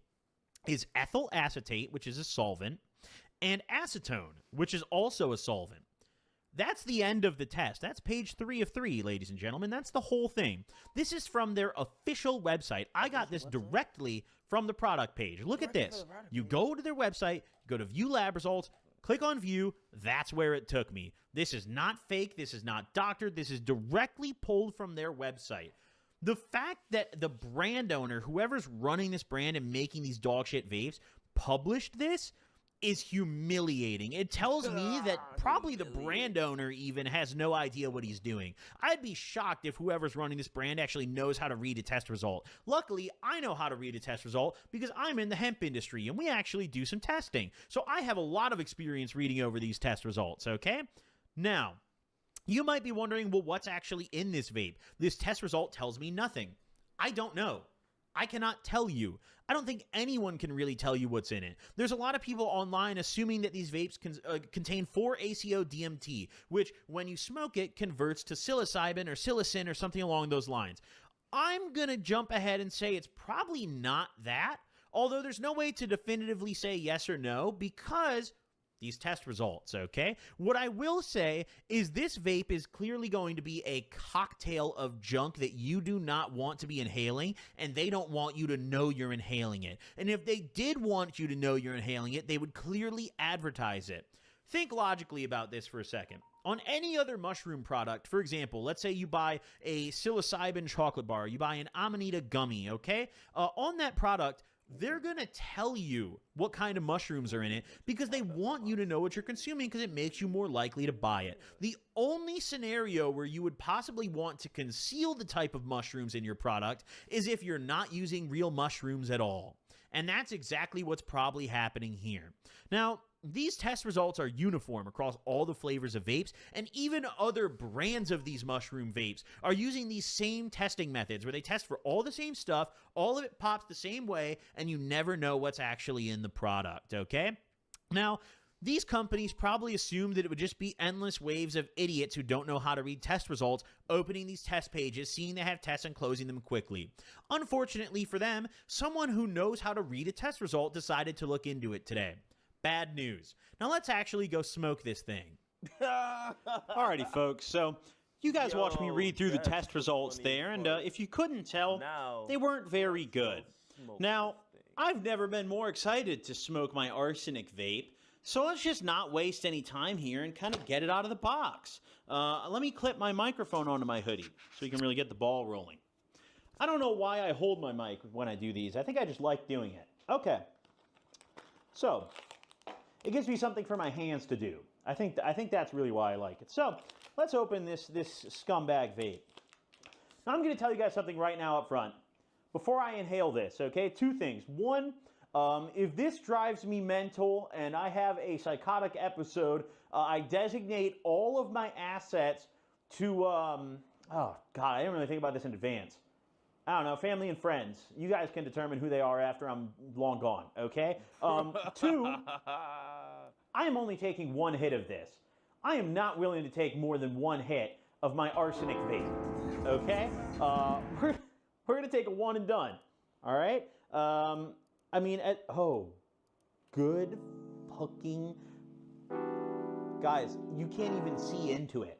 is ethyl acetate, which is a solvent, and acetone, which is also a solvent. That's the end of the test. That's page 3 of 3, ladies and gentlemen. That's the whole thing. This is from their official website. I got this directly from the product page. Look at this. You go to their website, go to View Lab Results, click on View. That's where it took me. This is not fake. This is not doctored. This is directly pulled from their website. The fact that the brand owner, whoever's running this brand and making these dog shit vapes, published this is humiliating. It tells me that probably the brand owner even has no idea what he's doing. I'd be shocked if whoever's running this brand actually knows how to read a test result. Luckily, I know how to read a test result because I'm in the hemp industry and we actually do some testing. So I have a lot of experience reading over these test results, okay? Now, you might be wondering, well, what's actually in this vape? This test result tells me nothing. I don't know. I cannot tell you. I don't think anyone can really tell you what's in it. There's a lot of people online assuming that these vapes contain 4-ACO-DMT, which, when you smoke it, converts to psilocybin or psilocin or something along those lines. I'm going to jump ahead and say it's probably not that, although there's no way to definitively say yes or no because these test results, okay? What I will say is this vape is clearly going to be a cocktail of junk that you do not want to be inhaling, and they don't want you to know you're inhaling it. And if they did want you to know you're inhaling it, they would clearly advertise it. Think logically about this for a second. On any other mushroom product, for example, let's say you buy a psilocybin chocolate bar, you buy an Amanita gummy, okay? On that product, they're going to tell you what kind of mushrooms are in it because they want you to know what you're consuming because it makes you more likely to buy it. The only scenario where you would possibly want to conceal the type of mushrooms in your product is if you're not using real mushrooms at all. And that's exactly what's probably happening here. Now, these test results are uniform across all the flavors of vapes, and even other brands of these mushroom vapes are using these same testing methods where they test for all the same stuff, all of it pops the same way, and you never know what's actually in the product, okay? Now, these companies probably assumed that it would just be endless waves of idiots who don't know how to read test results, opening these test pages, seeing they have tests, and closing them quickly. Unfortunately for them, someone who knows how to read a test result decided to look into it today. Bad news. Now let's actually go smoke this thing. Alrighty, folks. So you guys watched me read through the test results there, and if you couldn't tell, they weren't very good. Now, I've never been more excited to smoke my arsenic vape, so let's just not waste any time here and kind of get it out of the box. Let me clip my microphone onto my hoodie so you can really get the ball rolling. I don't know why I hold my mic when I do these. I think I just like doing it. Okay. So, it gives me something for my hands to do. I think that's really why I like it. So, let's open this scumbag vape. Now, I'm going to tell you guys something right now up front. Before I inhale this, okay? 2 things. One, if this drives me mental and I have a psychotic episode, I designate all of my assets to, oh, God, I didn't really think about this in advance. I don't know, family and friends. You guys can determine who they are after I'm long gone, okay? 2, I am only taking 1 hit of this. I am not willing to take more than 1 hit of my arsenic vape, okay? We're going to take a 1 and done, all right? I mean, good fucking... Guys, you can't even see into it.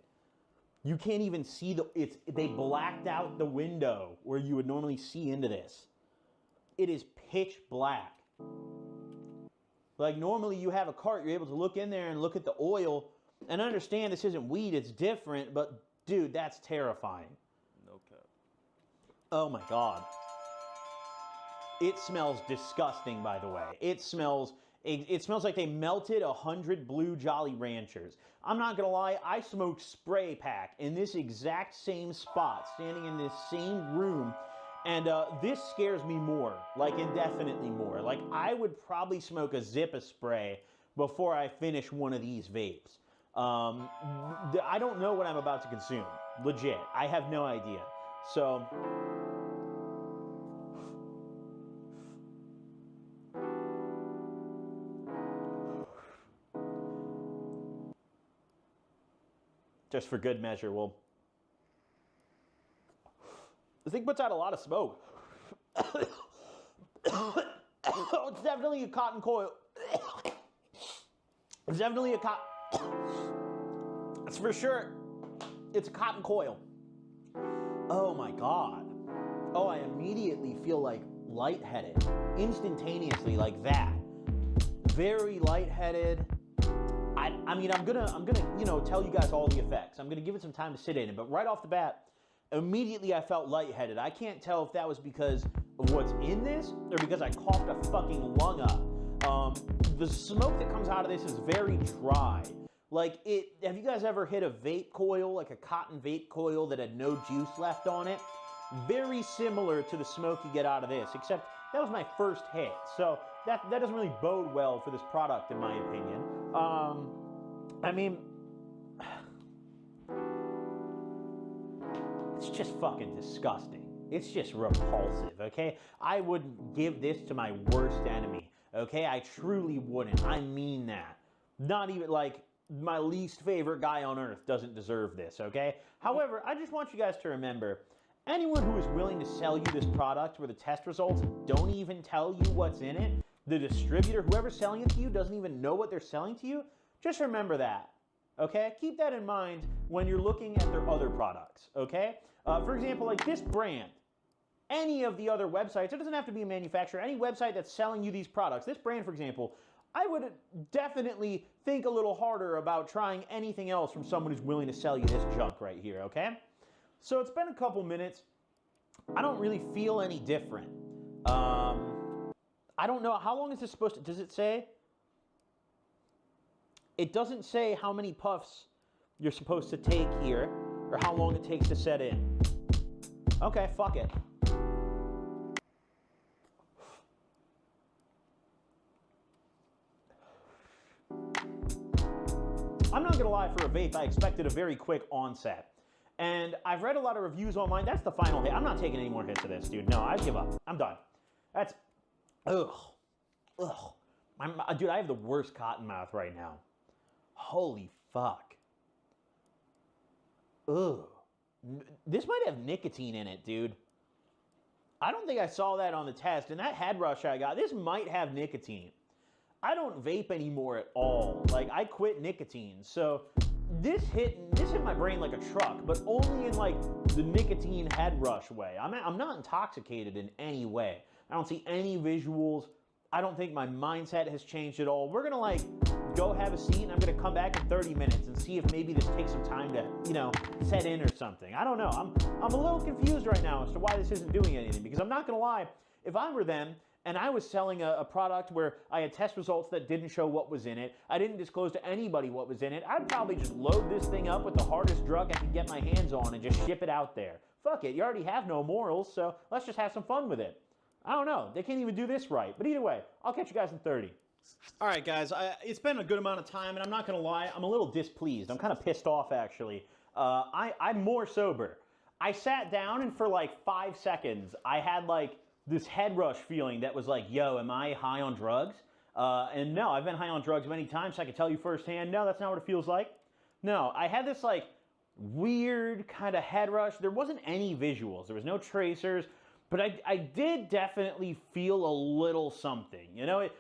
You can't even see they blacked out the window where you would normally see into this. It is pitch black. Like normally you have a cart, you're able to look in there and look at the oil, and I understand this isn't weed, it's different, but dude, that's terrifying. No cap. Oh my God. It smells disgusting, by the way. It smells It smells like they melted 100 blue Jolly Ranchers. I'm not gonna lie, I smoked spray pack in this exact same spot, standing in this same room, and this scares me more, like indefinitely more. Like I would probably smoke a zip of spray before I finish one of these vapes. I don't know what I'm about to consume, legit. I have no idea. So, just for good measure, the thing puts out a lot of smoke. It's definitely a cotton coil. It's definitely a cotton. It's for sure. It's a cotton coil. Oh my God. Oh, I immediately feel like lightheaded. Instantaneously, like that. Very lightheaded. I mean, I'm gonna, tell you guys all the effects. I'm gonna give it some time to sit in it, but right off the bat, immediately I felt lightheaded. I can't tell if that was because of what's in this or because I coughed a fucking lung up. The smoke that comes out of this is very dry. Like have you guys ever hit a vape coil, like a cotton vape coil that had no juice left on it? Very similar to the smoke you get out of this, except that was my first hit. So that doesn't really bode well for this product, in my opinion. I mean, it's just fucking disgusting. It's just repulsive, okay? I wouldn't give this to my worst enemy, okay? I truly wouldn't. I mean that. Not even like my least favorite guy on earth doesn't deserve this, okay? However, I just want you guys to remember, anyone who is willing to sell you this product where the test results don't even tell you what's in it, the distributor, whoever's selling it to you, doesn't even know what they're selling to you, just remember that, okay? Keep that in mind when you're looking at their other products, okay? For example, like this brand, any of the other websites, it doesn't have to be a manufacturer, any website that's selling you these products, this brand, for example, I would definitely think a little harder about trying anything else from someone who's willing to sell you this junk right here, okay? So it's been a couple minutes. I don't really feel any different. I don't know, how long is this supposed to, does it say? It doesn't say how many puffs you're supposed to take here, or how long it takes to set in. Okay, fuck it. I'm not gonna lie, for a vape, I expected a very quick onset. And I've read a lot of reviews online. That's the final hit. I'm not taking any more hits of this, dude. No, I give up. I'm done. That's, ugh. Dude, I have the worst cotton mouth right now. Holy fuck. Ugh. This might have nicotine in it, dude. I don't think I saw that on the test. And that head rush I got, this might have nicotine. I don't vape anymore at all. Like, I quit nicotine. So this hit my brain like a truck, but only in like the nicotine head rush way. I'm not intoxicated in any way. I don't see any visuals. I don't think my mindset has changed at all. We're gonna like go have a seat, and I'm gonna come back in 30 minutes and see if maybe this takes some time to, set in or something. I don't know. I'm a little confused right now as to why this isn't doing anything, because I'm not gonna lie, if I were them and I was selling a product where I had test results that didn't show what was in it, I didn't disclose to anybody what was in it, I'd probably just load this thing up with the hardest drug I could get my hands on and just ship it out there. Fuck it, you already have no morals, so let's just have some fun with it. I don't know, they can't even do this right. But either way, I'll catch you guys in 30. All right, guys, it's been a good amount of time, and I'm not gonna lie, I'm a little displeased. I'm kind of pissed off, actually. I'm more sober. I sat down, and for like 5 seconds, I had like this head rush feeling that was like, yo, am I high on drugs? And no, I've been high on drugs many times, so I can tell you firsthand, no, that's not what it feels like. No, I had this like weird kind of head rush. There wasn't any visuals. There was no tracers, but I did definitely feel a little something. It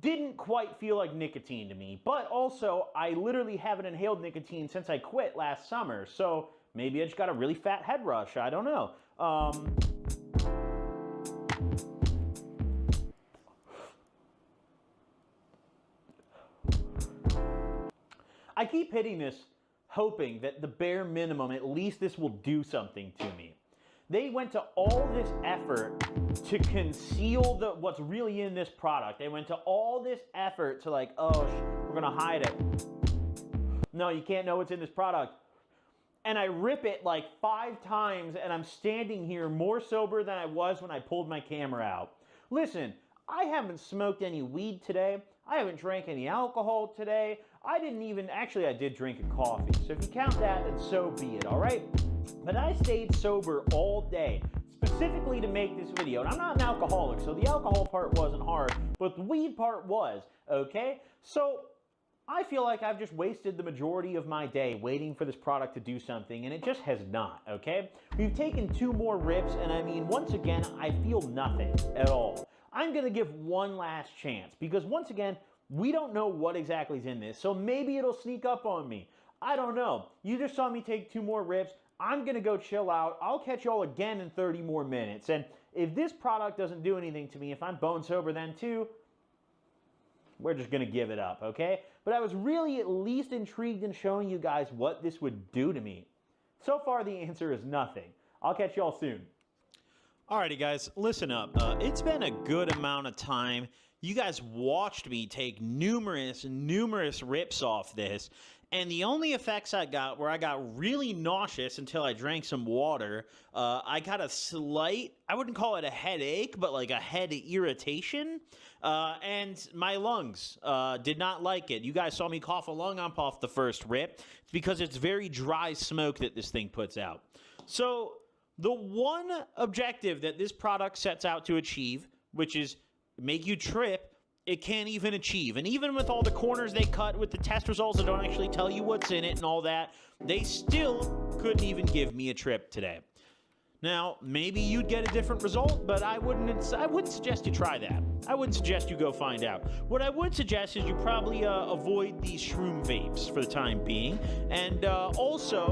didn't quite feel like nicotine to me, but also I literally haven't inhaled nicotine since I quit last summer, so maybe I just got a really fat head rush. I don't know. I keep hitting this, hoping that the bare minimum, at least this will do something to me. They went to all this effort to conceal what's really in this product. They went to all this effort to like, oh, we're gonna hide it. No, you can't know what's in this product. And I rip it like 5 times, and I'm standing here more sober than I was when I pulled my camera out. Listen, I haven't smoked any weed today. I haven't drank any alcohol today. I did drink a coffee. So if you count that, then so be it, all right? But I stayed sober all day, specifically to make this video. And I'm not an alcoholic, so the alcohol part wasn't hard, but the weed part was, okay? So I feel like I've just wasted the majority of my day waiting for this product to do something, and it just has not, okay? We've taken 2 more rips, and I mean, once again, I feel nothing at all. I'm gonna give one last chance, because once again, we don't know what exactly is in this, so maybe it'll sneak up on me. I don't know. You just saw me take 2 more rips. I'm gonna go chill out. I'll catch y'all again in 30 more minutes, and if this product doesn't do anything to me, if I'm bone sober then too, we're just gonna give it up, okay? But I was really at least intrigued in showing you guys what this would do to me. So far, the answer is nothing. I'll catch y'all soon. Alrighty, guys, listen up. It's been a good amount of time. You guys watched me take numerous rips off this, and the only effects I got were I got really nauseous until I drank some water. I got a slight, I wouldn't call it a headache, but like a head irritation, and my lungs did not like it. You guys saw me cough a lung up off the first rip. It's because it's very dry smoke that this thing puts out. So the one objective that this product sets out to achieve, which is make you trip, it can't even achieve. And even with all the corners they cut with the test results that don't actually tell you what's in it and all that, they still couldn't even give me a trip today. Now, maybe you'd get a different result, but I wouldn't suggest you try that. I wouldn't suggest you go find out. What I would suggest is you probably avoid these shroom vapes for the time being. And also,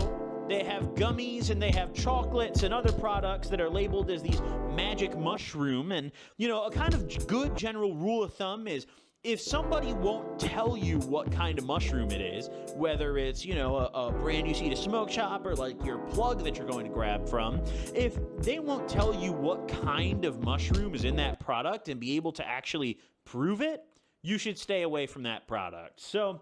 they have gummies and they have chocolates and other products that are labeled as these magic mushroom. And, you know, a kind of good general rule of thumb is if somebody won't tell you what kind of mushroom it is, whether it's, you know, a brand new seed of smoke shop or like your plug that you're going to grab from, if they won't tell you what kind of mushroom is in that product and be able to actually prove it, you should stay away from that product. So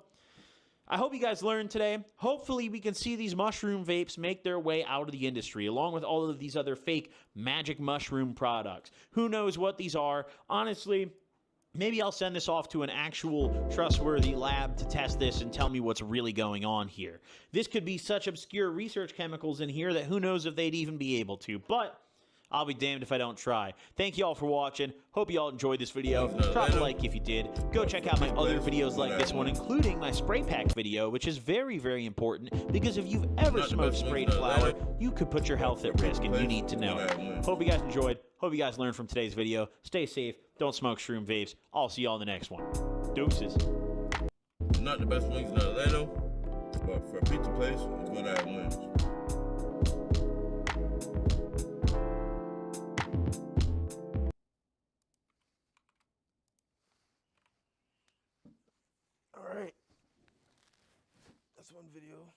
I hope you guys learned today. Hopefully we can see these mushroom vapes make their way out of the industry, along with all of these other fake magic mushroom products. Who knows what these are? Honestly, maybe I'll send this off to an actual trustworthy lab to test this and tell me what's really going on here. This could be such obscure research chemicals in here that who knows if they'd even be able to, but I'll be damned if I don't try. Thank you all for watching. Hope you all enjoyed this video. Drop a like if you did. Go check out my other videos like this one, including my spray pack video, which is very, very important because if you've ever smoked sprayed flower, you could put your health at risk, and you need to know it. Hope you guys enjoyed. Hope you guys learned from today's video. Stay safe. Don't smoke shroom vapes. I'll see y'all in the next one. Deuces. Not the best wings in Atlanta, but for a pizza place, it's good to have wings. Alright, that's one video.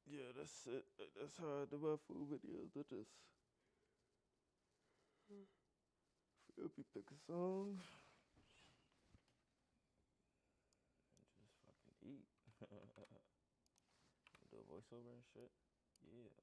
Yeah, that's it. That's how I do my food videos. I just hope you pick a song and just fucking eat. Do a voiceover and shit. Yeah.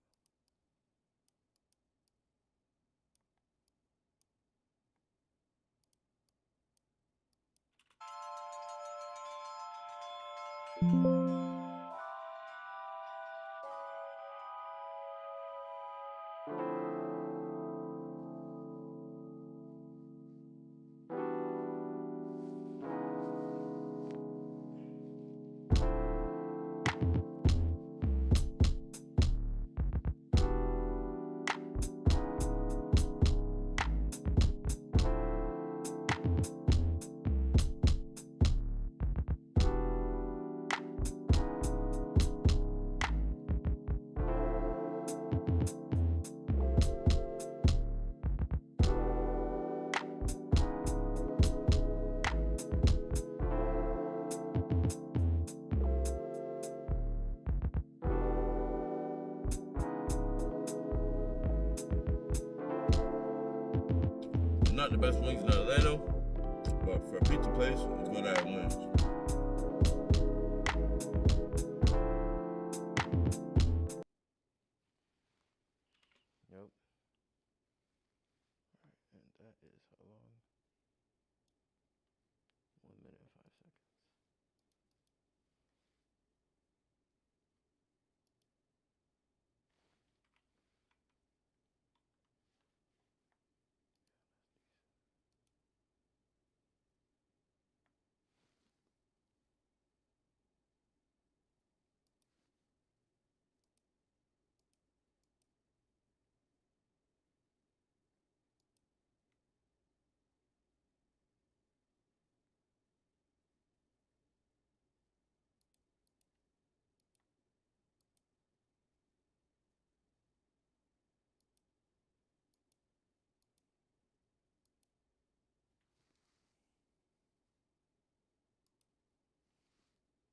not the best wings in Atlanta, but for a pizza place, it's good to have wings. Yep. Alright, and that is how long? 1 minute and 5 seconds.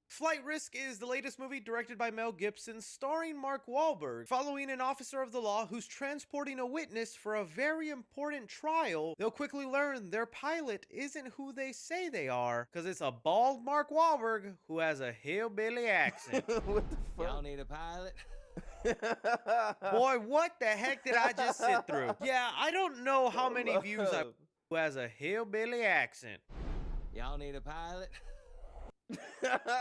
Flight Risk is the latest movie directed by Mel Gibson, starring Mark Wahlberg. Following an officer of the law who's transporting a witness for a very important trial, they'll quickly learn their pilot isn't who they say they are, because it's a bald Mark Wahlberg who has a hillbilly accent. What the fuck? Y'all need a pilot? Boy, what the heck did I just sit through? Yeah, I don't know how many views I who has a hillbilly accent. Y'all need a pilot?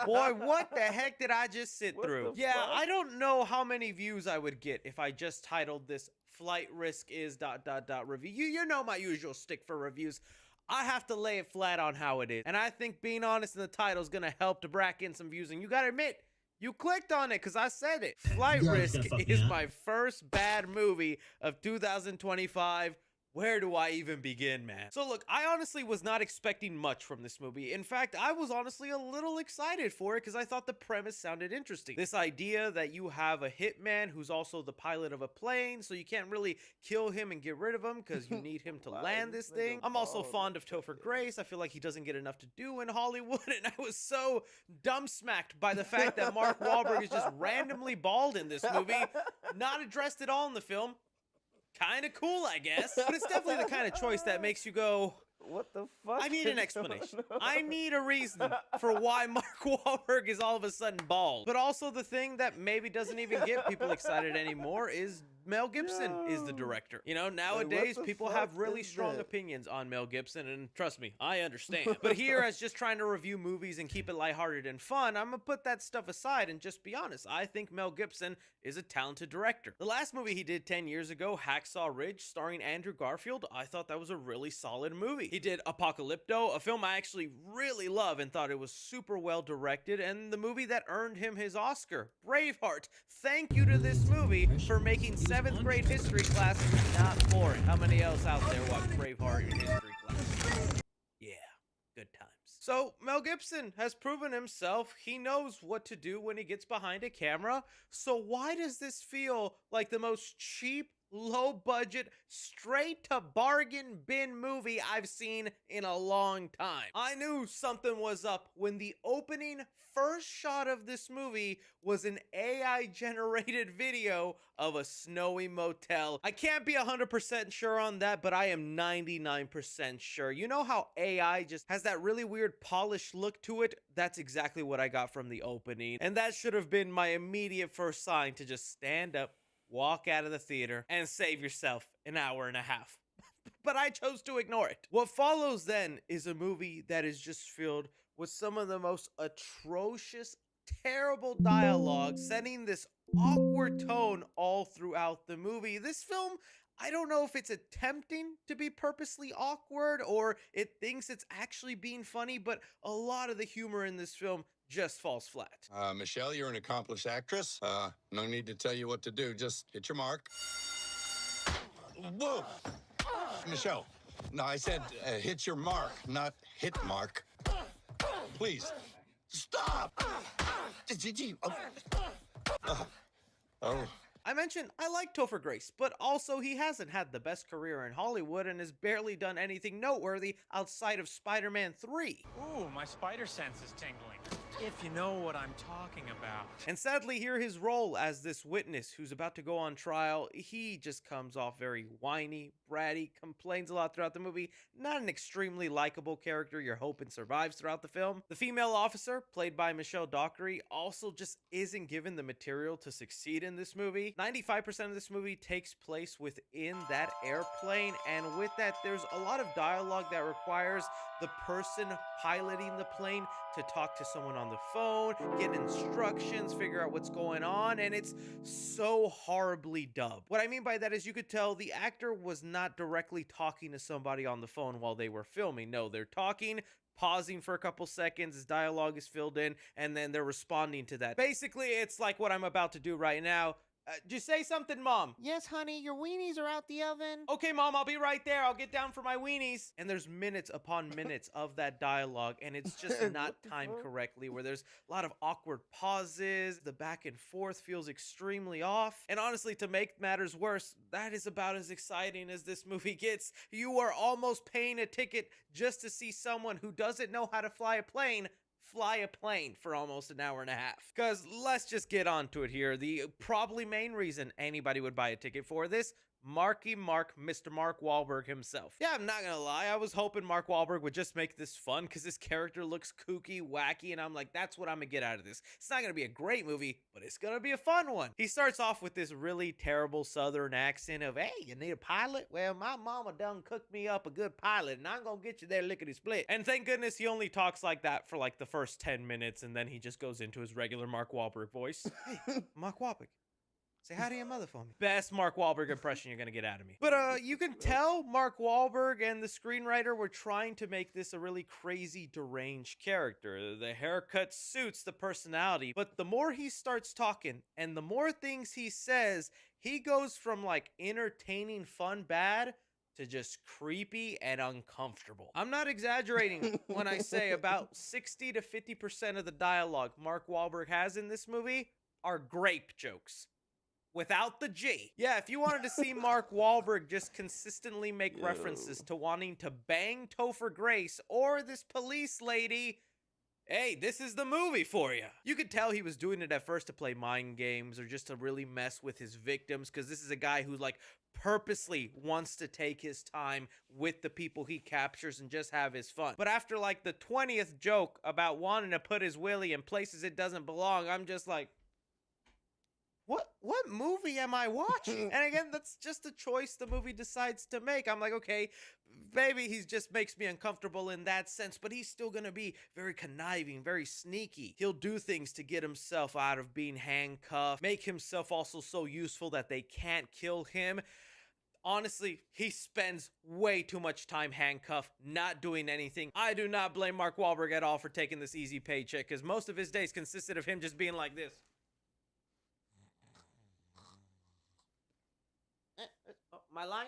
Boy, what the heck did I just sit through? Yeah, fuck? I don't know how many views I would get if I just titled this Flight Risk is ... review. You know my usual stick for reviews. I have to lay it flat on how it is. And I think being honest in the title is going to help to brack in some views. And you got to admit, you clicked on it because I said it. Flight Risk is my first bad movie of 2025. Where do I even begin, man? So look, I honestly was not expecting much from this movie. In fact, I was honestly a little excited for it because I thought the premise sounded interesting. This idea that you have a hitman who's also the pilot of a plane, so you can't really kill him and get rid of him because you need him to land this thing. I'm also fond of Topher Grace. I feel like he doesn't get enough to do in Hollywood, and I was so dumbsmacked by the fact that Mark Wahlberg is just randomly bald in this movie, not addressed at all in the film. Kind of cool, I guess. But it's definitely the kind of choice that makes you go, what the fuck? I need an explanation. I need a reason for why Mark Wahlberg is all of a sudden bald. But also the thing that maybe doesn't even get people excited anymore is Mel Gibson is the director. You know, nowadays people have really strong opinions on Mel Gibson, and trust me, I understand. But here, as just trying to review movies and keep it lighthearted and fun, I'm gonna put that stuff aside and just be honest. I think Mel Gibson is a talented director. The last movie he did 10 years ago, Hacksaw Ridge, starring Andrew Garfield, I thought that was a really solid movie. He did Apocalypto, a film I actually really love and thought it was super well directed, and the movie that earned him his Oscar, Braveheart. Thank you to this movie for making 7th grade history class not boring. How many else out there watch Braveheart in history class? Yeah, good times. So Mel Gibson has proven himself. He knows what to do when he gets behind a camera. So why does this feel like the most cheap, low budget, straight to bargain bin movie I've seen in a long time? I knew something was up when the opening first shot of this movie was an AI generated video of a snowy motel. I can't be 100% sure on that, but I am 99% sure. You know how AI just has that really weird polished look to it? That's exactly what I got from the opening. And that should have been my immediate first sign to just stand up, walk out of the theater, and save yourself an hour and a half. But I chose to ignore it. What follows then is a movie that is just filled with some of the most atrocious, terrible dialogue, setting this awkward tone all throughout the movie. This film, I don't know if it's attempting to be purposely awkward or it thinks it's actually being funny, but a lot of the humor in this film just falls flat. Michelle, you're an accomplished actress. No need to tell you what to do. Just hit your mark. Whoa! Michelle, no, I said hit your mark, not hit Mark. Please, stop! Oh. I mentioned I like Topher Grace, but also he hasn't had the best career in Hollywood and has barely done anything noteworthy outside of Spider-Man 3. Ooh, my spider sense is tingling. If you know what I'm talking about. And sadly, here his role as this witness who's about to go on trial, he just comes off very whiny, bratty, complains a lot throughout the movie. Not an extremely likable character you're hoping survives throughout the film. The female officer, played by Michelle Dockery, also just isn't given the material to succeed in this movie. 95% of this movie takes place within that airplane, and with that, there's a lot of dialogue that requires the person piloting the plane to talk to someone on the phone, get instructions, figure out what's going on, and it's so horribly dubbed. What I mean by that is you could tell the actor was not directly talking to somebody on the phone while they were filming. No, they're talking, pausing for a couple seconds as dialogue is filled in, and then they're responding to that. Basically, it's like what I'm about to do right now. Did you say something, Mom? Yes, honey, your weenies are out the oven. Okay, Mom, I'll be right there. I'll get down for my weenies. And there's minutes upon minutes of that dialogue, and it's just not timed correctly, where there's a lot of awkward pauses. The back and forth feels extremely off. And honestly, to make matters worse, that is about as exciting as this movie gets. You are almost paying a ticket just to see someone who doesn't know how to fly a plane for almost an hour and a half. Because let's just get on to it here. The probably main reason anybody would buy a ticket for this, Marky Mark, Mr. Mark Wahlberg himself. Yeah, I'm not gonna lie, I was hoping Mark Wahlberg would just make this fun because this character looks kooky, wacky, and I'm like, that's what I'm gonna get out of this. It's not gonna be a great movie, but it's gonna be a fun one. He starts off with this really terrible southern accent of, hey, you need a pilot? Well, my mama done cooked me up a good pilot, and I'm gonna get you there lickety-split. And thank goodness he only talks like that for like the first 10 minutes, and then he just goes into his regular Mark Wahlberg voice. Hey, Mark Wahlberg. Say hi to your mother for me. Best Mark Wahlberg impression you're gonna get out of me. But you can tell Mark Wahlberg and the screenwriter were trying to make this a really crazy, deranged character. The haircut suits the personality, but the more he starts talking and the more things he says, he goes from like entertaining, fun, bad to just creepy and uncomfortable. I'm not exaggerating when I say about 60 to 50% of the dialogue Mark Wahlberg has in this movie are grape jokes. Without the G. Yeah, if you wanted to see Mark Wahlberg just consistently make references to wanting to bang Topher Grace or this police lady, hey, this is the movie for you. You could tell he was doing it at first to play mind games or just to really mess with his victims, because this is a guy who like purposely wants to take his time with the people he captures and just have his fun. But after like the 20th joke about wanting to put his willy in places it doesn't belong, I'm just like, what movie am I watching? And again, that's just a choice the movie decides to make. I'm like, okay, maybe he just makes me uncomfortable in that sense, but he's still gonna be very conniving, very sneaky. He'll do things to get himself out of being handcuffed, make himself also so useful that they can't kill him. Honestly, he spends way too much time handcuffed, not doing anything. I do not blame Mark Wahlberg at all for taking this easy paycheck, because most of his days consisted of him just being like this. My line?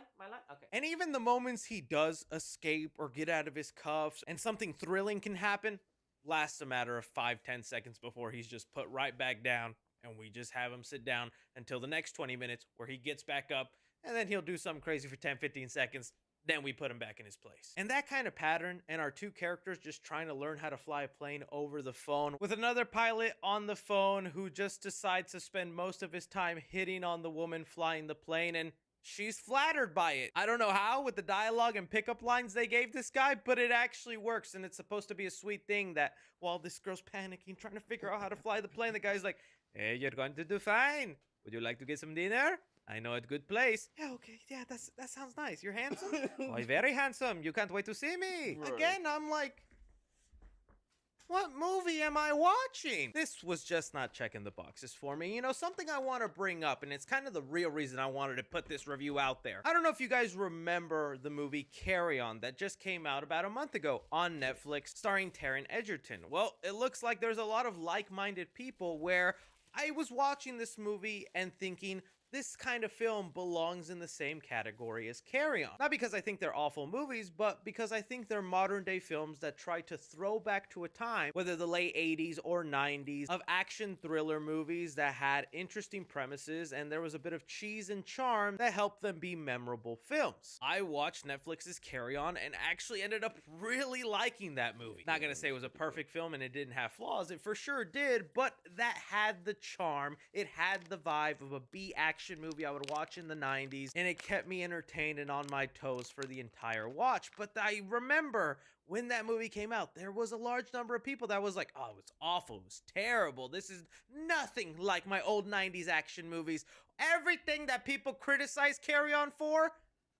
Okay. And even the moments he does escape or get out of his cuffs and something thrilling can happen, lasts a matter of 5-10 seconds before he's just put right back down, and we just have him sit down until the next 20 minutes where he gets back up, and then he'll do something crazy for 10-15 seconds. Then we put him back in his place. And that kind of pattern, and our two characters just trying to learn how to fly a plane over the phone, with another pilot on the phone who just decides to spend most of his time hitting on the woman flying the plane, and she's flattered by it. I don't know how with the dialogue and pickup lines they gave this guy, but it actually works, and it's supposed to be a sweet thing that while this girl's panicking, trying to figure out how to fly the plane, the guy's like, hey, you're going to do fine. Would you like to get some dinner? I know a good place. Yeah, okay, yeah, that sounds nice. You're handsome? Why, very handsome. You can't wait to see me. Right. Again, I'm like, what movie am I watching? This was just not checking the boxes for me. You know, something I want to bring up, and it's kind of the real reason I wanted to put this review out there. I don't know if you guys remember the movie Carry On that just came out about a month ago on Netflix, starring Taron Egerton. Well, it looks like there's a lot of like-minded people where I was watching this movie and thinking, this kind of film belongs in the same category as Carry On. Not because I think they're awful movies, but because I think they're modern day films that try to throw back to a time, whether the late 80s or 90s, of action thriller movies that had interesting premises and there was a bit of cheese and charm that helped them be memorable films. I watched Netflix's Carry On and actually ended up really liking that movie. Not gonna say it was a perfect film and it didn't have flaws, it for sure did, but that had the charm, it had the vibe of a B action movie I would watch in the 90s, and it kept me entertained and on my toes for the entire watch. But I remember when that movie came out, there was a large number of people that was like, oh, it was awful, it was terrible, this is nothing like my old 90s action movies. Everything that people criticize Carry On for,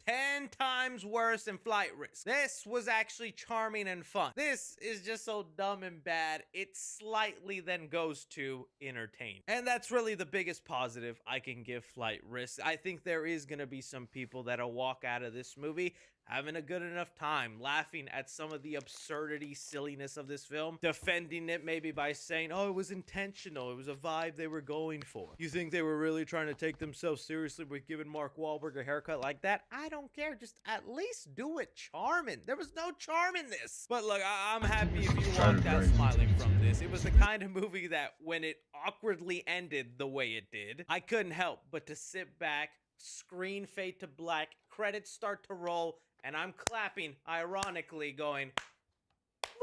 10 times worse than Flight Risk. This was actually charming and fun. This is just so dumb and bad, it slightly then goes to entertain. And that's really the biggest positive I can give Flight Risk. I think there is gonna be some people that'll walk out of this movie having a good enough time, laughing at some of the absurdity, silliness of this film, defending it maybe by saying, oh, it was intentional, it was a vibe they were going for. You think they were really trying to take themselves seriously with giving Mark Wahlberg a haircut like that? I don't care, just at least do it charming. There was no charm in this. But look, I'm happy if you walked out smiling from this. It was the kind of movie that when it awkwardly ended the way it did, I couldn't help but to sit back, screen fade to black, credits start to roll, and I'm clapping, ironically, going,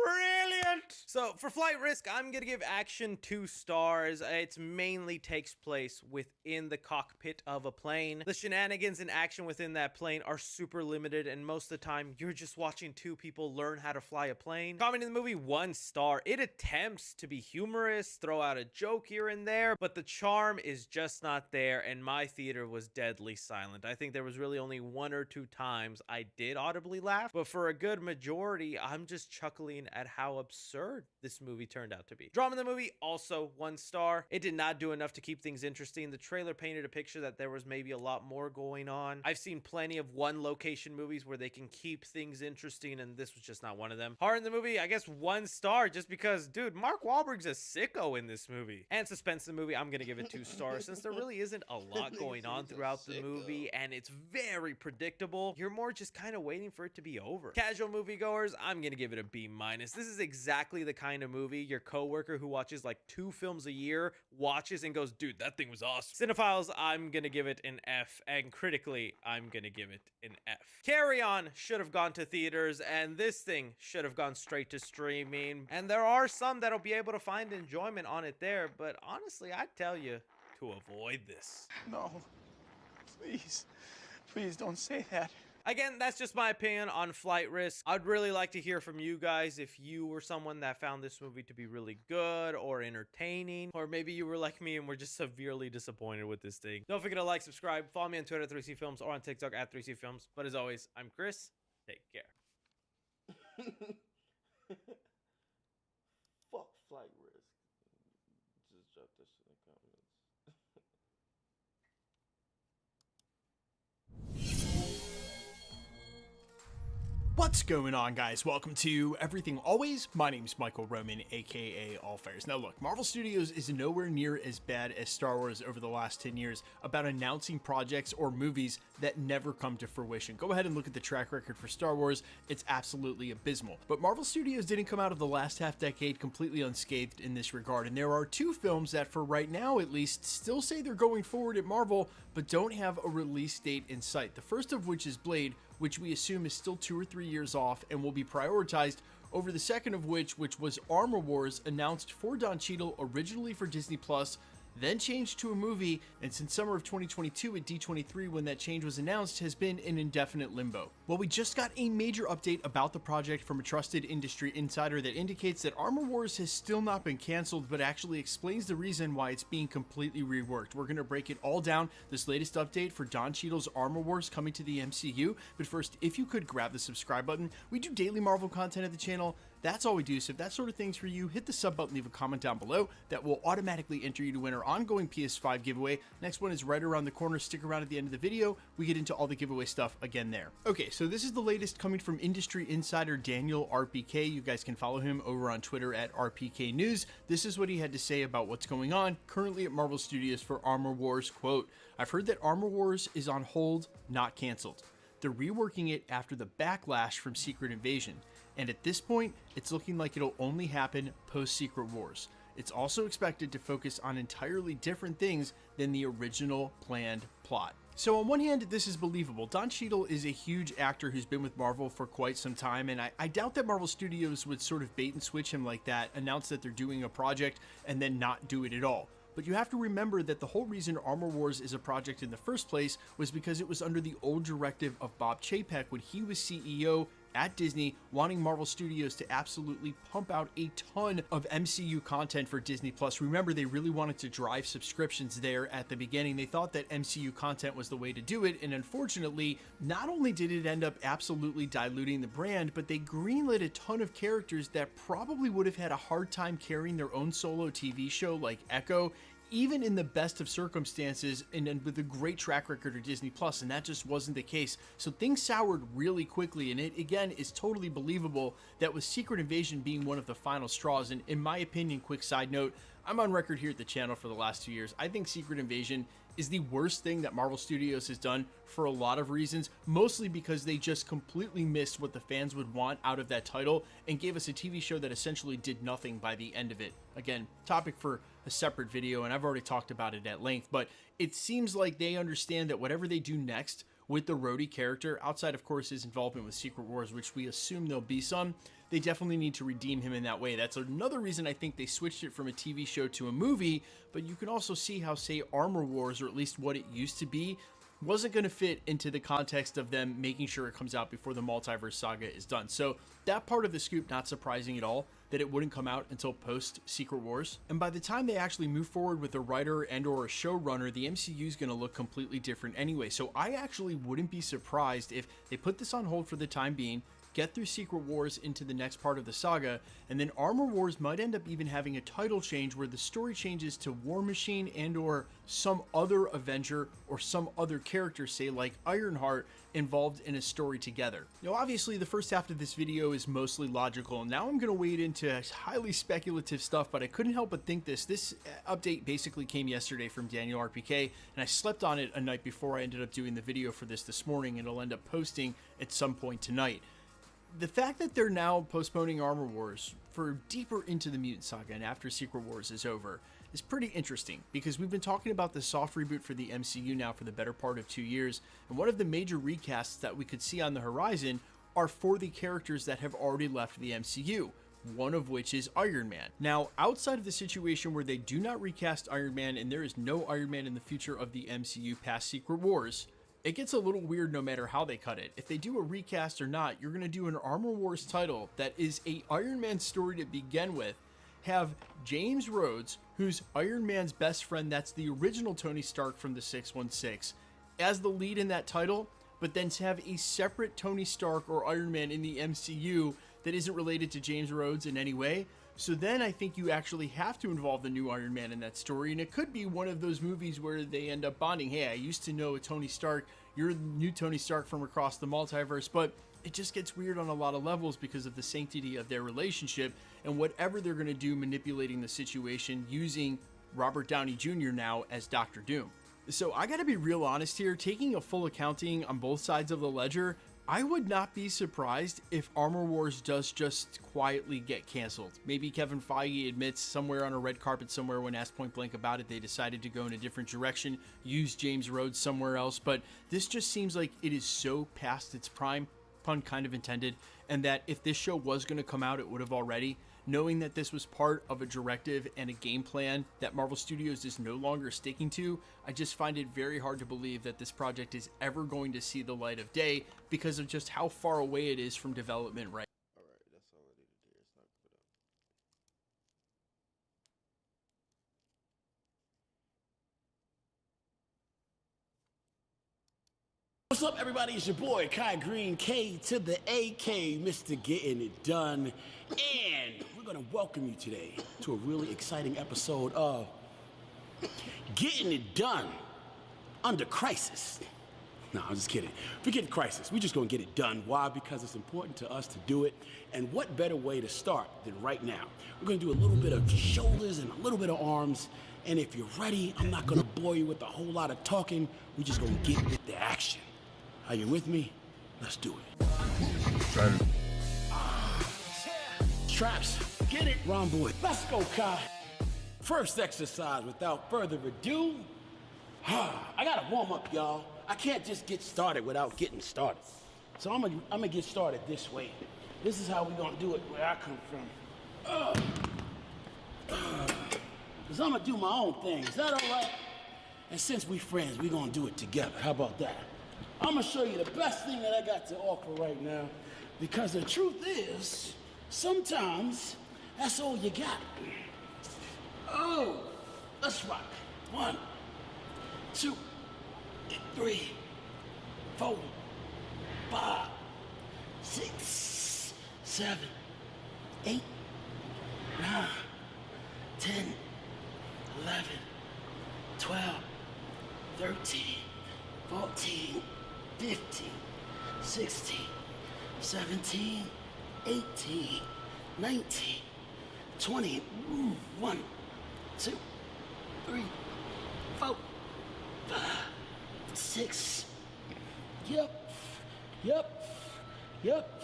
brilliant! So for Flight Risk, I'm gonna give action 2 stars. It mainly takes place within the cockpit of a plane. The shenanigans and action within that plane are super limited, and most of the time you're just watching 2 people learn how to fly a plane. Comment in the movie 1 star. It attempts to be humorous, throw out a joke here and there, but the charm is just not there, and my theater was deadly silent. I think there was really only 1 or 2 times I did audibly laugh, but for a good majority, I'm just chuckling at how absurd this movie turned out to be. Drama in the movie, also 1 star. It did not do enough to keep things interesting. The trailer painted a picture that there was maybe a lot more going on. I've seen plenty of 1 location movies where they can keep things interesting, and this was just not one of them. Heart in the movie, I guess 1 star, just because, dude, Mark Wahlberg's a sicko in this movie. And suspense in the movie, I'm gonna give it 2 stars, since there really isn't a lot going on throughout the movie, and it's very predictable. You're more just kind of waiting for it to be over. Casual moviegoers, I'm gonna give it a B-. This is exactly the kind of movie your coworker who watches like 2 films a year watches and goes, dude, that thing was awesome. Cinephiles, I'm gonna give it an F, and critically, I'm gonna give it an F. Carry On should have gone to theaters, and this thing should have gone straight to streaming. And there are some that'll be able to find enjoyment on it there, but honestly, I tell you to avoid this. No. Please. Please don't say that. Again, that's just my opinion on Flight Risk. I'd really like to hear from you guys if you were someone that found this movie to be really good or entertaining, or maybe you were like me and were just severely disappointed with this thing. Don't forget to like, subscribe, follow me on Twitter at 3C Films or on TikTok at 3C Films. But as always, I'm Chris. Take care. Fuck Flight Risk. Just drop this in the comments. What's going on, guys? Welcome to Everything Always. My name's Michael Roman, aka Allfairs. Now look, Marvel Studios is nowhere near as bad as Star Wars over the last 10 years about announcing projects or movies that never come to fruition. Go ahead and look at the track record for Star Wars. It's absolutely abysmal. But Marvel Studios didn't come out of the last half decade completely unscathed in this regard, and there are 2 films that, for right now at least, still say they're going forward at Marvel, but don't have a release date in sight. The first of which is Blade, which we assume is still 2 or 3 years off and will be prioritized over the second of which was Armor Wars, announced for Don Cheadle originally for Disney+, then changed to a movie, and since summer of 2022 at D23 when that change was announced, has been in indefinite limbo. Well, we just got a major update about the project from a trusted industry insider that indicates that Armor Wars has still not been canceled, but actually explains the reason why it's being completely reworked. We're going to break it all down, this latest update for Don Cheadle's Armor Wars coming to the MCU, but first, if you could grab the subscribe button. We do daily Marvel content at the channel That's all we do, so if that sort of thing's for you, hit the sub button, leave a comment down below. That will automatically enter you to win our ongoing PS5 giveaway. Next one is right around the corner. Stick around at the end of the video. We get into all the giveaway stuff again there. Okay, so this is the latest coming from industry insider Daniel RPK. You guys can follow him over on Twitter at RPK News. This is what he had to say about what's going on currently at Marvel Studios for Armor Wars. Quote, "I've heard that Armor Wars is on hold, not canceled. They're reworking it after the backlash from Secret Invasion. And at this point, it's looking like it'll only happen post-Secret Wars. It's also expected to focus on entirely different things than the original planned plot." So on one hand, this is believable. Don Cheadle is a huge actor who's been with Marvel for quite some time, and I doubt that Marvel Studios would sort of bait and switch him like that, announce that they're doing a project, and then not do it at all. But you have to remember that the whole reason Armor Wars is a project in the first place was because it was under the old directive of Bob Chapek when he was CEO at Disney, wanting Marvel Studios to absolutely pump out a ton of MCU content for Disney Plus. Remember, they really wanted to drive subscriptions there at the beginning. They thought that MCU content was the way to do it, and unfortunately, not only did it end up absolutely diluting the brand, but they greenlit a ton of characters that probably would have had a hard time carrying their own solo TV show like Echo, even in the best of circumstances, and with a great track record of Disney Plus, and that just wasn't the case. So things soured really quickly, and it again is totally believable that with Secret Invasion being one of the final straws. And in my opinion, quick side note, I'm on record here at the channel for the last 2 years. I think Secret Invasion is the worst thing that Marvel Studios has done for a lot of reasons, mostly because they just completely missed what the fans would want out of that title and gave us a TV show that essentially did nothing by the end of it. Again, topic for a separate video, and I've already talked about it at length, but it seems like they understand that whatever they do next with the Rhodey character, outside of course his involvement with Secret Wars, which we assume there'll be some, they definitely need to redeem him in that way. That's another reason I think they switched it from a TV show to a movie, but you can also see how, say, Armor Wars, or at least what it used to be, wasn't going to fit into the context of them making sure it comes out before the multiverse saga is done. So that part of the scoop, not surprising at all, that it wouldn't come out until post Secret Wars. And by the time they actually move forward with a writer and or a showrunner, the MCU is going to look completely different anyway. So I actually wouldn't be surprised if they put this on hold for the time being, get through Secret Wars into the next part of the saga, and then Armor Wars might end up even having a title change where the story changes to War Machine and or some other Avenger or some other character, say like Ironheart, involved in a story together. Now obviously the first half of this video is mostly logical, and now I'm going to wade into highly speculative stuff, but I couldn't help but think this update basically came yesterday from Daniel RPK, and I slept on it a night before I ended up doing the video for this morning, and I'll end up posting at some point tonight. The fact that they're now postponing Armor Wars for deeper into the Mutant Saga and after Secret Wars is over is pretty interesting, because we've been talking about the soft reboot for the MCU now for the better part of 2 years, and one of the major recasts that we could see on the horizon are for the characters that have already left the MCU, one of which is Iron Man. Now, outside of the situation where they do not recast Iron Man and there is no Iron Man in the future of the MCU past Secret Wars, it gets a little weird no matter how they cut it. If they do a recast or not, you're going to do an Armor Wars title that is a Iron Man story to begin with, have James Rhodes, who's Iron Man's best friend, that's the original Tony Stark from the 616, as the lead in that title, but then to have a separate Tony Stark or Iron Man in the MCU that isn't related to James Rhodes in any way. So then I think you actually have to involve the new Iron Man in that story, and it could be one of those movies where they end up bonding. Hey, I used to know a Tony Stark, you're the new Tony Stark from across the multiverse, but it just gets weird on a lot of levels because of the sanctity of their relationship and whatever they're going to do manipulating the situation using Robert Downey Jr. now as Doctor Doom. So I got to be real honest here, taking a full accounting on both sides of the ledger, I would not be surprised if Armor Wars does just quietly get canceled. Maybe Kevin Feige admits somewhere on a red carpet somewhere when asked point blank about it, they decided to go in a different direction, use James Rhodes somewhere else, but this just seems like it is so past its prime, pun kind of intended, and that if this show was going to come out, it would have already. Knowing that this was part of a directive and a game plan that Marvel Studios is no longer sticking to, I just find it very hard to believe that this project is ever going to see the light of day because of just how far away it is from development right now. Alright, that's all I needed to hear. It's not good. up, everybody? It's your boy, Kai Green, K to the AK, Mr. Getting It Done. And we're gonna welcome you today to a really exciting episode of Getting It Done Under Crisis. No, I'm just kidding. Forget crisis. We're just gonna get it done. Why? Because it's important to us to do it. And what better way to start than right now? We're gonna do a little bit of shoulders and a little bit of arms. And if you're ready, I'm not gonna bore you with a whole lot of talking. We're just gonna get with the action. Are you with me? Let's do it. Trying. Traps, get it, Boy. Let's go, Kai. First exercise, without further ado. I gotta warm up, y'all. I can't just get started without getting started. So I'm gonna get started this way. This is how we're gonna do it where I come from. Cause I'm gonna do my own thing. Is that all right? And since we friends, we're gonna do it together. How about that? I'm gonna show you the best thing that I got to offer right now. Because the truth is, sometimes that's all you got. Oh, let's rock. 1, 2, 3, 4, 5, 6, 7, 8, 9, 10, 11, 12, 13, 14, 15, 16, 17, 18, 19, 20. 1, 2, 3, 4, 5, 6. Yep. Yep. Yep.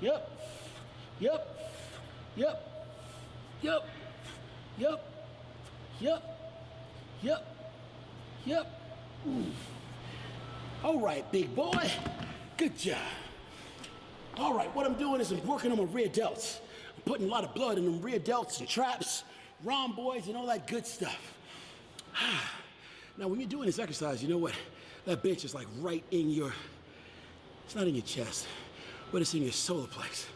Yep. Yep. Yep. Yep. Yep. Yep. Yep. Yep. All right, big boy. Good job. All right, what I'm doing is I'm working on my rear delts. I'm putting a lot of blood in them rear delts and traps, rhomboids, and all that good stuff. Now, when you're doing this exercise, you know what? That bench is like right in your, it's not in your chest, but it's in your solar plex.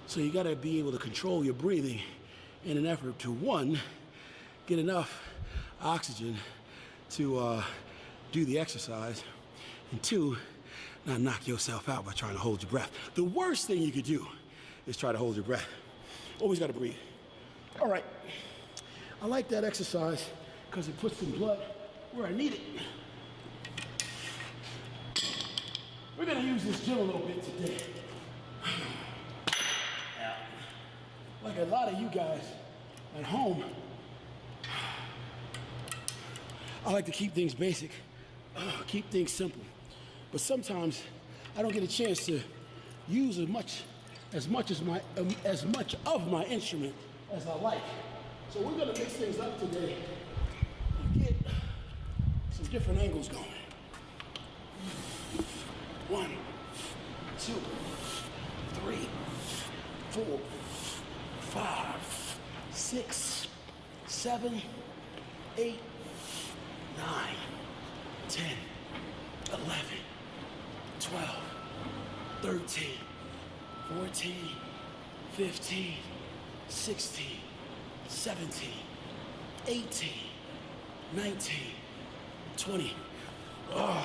So you gotta be able to control your breathing in an effort to, 1, get enough oxygen to do the exercise, and 2, not knock yourself out by trying to hold your breath. The worst thing you could do is try to hold your breath. Always gotta breathe. All right, I like that exercise because it puts some blood where I need it. We're gonna use this gym a little bit today. Like a lot of you guys at home, I like to keep things basic, keep things simple. But sometimes I don't get a chance to use as much of my instrument as I like. So we're gonna mix things up today and get some different angles going. 1, 2, 3, 4, 5, 6, 7, 8, 9, 10, 11, 12, 13, 14, 15, 16, 17, 18, 19, 20. Now,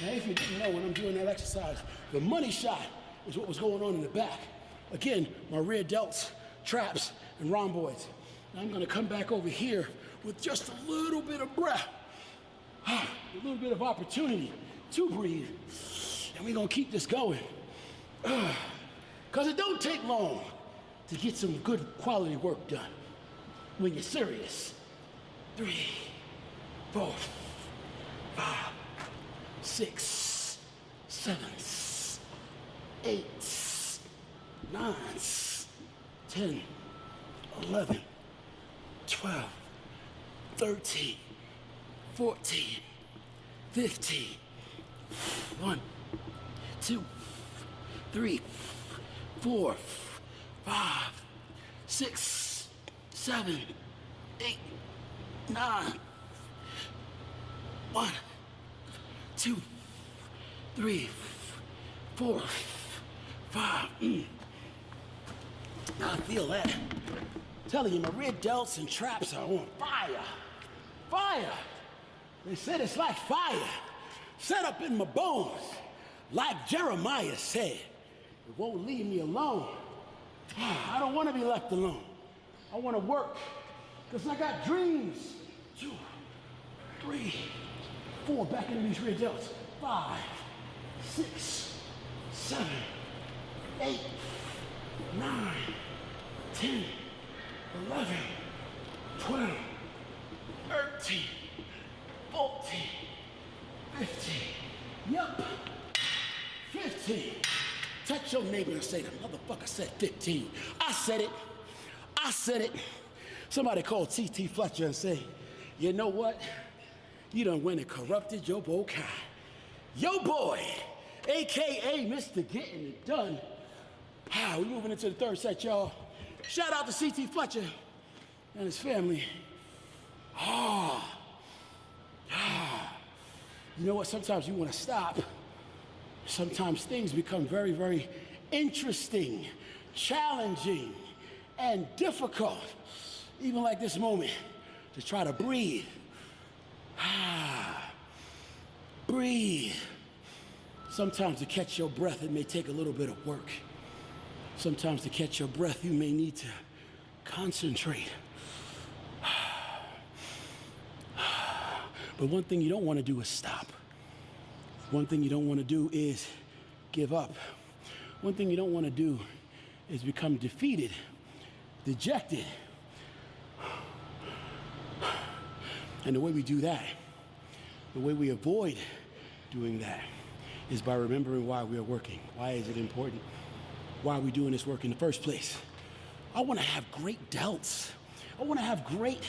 if you didn't know, when I'm doing that exercise, the money shot is what was going on in the back. Again, my rear delts, traps, and rhomboids. Now I'm gonna come back over here with just a little bit of breath, a little bit of opportunity to breathe, and we're gonna keep this going. Because it don't take long to get some good quality work done when you're serious. 3, 4, 5, 6, 7, 8, 9, 10, 11, 12, 13, 14, 15. 1, 2, 3, 4, 5, 6, 7, 8, 9. 1, 2, 3, 4, 5. I feel that. I'm telling you, my rear delts and traps are on fire. Fire! They said it's like fire. set up in my bones. Like Jeremiah said, it won't leave me alone. I don't want to be left alone. I want to work, because I got dreams. 2, 3, 4, back into these rear delts. 5, 6, 7, 8, 9, 10, 11, 12, 13, 14, 15. Yup, 15. Touch your neighbor and say, the motherfucker said 15. I said it. I said it. Somebody called T.T. Fletcher and say, you know what? You done went and corrupted your boy Kai. Yo boy, AKA Mr. Getting It Done. We moving into the third set, y'all. Shout out to C.T. Fletcher and his family. You know what? Sometimes you want to stop. Sometimes things become very, very interesting, challenging, and difficult. Even like this moment, to try to breathe. Breathe. Sometimes to catch your breath, it may take a little bit of work. Sometimes to catch your breath, you may need to concentrate. But one thing you don't want to do is stop. One thing you don't want to do is give up. One thing you don't want to do is become defeated, dejected. And the way we do that, the way we avoid doing that, is by remembering why we are working. Why is it important? Why are we doing this work in the first place? I want to have great delts. I want to have great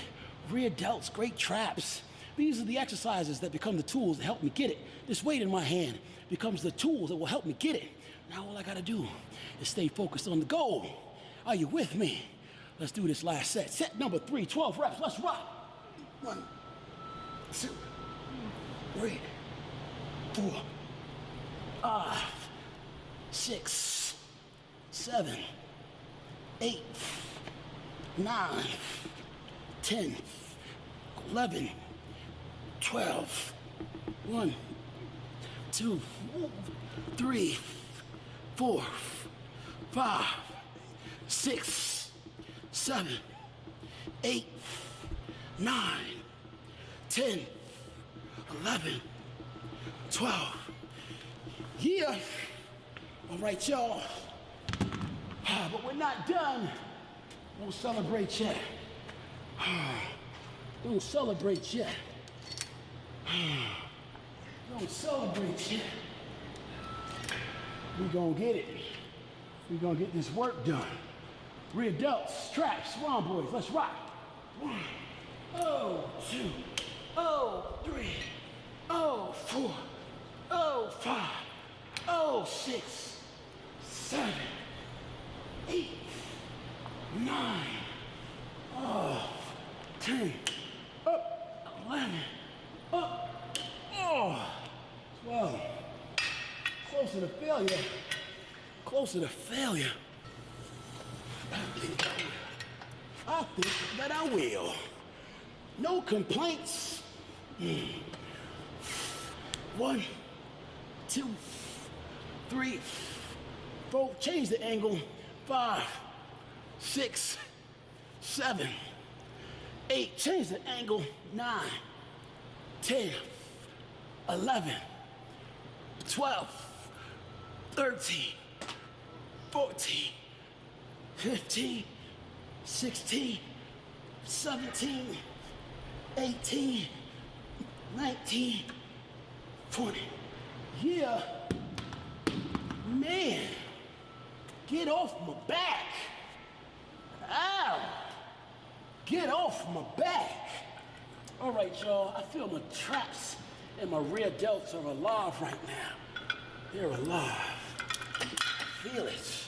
rear delts, great traps. These are the exercises that become the tools that help me get it. This weight in my hand becomes the tools that will help me get it. Now all I gotta do is stay focused on the goal. Are you with me? Let's do this last set. Set number 3, 12 reps, let's rock. 1, 2, 3, 4, 5, 6, 7, 8, 9, 10, 11, 12. 1, 2, 3, 4, 5, 6, 7, 8, 9, 10, 11, 12. Yeah. All right, y'all. But we're not done. Don't celebrate yet. Don't celebrate yet. Don't celebrate yet. We gonna get it. We gonna get this work done. Rear delts, traps, boys, let's rock. 1, 2, 3, 4, 5, 6, 7, 8, 9, 10, up, 11, up, 12. Closer to failure. Closer to failure. I think that I will. No complaints. 1, 2, 3, 4. Change the angle. 5, 6, 7, 8. Change the angle. 9, 10, 11, 12, 13, 14, 15, 16, 17, 18, 19, 20. Yeah. Man, get off my back. Ow. Get off my back. All right, y'all, I feel my traps and my rear delts are alive right now. They're alive. Feel it.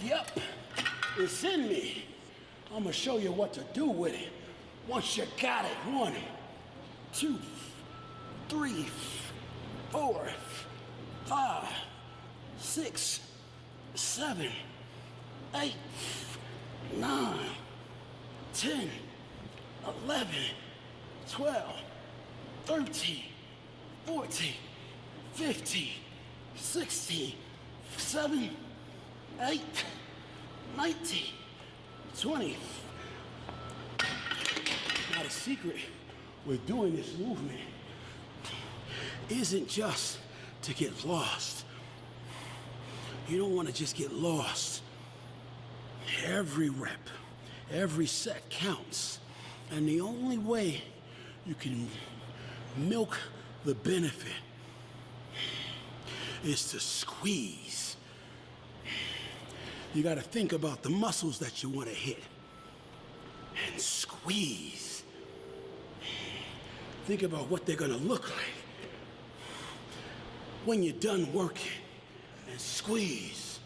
Yep, it's in me. I'm gonna show you what to do with it. Once you got it. 1, 2, 3, 4, 5, 6, 7, 8, 9, 10, 11, 12, 13, 14, 15, 16, 7, 8, 19, 20. Now the secret with doing this movement isn't just to get lost. You don't want to just get lost. Every rep, every set counts. And the only way you can milk the benefit is to squeeze. You gotta think about the muscles that you wanna hit and squeeze. Think about what they're gonna look like when you're done working, and squeeze.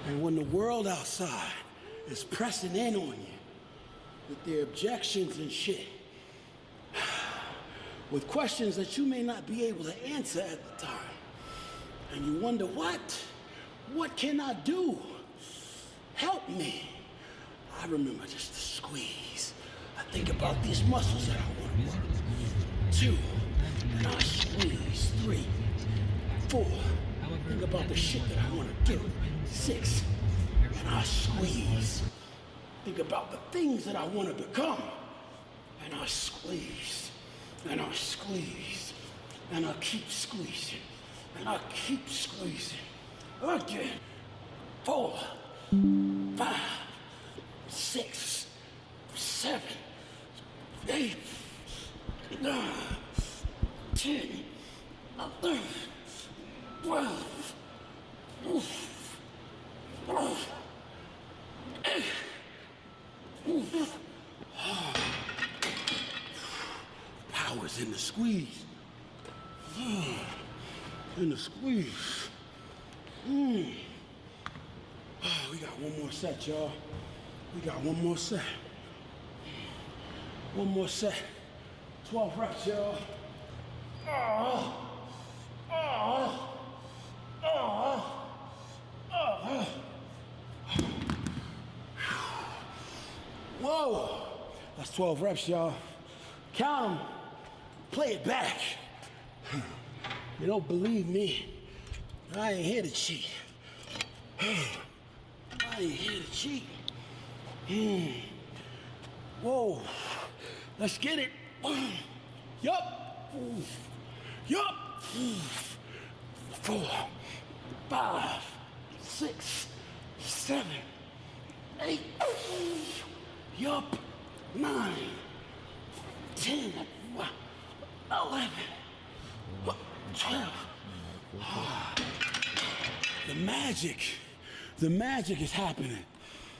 And when the world outside is pressing in on you with their objections and shit, with questions that you may not be able to answer at the time, and you wonder, what can I do? Help me. I remember just to squeeze. I think about these muscles that I want to work. 2, and I squeeze. 3, 4. Think about the shit that I want to do. 6, and I squeeze. Think about the things that I want to become, and I squeeze, and I squeeze, and I keep squeezing, and I keep squeezing. Again. 4, 5, 6, 7, 8, 9, 10, 11, 12. Power's in the squeeze. In the squeeze. We got one more set, y'all. We got one more set. One more set. 12 reps, y'all. Whoa! That's 12 reps, y'all. Count them. Play it back. You don't believe me? I ain't here to cheat. I ain't here to cheat. Whoa. Let's get it. Yup. Yup. 4, 5, 6, 7, 8. Yup. 9, 10, 11, 12. The magic is happening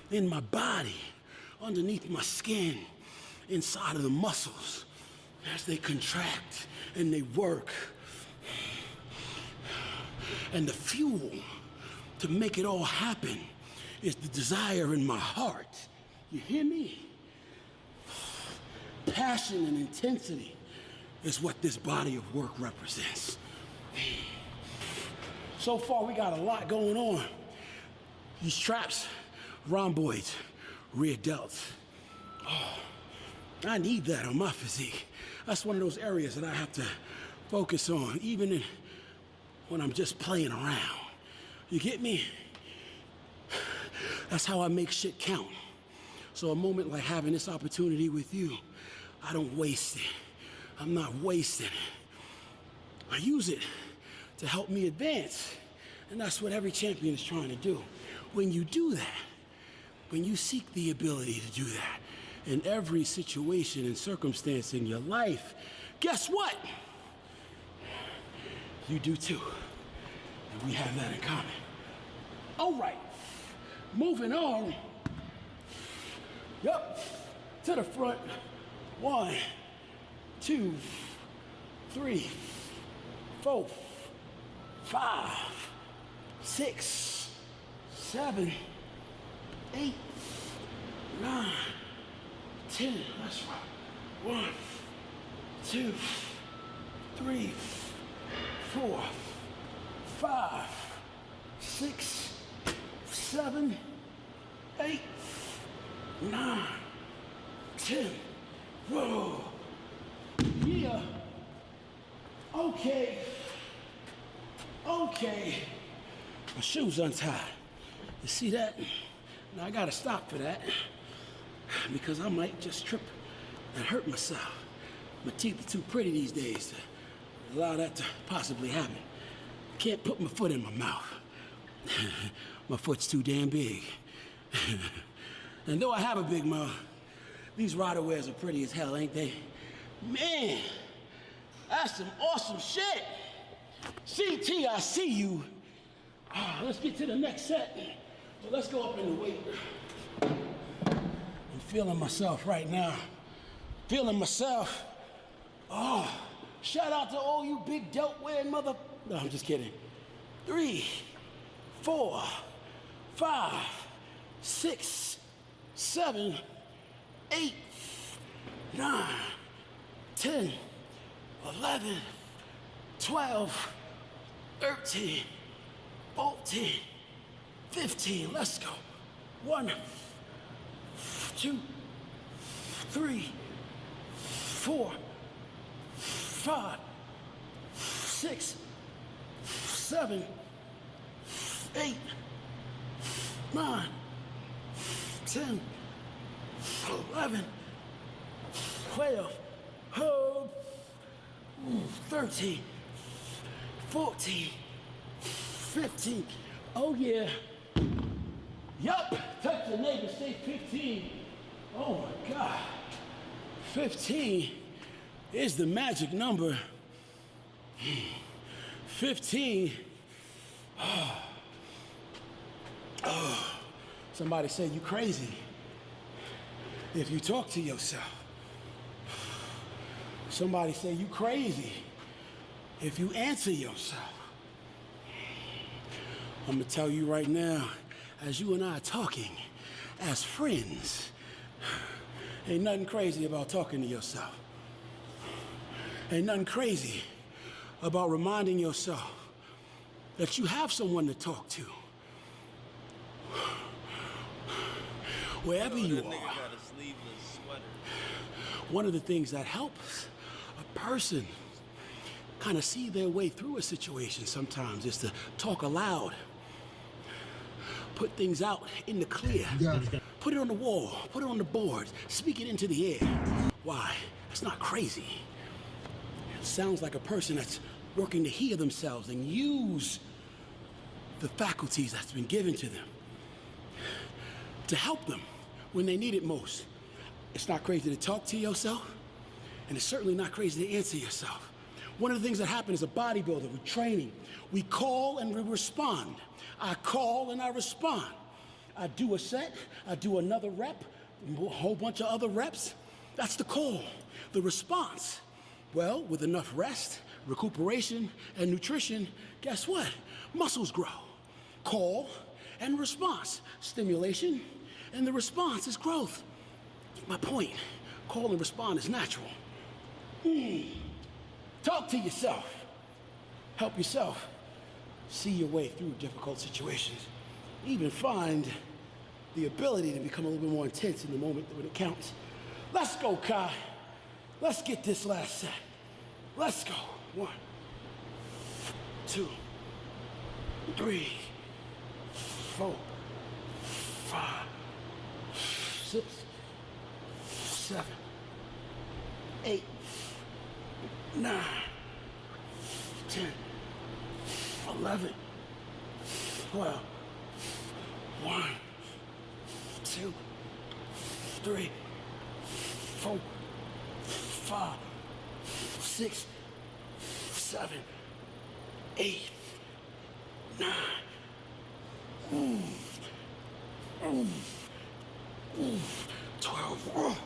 in my body, underneath my skin, inside of the muscles, as they contract and they work. And the fuel to make it all happen is the desire in my heart. You hear me? Passion and intensity is what this body of work represents. So far, we got a lot going on. These traps, rhomboids, rear delts. Oh, I need that on my physique. That's one of those areas that I have to focus on, even when I'm just playing around. You get me? That's how I make shit count. So a moment like having this opportunity with you, I don't waste it. I'm not wasting it. I use it to help me advance. And that's what every champion is trying to do. When you do that, when you seek the ability to do that in every situation and circumstance in your life, guess what? You do too. And we have that in common. All right, moving on. Yup, to the front. 1, 2, 3, 4, 5, 6, 7, 8, 9, 10. That's right. 1, 2, 3, 4, 5, 6, 7, 8, 9, 10. Whoa. Yeah. Okay. Okay. My shoe's untied. You see that? Now I gotta stop for that because I might just trip and hurt myself. My teeth are too pretty these days to allow that to possibly happen. Can't put my foot in my mouth. My foot's too damn big. And though I have a big mouth, these rider-wears are pretty as hell, ain't they? Man, that's some awesome shit. CT, I see you. Let's get to the next set. So let's go up in the weight room. I'm feeling myself right now. Feeling myself. Oh, shout out to all you big delt wearing mother... No, I'm just kidding. 3, 4, 5, 6, 7, 8, 9, 10, 11, 12, 13, 14, 15. Let's go. 1, 2, 3, 4, 5, 6, 7, 8, 9, 10, 11, 12, 13, 14, 15. Oh yeah. Yup. Touch your neighbor, say 15. Oh my God. 15 is the magic number. 15. Oh. Somebody say you crazy if you talk to yourself. Somebody say you crazy if you answer yourself. I'm gonna tell you right now, as you and I are talking, as friends, ain't nothing crazy about talking to yourself. Ain't nothing crazy about reminding yourself that you have someone to talk to. Wherever you are. One of the things that helps a person kind of see their way through a situation sometimes is to talk aloud. Put things out in the clear. Put it on the wall, put it on the board, speak it into the air. Why? It's not crazy. It sounds like a person that's working to heal themselves and use the faculties that's been given to them to help them when they need it most. It's not crazy to talk to yourself, and it's certainly not crazy to answer yourself. One of the things that happens as a bodybuilder with training, we call and we respond. I call and I respond. I do a set, I do another rep, a whole bunch of other reps. That's the call. The response, well, with enough rest, recuperation, and nutrition, guess what? Muscles grow. Call and response. Stimulation, and the response is growth. My point, call and respond is natural. Talk to yourself. Help yourself see your way through difficult situations. Even find the ability to become a little bit more intense in the moment when it counts. Let's go, Kai. Let's get this last set. Let's go. 1, 2, 3, 4, 5, 6, 7, 8, 9, 10, 11, 12, 1, 2, 3, 4, 5, 6, 7, 8, 9. 12.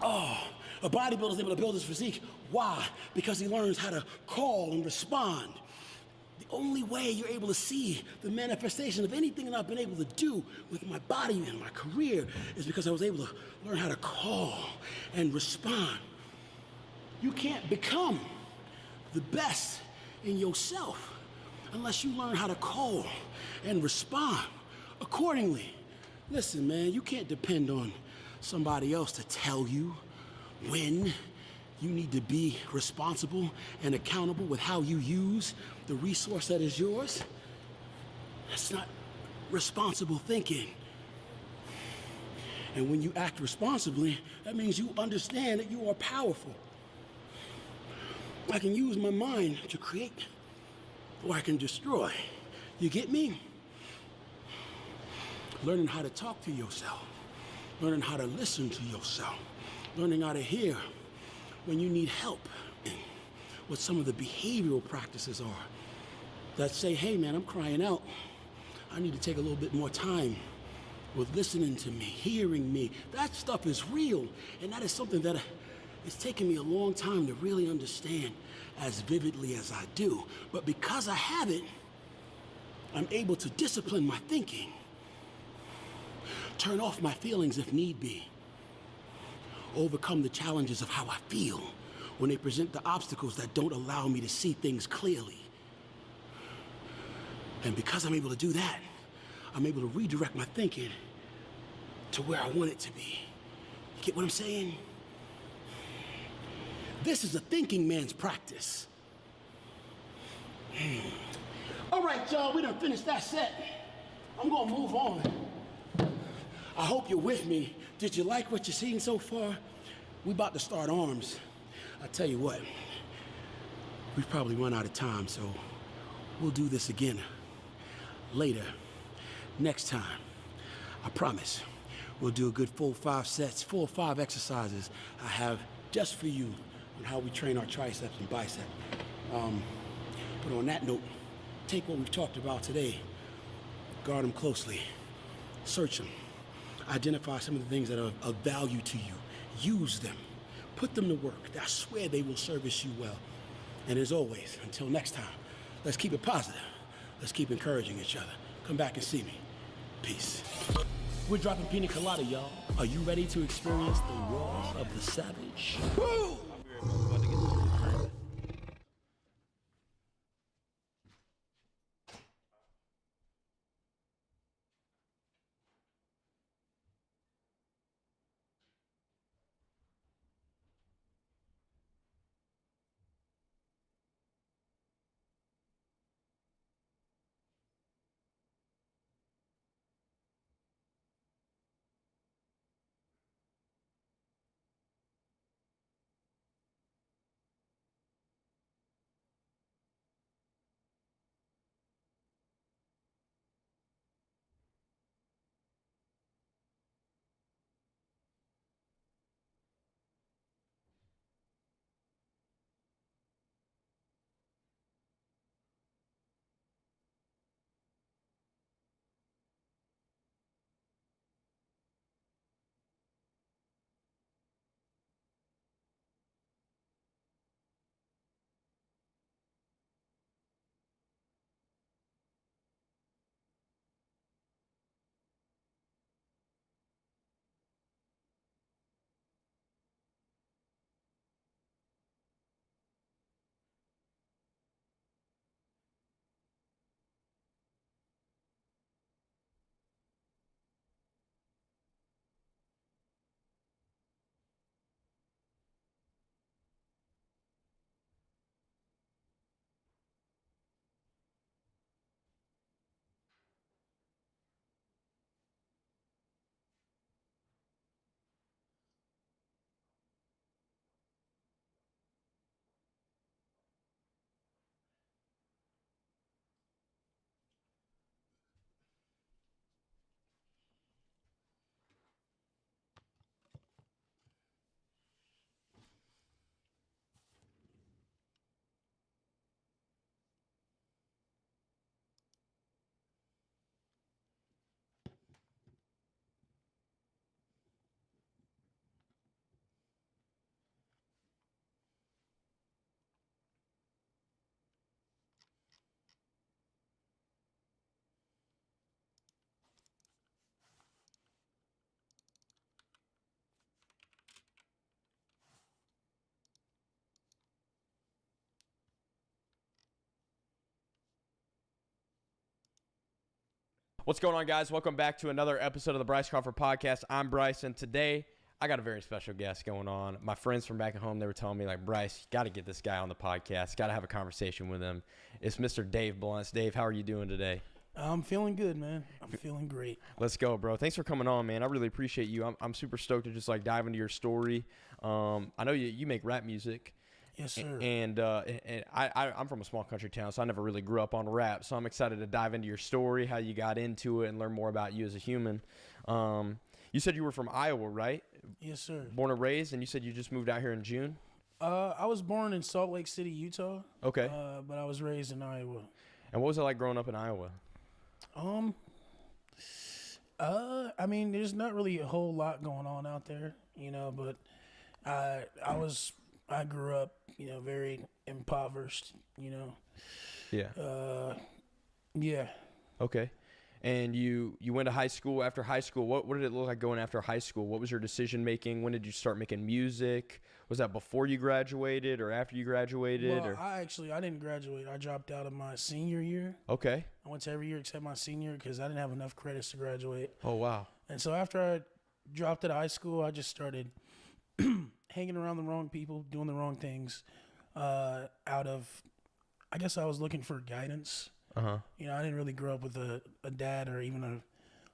Oh, a bodybuilder is able to build his physique. Why? Because he learns how to call and respond. The only way you're able to see the manifestation of anything that I've been able to do with my body and my career is because I was able to learn how to call and respond. You can't become the best in yourself unless you learn how to call and respond accordingly. Listen, man, you can't depend on somebody else to tell you when You need to be responsible and accountable with how you use the resource that is yours. That's not responsible thinking. And when you act responsibly, that means you understand that you are powerful. I can use my mind to create, or I can destroy. You get me? Learning how to talk to yourself, learning how to listen to yourself, learning how to hear when you need help, and what some of the behavioral practices are that say, hey man, I'm crying out. I need to take a little bit more time with listening to me, hearing me. That stuff is real, and that is something that it's taken me a long time to really understand as vividly as I do. But because I have it, I'm able to discipline my thinking, turn off my feelings if need be, overcome the challenges of how I feel when they present the obstacles that don't allow me to see things clearly. And because I'm able to do that, I'm able to redirect my thinking to where I want it to be. You get what I'm saying? This is a thinking man's practice. All right, y'all, we done finished that set. I'm gonna move on. I hope you're with me. Did you like what you're seeing so far? We about to start arms. I tell you what, we've probably run out of time, so we'll do this again later. Next time, I promise, we'll do a good full 5 sets, 4 or 5 exercises I have just for you on how we train our triceps and biceps. But on that note, take what we've talked about today, guard them closely, search them, identify some of the things that are of value to you, use them, put them to work. I swear they will service you well. And as always, until next time, let's keep it positive. Let's keep encouraging each other. Come back and see me. Peace. We're dropping pina colada, y'all. Are you ready to experience the roar of the savage? Woo! What's going on, guys? Welcome back to another episode of the Bryce Crawford Podcast. I'm Bryce, and today I got a very special guest going on. My friends from back at home, they were telling me, like, Bryce, you got to get this guy on the podcast. Got to have a conversation with him. It's Mr. Dave Blunts. Dave, how are you doing today? I'm feeling good, man. I'm feeling great. Let's go, bro. Thanks for coming on, man. I really appreciate you. I'm super stoked to just, like, dive into your story. I know you make rap music. Yes, sir. And I'm from a small country town, so I never really grew up on rap. So I'm excited to dive into your story, how you got into it, and learn more about you as a human. You said you were from Iowa, right? Yes, sir. Born and raised, and you said you just moved out here in June? I was born in Salt Lake City, Utah. Okay. But I was raised in Iowa. And what was it like growing up in Iowa? I mean, there's not really a whole lot going on out there, you know, but I grew up, you know, very impoverished, you know. Yeah. Yeah. Okay. And you went to high school. After high school, what did it look like going after high school? What was your decision making? When did you start making music? Was that before you graduated or after you graduated? Well, I didn't graduate. I dropped out of my senior year. Okay. I went to every year except my senior because I didn't have enough credits to graduate. Oh, wow. And so after I dropped out of high school, I just started hanging around the wrong people, doing the wrong things. I guess I was looking for guidance. Uh-huh. You know, I didn't really grow up with a dad or even a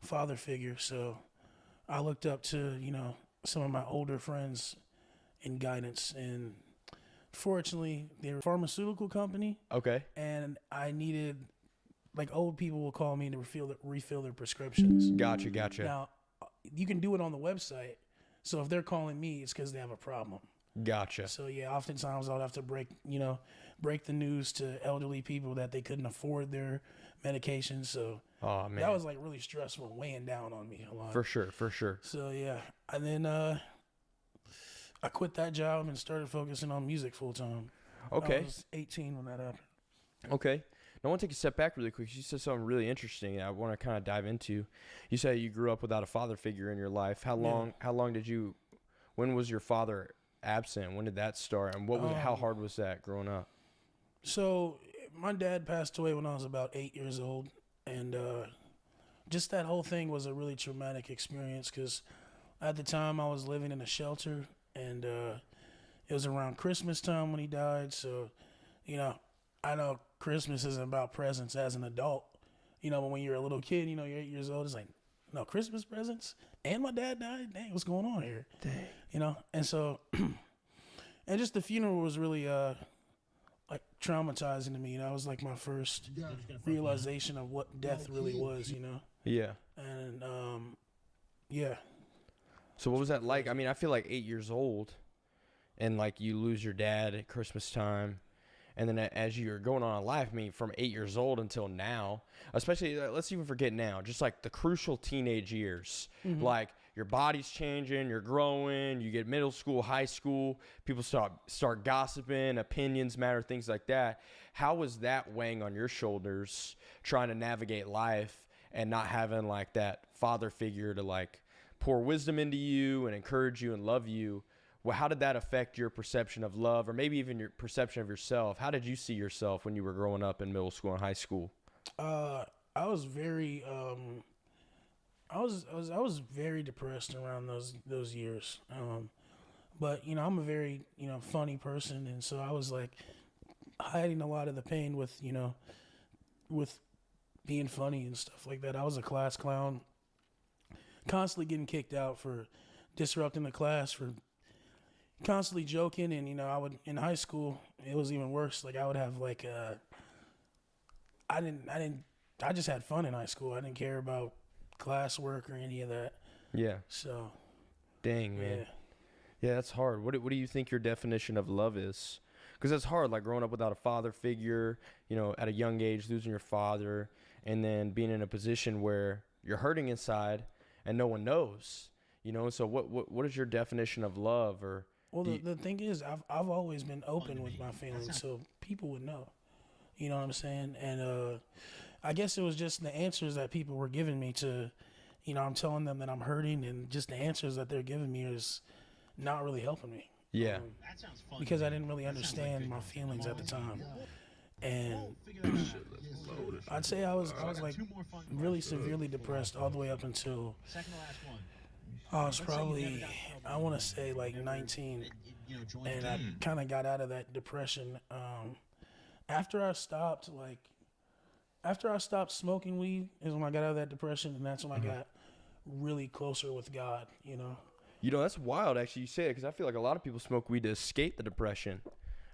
father figure, so I looked up to, you know, some of my older friends in guidance, and fortunately, they were a pharmaceutical company. Okay. And I needed, like, old people will call me to refill their prescriptions. Gotcha. Now, you can do it on the website, so if they're calling me, it's because they have a problem. Gotcha. So yeah, oftentimes I'll have to break the news to elderly people that they couldn't afford their medications. So oh, man. That was like really stressful, weighing down on me a lot. For sure. So yeah, and then I quit that job and started focusing on music full time. Okay. I was 18 when that happened. Okay. Now I want to take a step back really quick. You said something really interesting I want to kind of dive into. You said you grew up without a father figure in your life. How long when was your father absent? When did that start? And how hard was that growing up? So my dad passed away when I was about 8 years old, and just that whole thing was a really traumatic experience because at the time I was living in a shelter, and it was around Christmas time when he died. So, you know, I know Christmas isn't about presents as an adult, you know, but when you're a little kid, you know, you're 8 years old, it's like, no, Christmas presents? And my dad died? Dang, what's going on here? Dang. You know, and so, and just the funeral was really, like, traumatizing to me. You know, it was like my first realization of what death really was, you know? Yeah. And, yeah. So what was that like? I mean, I feel like 8 years old and, like, you lose your dad at Christmas time. And then as you're going on in life, I mean, from 8 years old until now, especially, let's even forget now, just like the crucial teenage years, like your body's changing, you're growing, you get middle school, high school, people start gossiping, opinions matter, things like that. How was that weighing on your shoulders, trying to navigate life and not having like that father figure to like pour wisdom into you and encourage you and love you? Well, how did that affect your perception of love, or maybe even your perception of yourself? How did you see yourself when you were growing up in middle school and high school? I was very, I was very depressed around those years. But you know, I'm a very, you know, funny person, and so I was like hiding a lot of the pain with, you know, with being funny and stuff like that. I was a class clown, constantly getting kicked out for disrupting the class, for constantly joking. And, you know, I would, in high school, it was even worse. Like, I would have like, I just had fun in high school. I didn't care about classwork or any of that. Yeah. So. Dang, man. Yeah, that's hard. What do you think your definition of love is? Because that's hard, like growing up without a father figure, you know, at a young age, losing your father, and then being in a position where you're hurting inside and no one knows, you know? So what is your definition of love? Or well, the thing is, I've always been open with my feelings, so people would know. You know what I'm saying? And I guess it was just the answers that people were giving me to, you know, I'm telling them that I'm hurting, and just the answers that they're giving me is not really helping me. Yeah. Because I didn't really understand my feelings at the time. And I'd say I was like really severely depressed all the way up until I was probably, I want to say like 19, and I kind of got out of that depression after I stopped smoking weed is when I got out of that depression, and that's when I got really closer with God, you know. You know, that's wild actually you say it, because I feel like a lot of people smoke weed to escape the depression.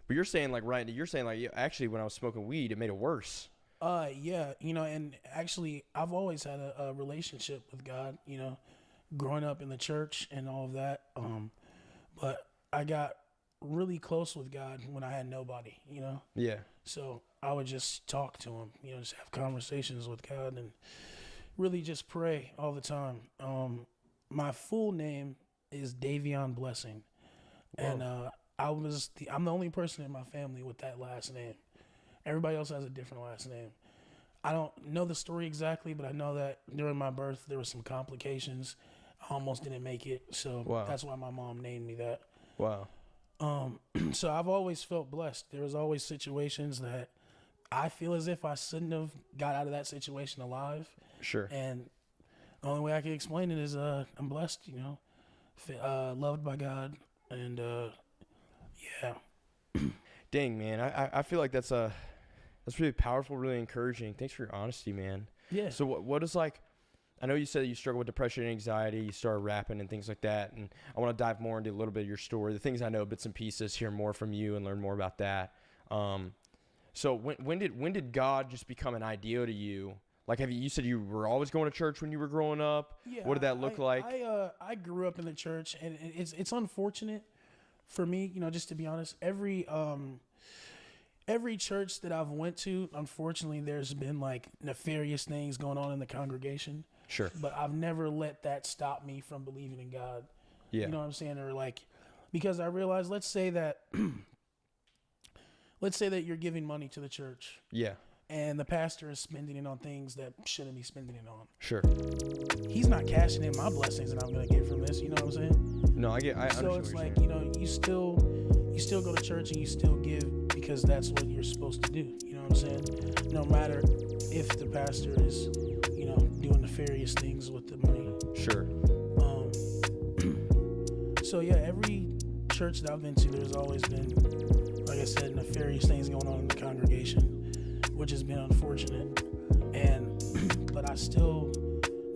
But you're saying like yeah, actually when I was smoking weed, it made it worse. Yeah, you know, and actually I've always had a relationship with God, you know, growing up in the church and all of that. But I got really close with God when I had nobody, you know? Yeah. So I would just talk to him, you know, just have conversations with God and really just pray all the time. My full name is Davion Blessing. Whoa. And I'm the only person in my family with that last name. Everybody else has a different last name. I don't know the story exactly, but I know that during my birth there were some complications. I almost didn't make it, so that's why my mom named me that. Wow. So I've always felt blessed. There was always situations that I feel as if I shouldn't have got out of that situation alive. Sure. And the only way I can explain it is I'm blessed, you know, loved by God, and yeah. Dang, man, I feel like that's really powerful, really encouraging. Thanks for your honesty, man. Yeah. So what is like? I know you said that you struggle with depression and anxiety. You started rapping and things like that, and I want to dive more into a little bit of your story, the things I know, bits and pieces, hear more from you, and learn more about that. So when did God just become an idea to you? Like, you said you were always going to church when you were growing up? Yeah. What did that look like? I grew up in the church, and it's unfortunate for me, you know, just to be honest. Every church that I've went to, unfortunately, there's been like nefarious things going on in the congregation. Sure. But I've never let that stop me from believing in God. Yeah. You know what I'm saying? Or like, because I realized, let's say that you're giving money to the church. Yeah. And the pastor is spending it on things that shouldn't be spending it on. Sure. He's not cashing in my blessings that I'm going to get from this. You know what I'm saying? No, I understand So it's what you're like, saying. you know, you still go to church and you still give because that's what you're supposed to do. You know what I'm saying? No matter if the pastor is, you know, doing nefarious things with the money. Sure. So yeah, every church that I've been to, there's always been, like I said, nefarious things going on in the congregation, which has been unfortunate. But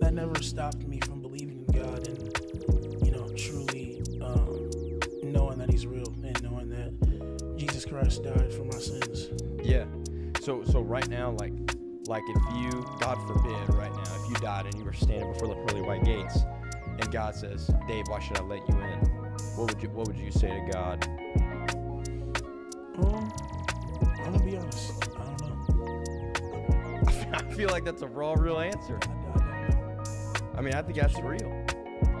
that never stopped me from believing in God and, you know, truly knowing that He's real and knowing that Jesus Christ died for my sins. Yeah. So right now, like if you, God forbid, right now, if you died and you were standing before the pearly white gates, and God says, "Dave, why should I let you in?" What would you say to God? I'm gonna be honest. I don't know. I feel like that's a raw, real answer. I mean, I think that's real.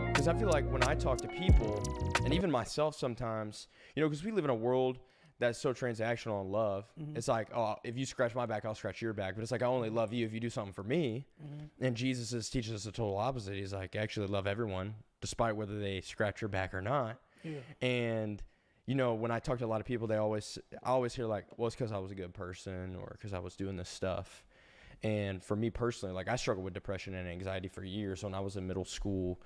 Because I feel like when I talk to people, and even myself sometimes, you know, because we live in a world that's so transactional in love. Mm-hmm. It's like, oh, if you scratch my back, I'll scratch your back. But it's like, I only love you if you do something for me. Mm-hmm. And Jesus teaches us the total opposite. He's like, actually love everyone, despite whether they scratch your back or not. Yeah. And, you know, when I talk to a lot of people, I always hear like, well, it's because I was a good person or because I was doing this stuff. And for me personally, like I struggled with depression and anxiety for years when I was in middle school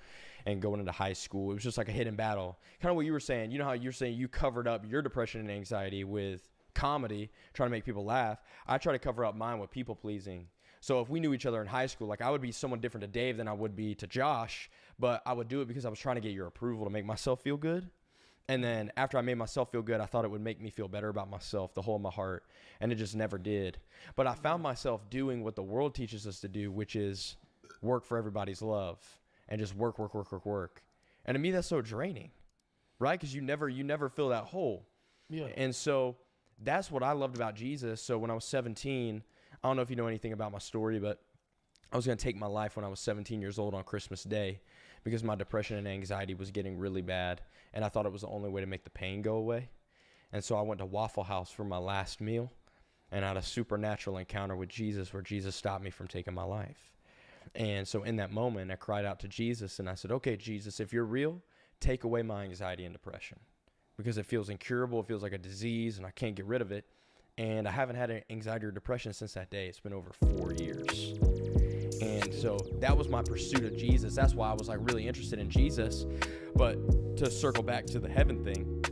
and going into high school. It was just like a hidden battle. Kind of what you were saying. You know how you're saying you covered up your depression and anxiety with comedy, trying to make people laugh. I try to cover up mine with people pleasing. So if we knew each other in high school, like I would be someone different to Dave than I would be to Josh, but I would do it because I was trying to get your approval to make myself feel good. And then after I made myself feel good, I thought it would make me feel better about myself, the whole of my heart. And it just never did. But I found myself doing what the world teaches us to do, which is work for everybody's love and just work. And to me, that's so draining, right? Because you never fill that hole. Yeah. And so that's what I loved about Jesus. So when I was 17, I don't know if you know anything about my story, but I was going to take my life when I was 17 years old on Christmas Day because my depression and anxiety was getting really bad. And I thought it was the only way to make the pain go away. And so I went to Waffle House for my last meal and I had a supernatural encounter with Jesus where Jesus stopped me from taking my life. And so in that moment, I cried out to Jesus and I said, okay, Jesus, if you're real, take away my anxiety and depression because it feels incurable. It feels like a disease and I can't get rid of it. And I haven't had anxiety or depression since that day. It's been over 4 years. And so that was my pursuit of Jesus. That's why I was like really interested in Jesus. But to circle back to the heaven thing,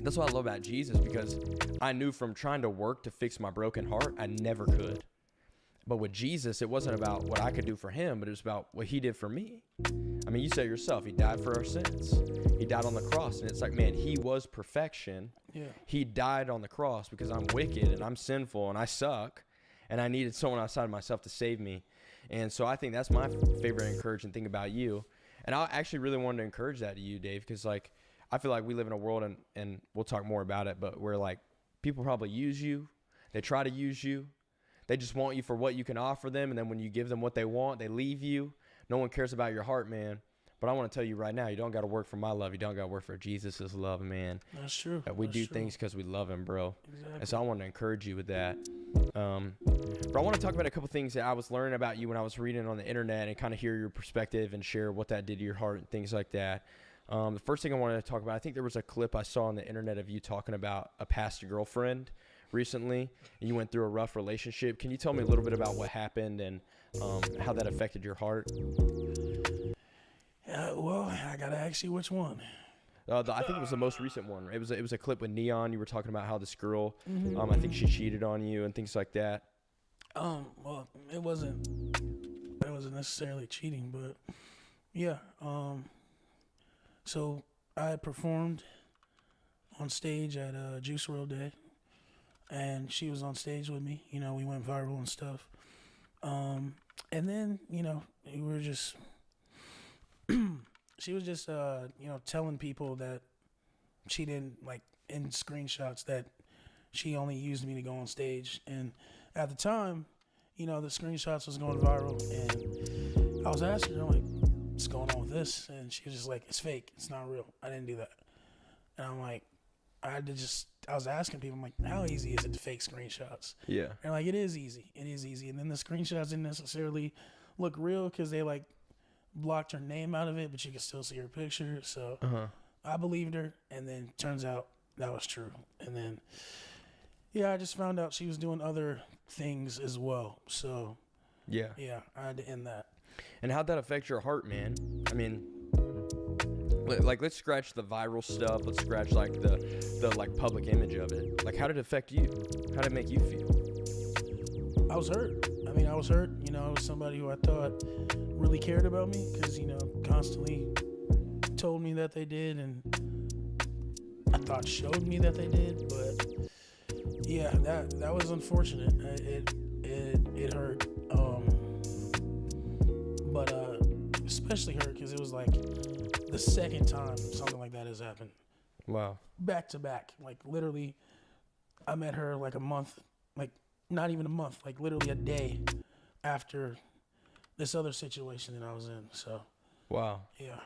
that's what I love about Jesus, because I knew from trying to work to fix my broken heart, I never could. But with Jesus, it wasn't about what I could do for him, but it was about what he did for me. I mean, you said it yourself, he died for our sins. He died on the cross, and it's like, man, he was perfection. Yeah. He died on the cross because I'm wicked and I'm sinful and I suck, and I needed someone outside of myself to save me. And so I think that's my favorite encouraging thing about you. And I actually really wanted to encourage that to you, Dave, because like, I feel like we live in a world, and we'll talk more about it, but where like people probably use you. They try to use you. They just want you for what you can offer them, and then when you give them what they want, they leave you. No one cares about your heart, man. But I want to tell you right now, you don't got to work for my love. You don't got to work for Jesus' love, man. That's true. That we That's do true. things because we love him, bro. Exactly. And so I want to encourage you with that. But I want to talk about a couple things that I was learning about you when I was reading on the internet, and kind of hear your perspective and share what that did to your heart and things like that. The first thing I wanted to talk about, I think there was a clip I saw on the internet of you talking about a past girlfriend recently, and you went through a rough relationship. Can you tell me a little bit about what happened and how that affected your heart? Well, I gotta ask you which one. I think it was the most recent one. It was a clip with Neon. You were talking about how this girl, Mhm. I think she cheated on you and things like that. Well, it wasn't necessarily cheating, but yeah. So I performed on stage at Juice WRLD Day, and she was on stage with me. You know, we went viral and stuff. And then, you know, we were just, she was just, you know, telling people that she didn't, like, in screenshots, that she only used me to go on stage. And at the time, you know, the screenshots was going viral, and I was asking her, like, what's going on with this? And she was just like, it's fake. It's not real. I didn't do that. And I'm like, I was asking people, I'm like, how easy is it to fake screenshots? Yeah. And like, it is easy. It is easy. And then the screenshots didn't necessarily look real because they like blocked her name out of it, but you could still see her picture. So I believed her. And then turns out that was true. And then, yeah, I just found out she was doing other things as well. So yeah, I had to end that. And how'd that affect your heart, man? I mean, like, let's scratch the viral stuff. Let's scratch like the like public image of it. Like, how did it affect you? How did it make you feel? I was hurt. I mean, I was hurt. You know, I was somebody who I thought really cared about me, because, you know, constantly told me that they did, and I thought showed me that they did. But yeah, that was unfortunate. It hurt. But especially hurt because it was like the second time something like that has happened. Wow. Back to back. Like, literally, I met her like a month, like not even a month, like literally a day after this other situation that I was in. So. Wow. Yeah.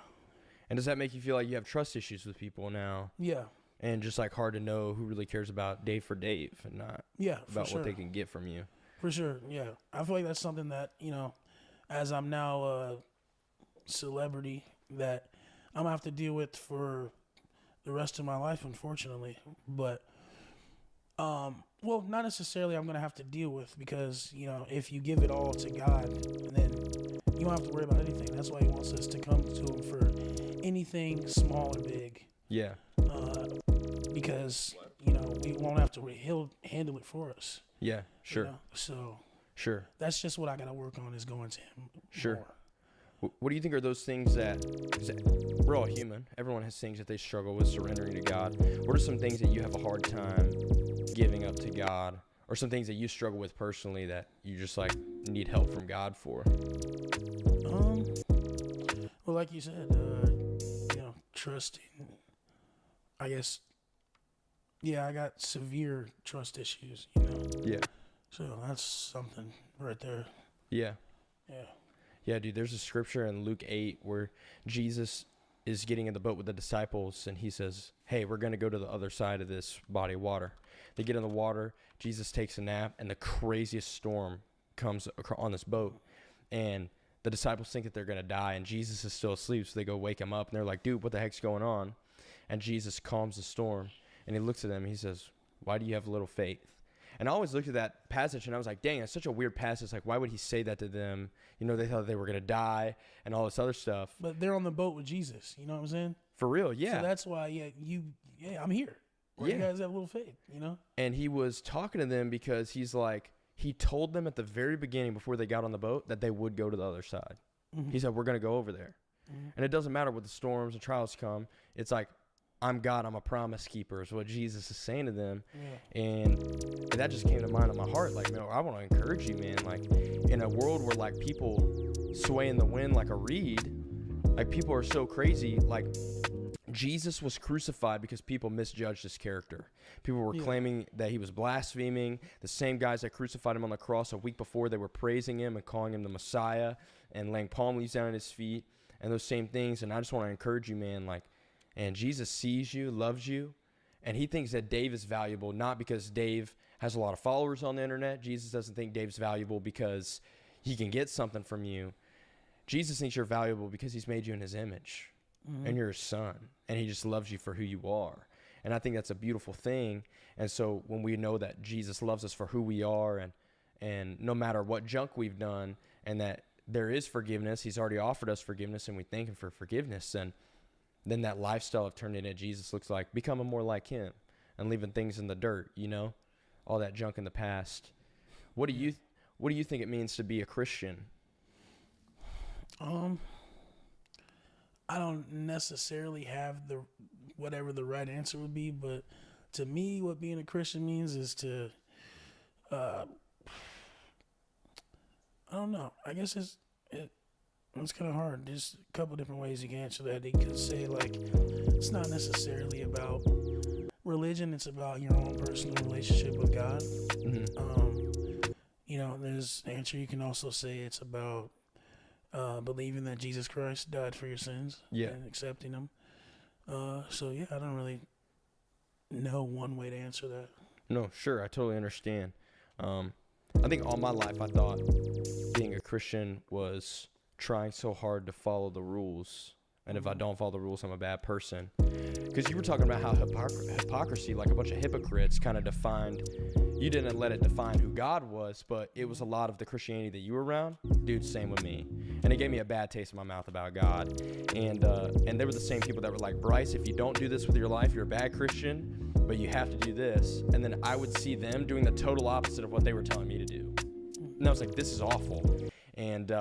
And does that make you feel like you have trust issues with people now? Yeah. And just like hard to know who really cares about Dave for Dave and not about sure. what they can get from you? For sure, yeah. I feel like that's something that, you know, as I'm now a celebrity, that I'm going to have to deal with for the rest of my life, unfortunately. But, well, not necessarily I'm going to have to deal with, because, you know, if you give it all to God, then you don't have to worry about anything. That's why he wants us to come to him for anything small or big. Yeah. Because, you know, we won't have to, he'll handle it for us. Yeah, sure. You know? So sure. That's just what I got to work on, is going to him. Sure. More. What do you think are those things that, 'cause we're all human. Everyone has things that they struggle with surrendering to God. What are some things that you have a hard time giving up to God, or some things that you struggle with personally that you just like need help from God for? Well, like you said, you know, trusting, I guess. Yeah, I got severe trust issues, you know? Yeah. So that's something right there. Yeah. Yeah. Yeah, dude, there's a scripture in Luke 8 where Jesus is getting in the boat with the disciples, and he says, hey, we're going to go to the other side of this body of water. They get in the water, Jesus takes a nap, and the craziest storm comes on this boat. And the disciples think that they're going to die, and Jesus is still asleep, so they go wake him up, and they're like, dude, what the heck's going on? And Jesus calms the storm. And he looks at them and he says, why do you have little faith? And I always looked at that passage and I was like, dang, it's such a weird passage. Like, why would he say that to them? You know, they thought they were going to die and all this other stuff. But they're on the boat with Jesus. You know what I'm saying? For real, yeah. So that's why, I'm here. Where you guys have a little faith, you know? And he was talking to them because he's like, he told them at the very beginning before they got on the boat that they would go to the other side. Mhm. He said, we're going to go over there. Mhm. And it doesn't matter what the storms and trials come. It's like, I'm God, I'm a promise keeper is what Jesus is saying to them. Yeah. And that just came to mind in my heart. Like, man, I want to encourage you, man. Like, in a world where, like, people sway in the wind like a reed, like, people are so crazy. Like, Jesus was crucified because people misjudged his character. People were claiming that he was blaspheming. The same guys that crucified him on the cross a week before, they were praising him and calling him the Messiah and laying palm leaves down at his feet and those same things. And I just want to encourage you, man, like, and Jesus sees you, loves you, and he thinks that Dave is valuable, not because Dave has a lot of followers on the internet. Jesus doesn't think Dave's valuable because he can get something from you. Jesus thinks you're valuable because he's made you in his image, and you're his son, and he just loves you for who you are. And I think that's a beautiful thing. And so when we know that Jesus loves us for who we are, and no matter what junk we've done, and that there is forgiveness, he's already offered us forgiveness, and we thank him for forgiveness, and then that lifestyle of turning into Jesus looks like becoming more like him and leaving things in the dirt, you know, all that junk in the past. What do you think it means to be a Christian? I don't necessarily have whatever the right answer would be, but to me, what being a Christian means is to, I don't know. I guess it's kind of hard. There's a couple different ways you can answer that. You could say, like, it's not necessarily about religion. It's about your own personal relationship with God. You know, there's an answer. You can also say it's about believing that Jesus Christ died for your sins and accepting them. So, yeah, I don't really know one way to answer that. No, sure. I totally understand. I think all my life I thought being a Christian was trying so hard to follow the rules, and if I don't follow the rules, I'm a bad person. Because you were talking about how hypocrisy, like a bunch of hypocrites, kind of defined. You didn't let it define who God was, but it was a lot of the Christianity that you were around. Dude, same with me, and it gave me a bad taste in my mouth about God. And they were the same people that were like, Bryce, if you don't do this with your life, you're a bad Christian, but you have to do this. And then I would see them doing the total opposite of what they were telling me to do, and I was like, this is awful. And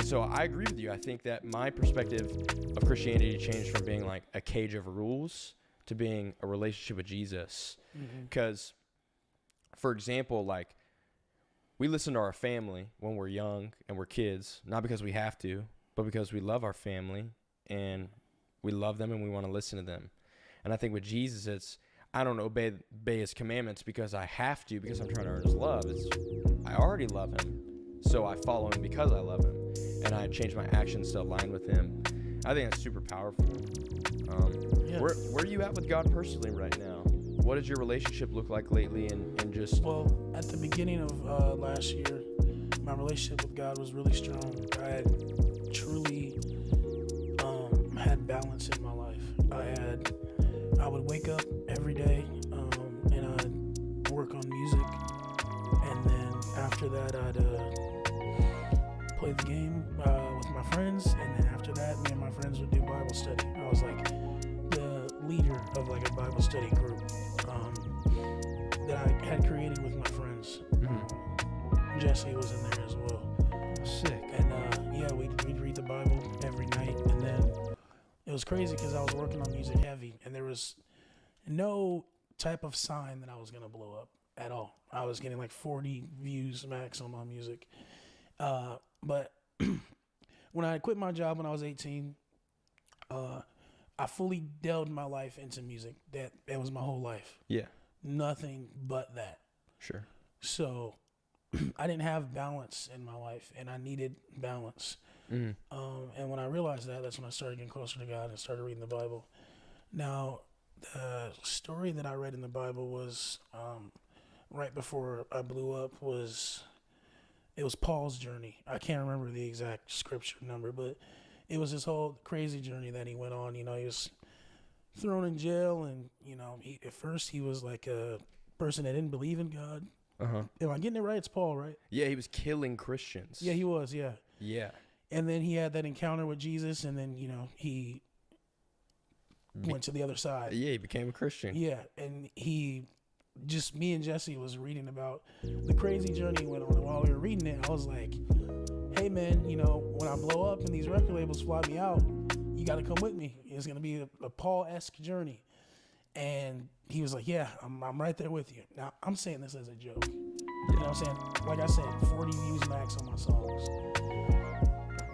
so I agree with you. I think that my perspective of Christianity changed from being like a cage of rules to being a relationship with Jesus. Because, for example, like, we listen to our family when we're young and we're kids, not because we have to, but because we love our family and we love them and we want to listen to them. And I think with Jesus, it's, I don't obey his commandments because I have to, because I'm trying to earn his love. It's, I already love him, so I follow him because I love him, and I change my actions to align with him. I think that's super powerful. Where are you at with God personally right now? What does your relationship look like lately? And just, well, at the beginning of last year, my relationship with God was really strong. I had truly had balance in my life. I would wake up every day and I'd work on music, and then after that I'd play the game with my friends, and then after that me and my friends would do Bible study. I was like the leader of like a Bible study group that I had created with my friends. Jesse was in there as well. Sick. And we'd read the Bible every night, and then it was crazy because I was working on music heavy, and there was no type of sign that I was gonna blow up at all. I was getting like 40 views max on my music. But when I quit my job when I was 18, I fully delved my life into music. That was my whole life. Yeah. Nothing but that. Sure. So I didn't have balance in my life, and I needed balance. And when I realized that, that's when I started getting closer to God and started reading the Bible. Now, the story that I read in the Bible was right before I blew up. It was Paul's journey. I can't remember the exact scripture number, but it was his whole crazy journey that he went on. You know, he was thrown in jail, and you know, at first he was like a person that didn't believe in God. Uh-huh. Am I getting it right? It's Paul, right? Yeah, he was killing Christians. Yeah, he was. Yeah. Yeah. And then he had that encounter with Jesus, and then he went to the other side. Yeah, he became a Christian. Yeah, and me and Jesse was reading about the crazy journey he went on. And while we were reading it, I was like, hey man, when I blow up and these record labels fly me out, you got to come with me. It's going to be a Paul-esque journey. And he was like, yeah, I'm right there with you. Now, I'm saying this as a joke. You know what I'm saying? Like I said, 40 views max on my songs.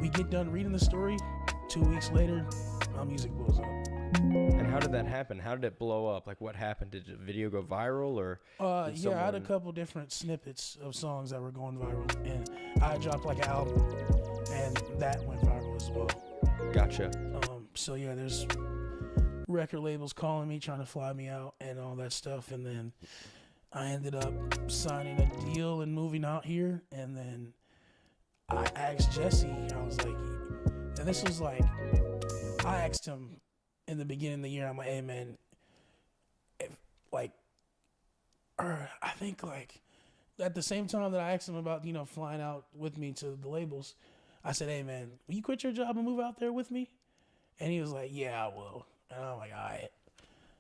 We get done reading the story, 2 weeks later, my music blows up. And how did that happen? How did it blow up? Like, what happened? Did the video go viral, or? Yeah, I had a couple different snippets of songs that were going viral, and I dropped like an album, and that went viral as well. Gotcha. So yeah, there's record labels calling me, trying to fly me out, and all that stuff, and then I ended up signing a deal and moving out here, and then I asked Jesse, I was like, and this was like, I asked him in the beginning of the year, I'm like, hey man, I think like at the same time that I asked him about, flying out with me to the labels, I said, hey man, will you quit your job and move out there with me? And he was like, yeah, I will. And I'm like, all right.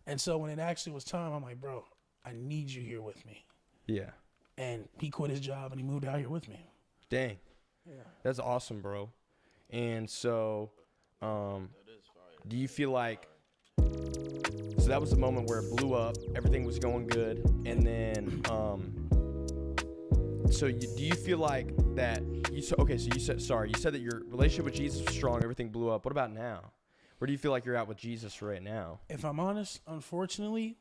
And so when it actually was time, I'm like, bro, I need you here with me. Yeah. And he quit his job and he moved out here with me. Dang. Yeah. That's awesome, bro. And so, do you feel like, so that was the moment where it blew up, everything was going good, and then, do you feel like that, you said that your relationship with Jesus was strong, everything blew up. What about now? Where do you feel like you're at with Jesus right now? If I'm honest, unfortunately,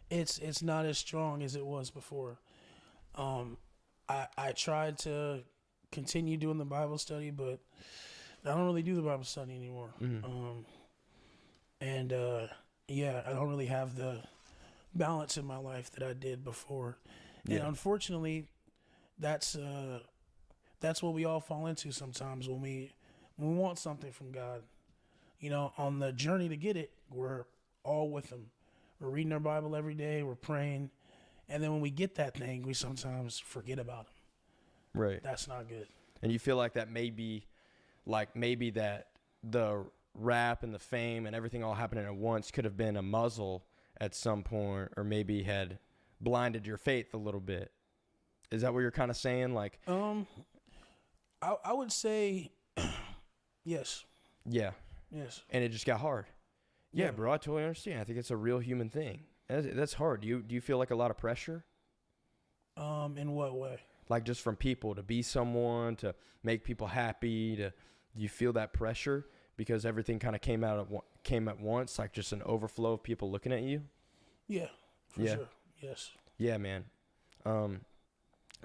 it's not as strong as it was before. I tried to continue doing the Bible study, but I don't really do the Bible study anymore. Mm-hmm. I don't really have the balance in my life that I did before. Yeah. And unfortunately, that's what we all fall into sometimes when we want something from God. On the journey to get it, we're all with him. We're reading our Bible every day, we're praying, and then when we get that thing, we sometimes forget about him. Right. That's not good. And you feel like that maybe that the rap and the fame and everything all happening at once could have been a muzzle at some point, or maybe had blinded your faith a little bit. Is that what you're kind of saying? Like, I would say yes. Yeah. Yes. And it just got hard. Yeah, Yeah. bro, I totally understand. I think it's a real human thing. That's hard. Do you feel like a lot of pressure? In what way? Like just from people to be someone, to make people happy, do you feel that pressure because everything kind of came at once, like just an overflow of people looking at you? Yeah, for sure. Yes. Yeah, man.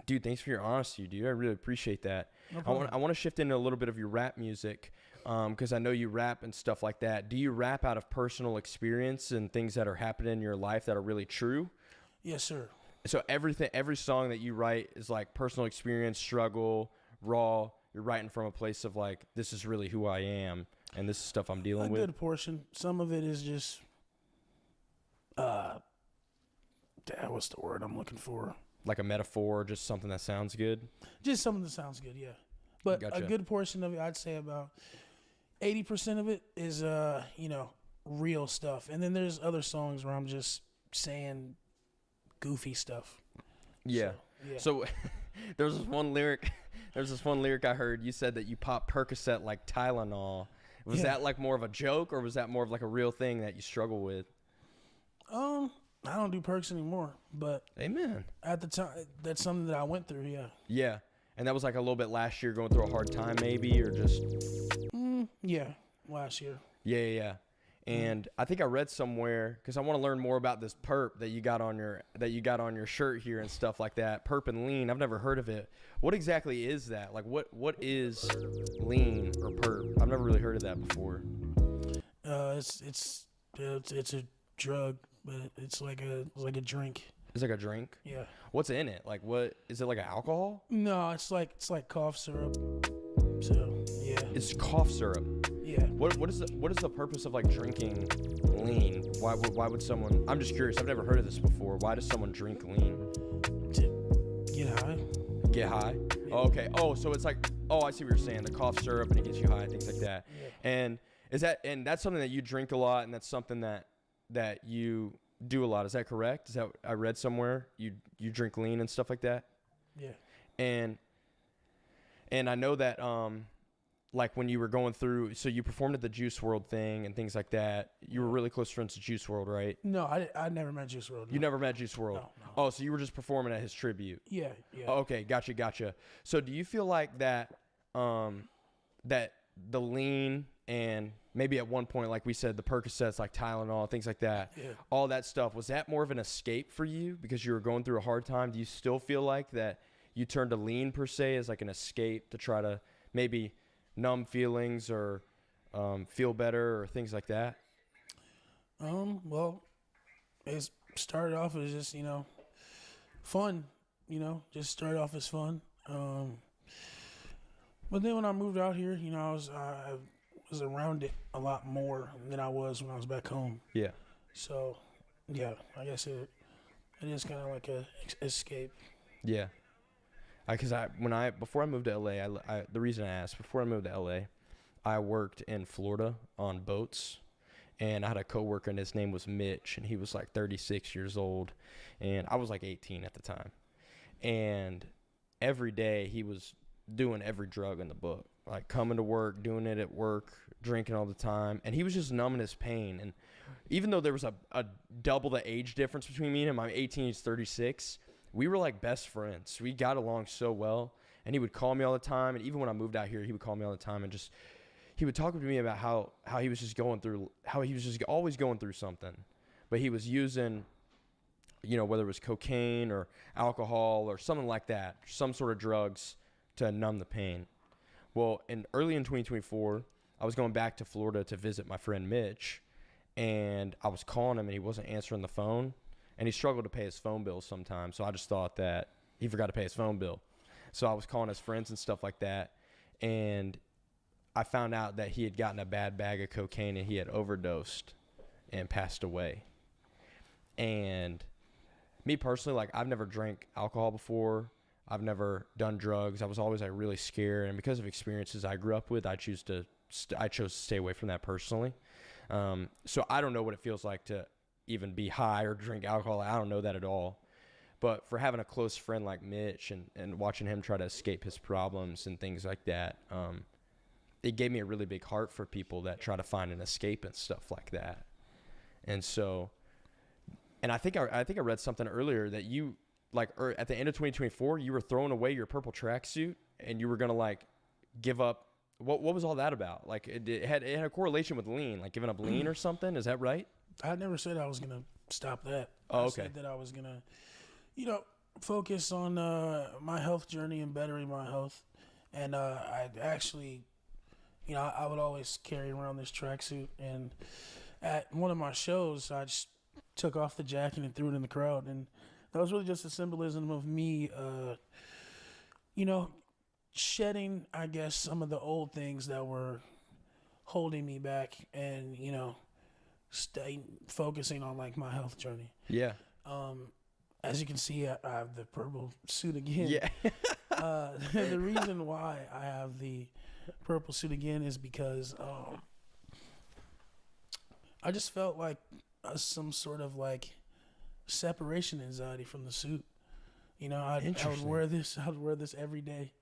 Dude, thanks for your honesty, dude. I really appreciate that. No problem. I want to shift into a little bit of your rap music, because I know you rap and stuff like that. Do you rap out of personal experience and things that are happening in your life that are really true? Yes, sir. So every song that you write is like personal experience, struggle, raw. You're writing from a place of like, this is really who I am, and this is stuff I'm dealing with. A good portion. Some of it is just, what's the word I'm looking for? Like a metaphor, just something that sounds good? Just something that sounds good, yeah. But Gotcha. a good portion of it, I'd say about 80% of it is, real stuff. And then there's other songs where I'm just saying goofy stuff. Yeah. So there's this one lyric I heard. You said that you pop Percocet like Tylenol. Was that like more of a joke, or was that more of like a real thing that you struggle with? I don't do perks anymore, but amen. At the time, that's something that I went through. Yeah. Yeah, and that was like a little bit last year, going through a hard time, maybe, or just. Yeah, last year. Yeah. And I think I read somewhere, because I want to learn more about this perp that you got on your shirt here and stuff like that. Perp and lean. I've never heard of it. What exactly is that? Like, what is lean or perp? I've never really heard of that before. It's a drug, but it's like a drink. It's like a drink? Yeah. What's in it? Like, what is it, like an alcohol? No, it's like cough syrup. So yeah. It's cough syrup. Yeah. Yeah. What is the purpose of like drinking lean? Why would someone? I'm just curious. I've never heard of this before. Why does someone drink lean? To get high. Get high? Yeah. Oh, okay. Oh, so it's like, I see what you're saying. The cough syrup and it gets you high, things like that. Yeah. And that's something that you drink a lot, and that's something that you do a lot. Is that correct? Is that I read somewhere you drink lean and stuff like that? Yeah. And I know that like when you were going through, so you performed at the Juice WRLD thing and things like that. You were really close friends to Juice WRLD, right? No, I never met Juice WRLD. You never met Juice WRLD? No. Oh, so you were just performing at his tribute? Yeah. Oh, okay, gotcha. So do you feel like that that the lean and maybe at one point, like we said, the Percocets, like Tylenol, things like that, all that stuff, was that more of an escape for you because you were going through a hard time? Do you still feel like that you turned to lean per se as like an escape to try to maybe numb feelings or feel better or things like that? Well, it started off as just, fun, just started off as fun. But then when I moved out here, I was around it a lot more than I was when I was back home. Yeah. So, yeah, I guess it is kind of like a escape. Yeah. Because before I moved to LA, the reason I asked, before I moved to LA, I worked in Florida on boats, and I had a coworker, and his name was Mitch, and he was like 36 years old, and I was like 18 at the time. And every day he was doing every drug in the book, like coming to work, doing it at work, drinking all the time, and he was just numbing his pain. And even though there was a double the age difference between me and him, I'm 18, he's 36, we were like best friends. We got along so well, and he would call me all the time. And even when I moved out here, he would call me all the time, and just he would talk to me about how he was just always going through something, but he was using, whether it was cocaine or alcohol or something like that, some sort of drugs to numb the pain. Well, early in 2024, I was going back to Florida to visit my friend Mitch, and I was calling him, and he wasn't answering the phone, and he struggled to pay his phone bill sometimes. So I just thought that he forgot to pay his phone bill. So I was calling his friends and stuff like that, and I found out that he had gotten a bad bag of cocaine and he had overdosed and passed away. And me personally, like, I've never drank alcohol before. I've never done drugs. I was always like really scared, and because of experiences I grew up with, I chose to stay away from that personally. So I don't know what it feels like to even be high or drink alcohol. I don't know that at all. But for having a close friend like Mitch and watching him try to escape his problems and things like that, it gave me a really big heart for people that try to find an escape and stuff like that. And so, and I think I read something earlier that you, like, at the end of 2024, you were throwing away your purple tracksuit and you were gonna like give up. What was all that about? Like, it had a correlation with lean, like giving up lean or something. Is that right? I never said I was gonna stop that. Oh, okay. I said that I was gonna, focus on my health journey and bettering my health. And I actually, I would always carry around this tracksuit. And at one of my shows, I just took off the jacket and threw it in the crowd. And that was really just a symbolism of me, shedding, I guess, some of the old things that were holding me back and, focusing on like my health journey. Yeah. As you can see, I have the purple suit again. Yeah. The reason why I have the purple suit again is because I just felt like some sort of like separation anxiety from the suit. I would wear this. I would wear this every day,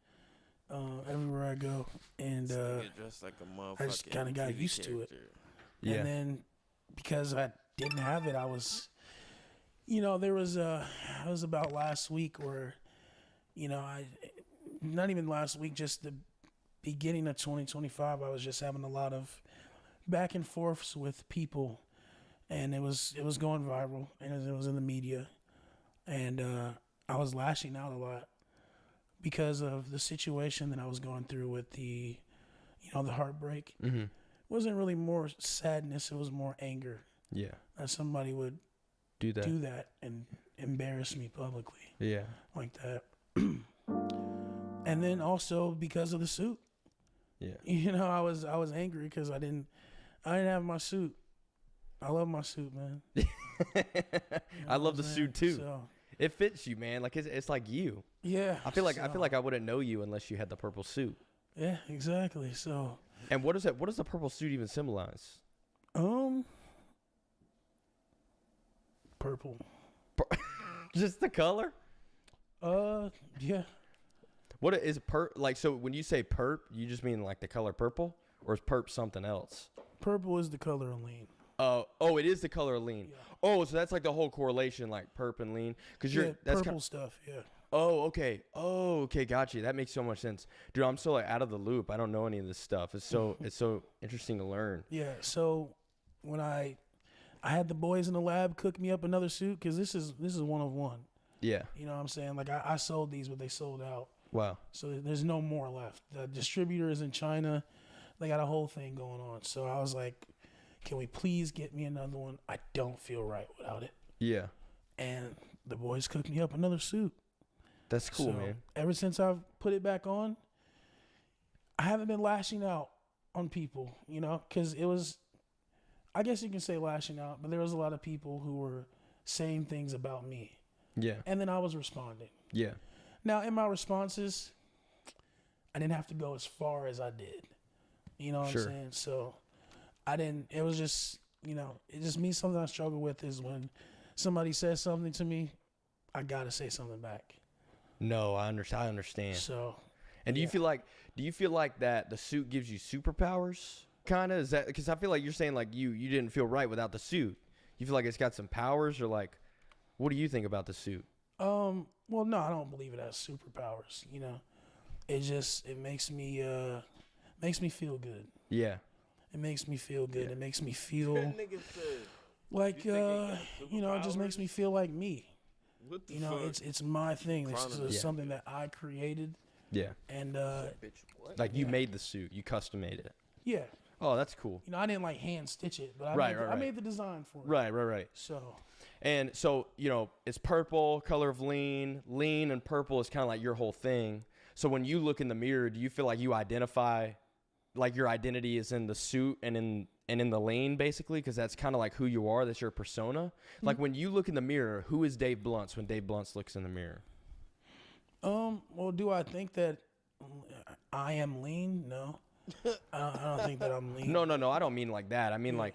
everywhere I go, and dressed like a motherfucker. I just kind of got used to it. Yeah. And then because I didn't have it, I was, there was it was about last week where, not even last week, just the beginning of 2025, I was just having a lot of back and forths with people, and it was going viral, and it was in the media, and I was lashing out a lot because of the situation that I was going through with the heartbreak. Mm-hmm. It wasn't really more sadness, it was more anger. Yeah. That somebody would do that and embarrass me publicly. Yeah. Like that. And then also because of the suit. Yeah. You know, I was angry because I didn't have my suit. I love my suit, man. I love the suit too. So, it fits you, man. Like it's like you. Yeah. I feel like I wouldn't know you unless you had the purple suit. Yeah, exactly. So. And what does the purple suit even symbolize? Purple. Just the color? Yeah. What is like? So when you say perp, you just mean like the color purple, or is perp something else? Purple is the color of lean. Oh, it is the color of lean. Yeah. Oh, so that's like the whole correlation, like perp and lean, because that's purple stuff. Yeah. Oh, okay. Oh, okay. Got you. That makes so much sense, dude. I'm so like out of the loop. I don't know any of this stuff. It's so interesting to learn. Yeah. So when I had the boys in the lab cook me up another suit, because this is one of one. Yeah. You know what I'm saying? Like I sold these, but they sold out. Wow. So there's no more left. The distributor is in China. They got a whole thing going on. So I was like, can we please get me another one? I don't feel right without it. Yeah. And the boys cooked me up another suit. That's cool, man. Ever since I've put it back on, I haven't been lashing out on people, you know, because it was, I guess you can say lashing out, but there was a lot of people who were saying things about me. Yeah. And then I was responding. Yeah. Now, in my responses, I didn't have to go as far as I did. You know what I'm saying? So I didn't, it was just, you know, it just means something I struggle with is when somebody says something to me, I got to say something back. No, I understand. So, and do you feel like that the suit gives you superpowers? Kind of, is that because I feel like you're saying like you didn't feel right without the suit. You feel like it's got some powers, or like, what do you think about the suit? Well, no, I don't believe it has superpowers. You know, it makes me feel good. Yeah. It makes me feel good. It makes me feel like you know, it just makes me feel like me. What the you know, fuck? it's my thing. This is something that I created. Yeah. And like you made the suit, you custom made it. Yeah. Oh, that's cool. You know, I didn't like hand stitch it, but I made the design for it. Right. So. And so, you know, it's purple, color of lean and purple is kind of like your whole thing. So when you look in the mirror, do you feel like you identify, like your identity is in the suit and in the lean, basically? Because that's kind of like who you are. That's your persona. Mm-hmm. Like when you look in the mirror, who is Dave Bluntz when Dave Bluntz looks in the mirror? Well, do I think that I am lean? No. I don't think that I'm lean. No. I don't mean like that. I mean like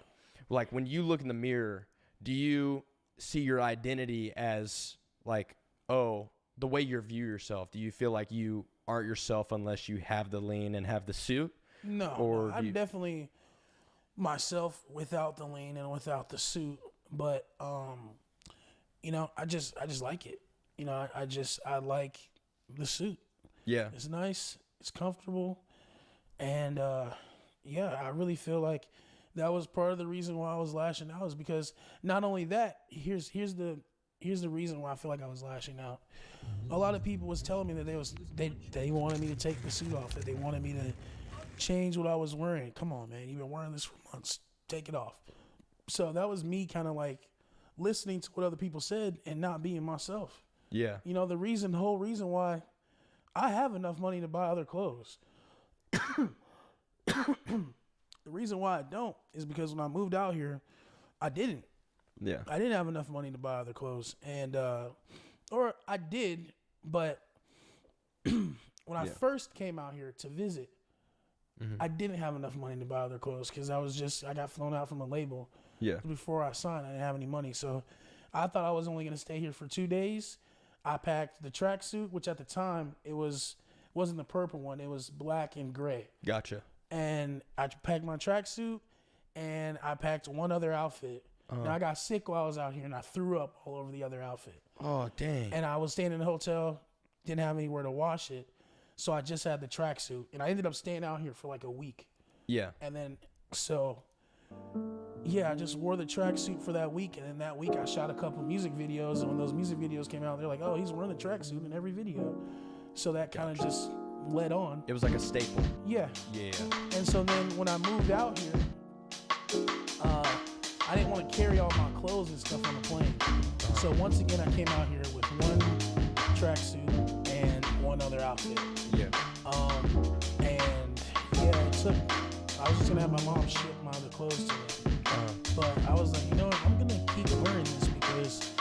when you look in the mirror, do you see your identity as like, oh, the way you view yourself? Do you feel like you aren't yourself unless you have the lean and have the suit? No, I'm definitely myself without the lean and without the suit. But you know, I just like it. You know, I like the suit. Yeah, it's nice, it's comfortable, and yeah, I really feel like that was part of the reason why I was lashing out, is because not only that, here's the reason why I feel like I was lashing out. A lot of people was telling me that they wanted me to take the suit off, that they wanted me to change what I was wearing. Come on, man, you've been wearing this for months, take it off. So that was me kind of like listening to what other people said and not being myself. Yeah. You know, the whole reason why I have enough money to buy other clothes. The reason why I don't is because when I moved out here, I didn't. Yeah. I didn't have enough money to buy other clothes. And, or I did, but when I first came out here to visit, I didn't have enough money to buy other clothes because I got flown out from a label. Yeah. Before I signed, I didn't have any money. So I thought I was only going to stay here for 2 days. I packed the tracksuit, which at the time wasn't the purple one. It was black and gray. Gotcha. And I packed my tracksuit and I packed one other outfit. And I got sick while I was out here and I threw up all over the other outfit. Oh, dang. And I was staying in a hotel, didn't have anywhere to wash it. So I just had the tracksuit and I ended up staying out here for like a week. Yeah. And then, so yeah, I just wore the tracksuit for that week. And then that week I shot a couple music videos. And when those music videos came out, they're like, oh, he's wearing the tracksuit in every video. So that kind of just led on. It was like a staple. Yeah. Yeah. And so then when I moved out here, I didn't want to carry all my clothes and stuff on the plane. So once again, I came out here with one tracksuit and one other outfit. Yeah. And yeah, was just gonna have my mom ship my other clothes to me. But I was like, you know what, I'm gonna keep wearing this because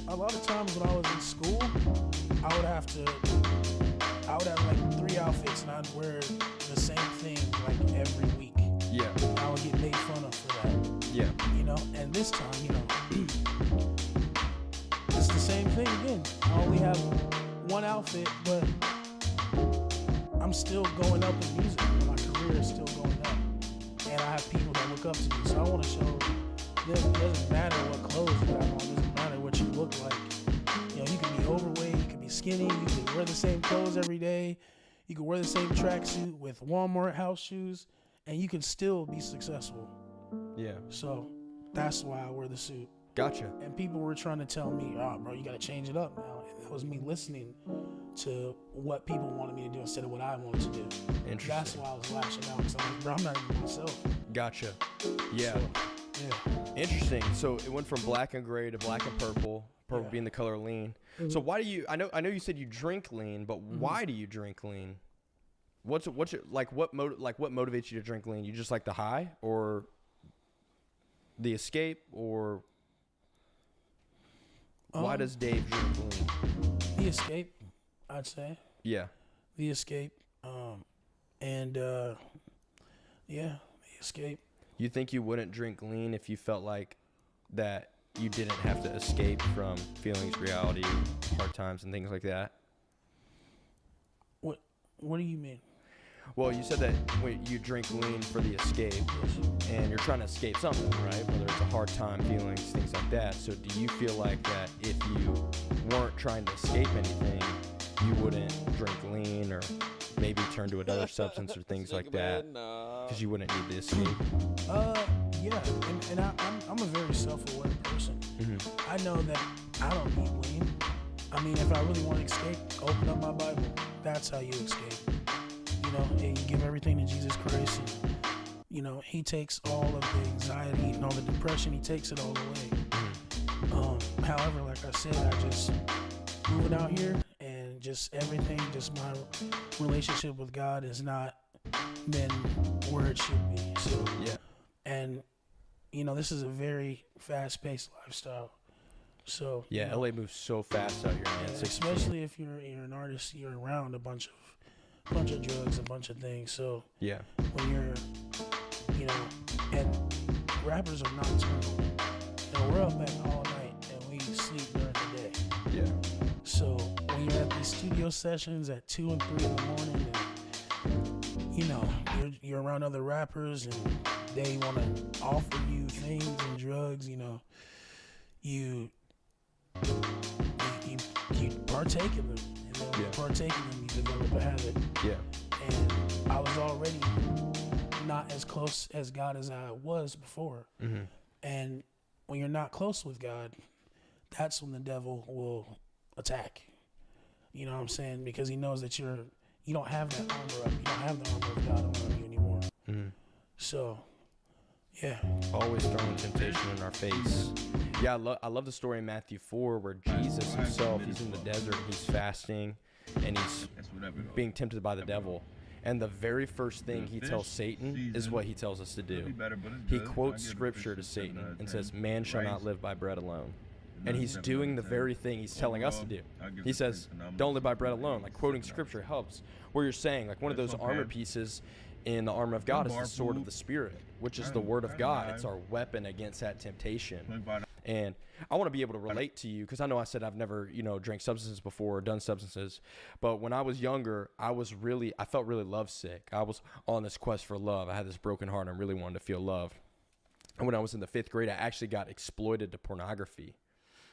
a lot of times when I was in school, I would have like 3 outfits and I'd wear the same thing like every week. Yeah. And I would get made fun of for that. Yeah. You know, and this time, you know, it's the same thing again. I only have one outfit, but I'm still going up in music. My career is still going up. And I have people that look up to me. So I want to show them it doesn't matter what clothes you have on. It doesn't matter what you look like. You know, you can be overweight, you can be skinny, you can wear the same clothes every day. You can wear the same tracksuit with Walmart house shoes, and you can still be successful. Yeah. So that's why I wear the suit. Gotcha. And people were trying to tell me, oh, bro, you got to change it up now. And that was me listening to what people wanted me to do instead of what I wanted to do. Interesting. That's why I was lashing out, because I'm like, bro, I'm not even myself. Gotcha. Yeah. So, yeah. Interesting. So it went from black and gray to black and purple. Purple being the color lean. Mm-hmm. So why do you? I know you said you drink lean, but why do you drink lean? What motivates you to drink lean? You just like the high, or the escape, or why does Dave drink lean? The escape, I'd say. Yeah. The escape. The escape. You think you wouldn't drink lean if you felt like that you didn't have to escape from feelings, reality, hard times, and things like that? What do you mean? Well, you said that when you drink lean for the escape, and you're trying to escape something, right? Whether it's a hard time, feelings, things like that. So do you feel like that if you weren't trying to escape anything, you wouldn't drink lean or maybe turn to another substance or things like that? Because you wouldn't need the escape? Yeah. And I'm a very self-aware person. Mm-hmm. I know that I don't need lean. I mean, if I really want to escape, open up my Bible. That's how you escape. You know, and you give everything to Jesus Christ, and you know, He takes all of the anxiety and all the depression. He takes it all away. However, like I said, I just moving out here, and just everything, just my relationship with God has not been where it should be. So yeah, and you know, this is a very fast-paced lifestyle. So yeah, you know, LA moves so fast out here, man. especially if you're an artist, you're around a bunch of drugs, a bunch of things. So yeah, when you're, you know, and rappers are nocturnal. You know, we're up at all night and we sleep during the day. Yeah. So when you're at these studio sessions at 2 and 3 in the morning, and you know, you're around other rappers and they want to offer you things and drugs, you know, you partake in them. You know, you partake in them, you develop a habit. Yeah. And I was already not as close as God as I was before. Mm-hmm. And when you're not close with God, that's when the devil will attack. You know what I'm saying? Because he knows that you don't have that armor up. You don't have the armor of God around you anymore. Mm-hmm. So, yeah. Always throwing temptation in our face. Yeah, I love the story in Matthew 4 where Jesus himself, he's in the desert, he's fasting, and he's being tempted by the devil. And the very first thing he tells Satan is what he tells us to do. He quotes scripture to Satan and says, "Man shall not live by bread alone." And he's doing the very thing he's telling us to do. He says, "Don't live by bread alone." Like, quoting scripture helps. Where you're saying, like, one of those armor pieces in the armor of God is the sword of the Spirit, which is the word of God. It's our weapon against that temptation. And I want to be able to relate to you, because I know I said I've never, drank substances before or done substances. But when I was younger, I felt really lovesick. I was on this quest for love. I had this broken heart and I really wanted to feel love. And when I was in the 5th grade, I actually got exploited to pornography.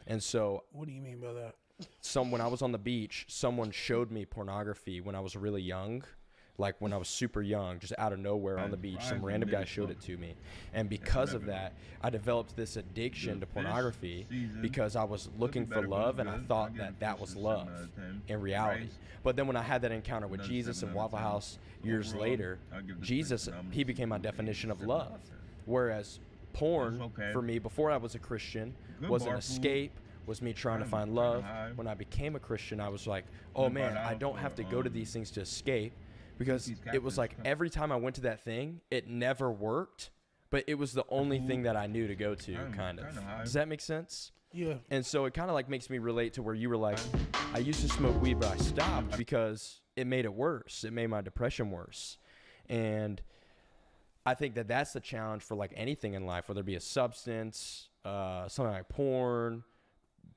And so, what do you mean by that? When I was on the beach, someone showed me pornography when I was really young. Like when I was super young, just out of nowhere on the beach, some random guy showed it to me. And because of that, I developed this addiction to pornography because I was looking for love and I thought that was love in reality. But then when I had that encounter with Jesus in Waffle House years later, Jesus, he became my definition of love. Whereas porn, for me, before I was a Christian, was an escape, was me trying to find love. When I became a Christian, I was like, oh man, I don't have to go to these things to escape, because it was like every time I went to that thing, it never worked, but it was the only thing that I knew to go to, kind of. Does that make sense? Yeah. And so it kind of like makes me relate to where you were like, I used to smoke weed, but I stopped because it made it worse. It made my depression worse. And I think that that's the challenge for like anything in life, whether it be a substance, something like porn,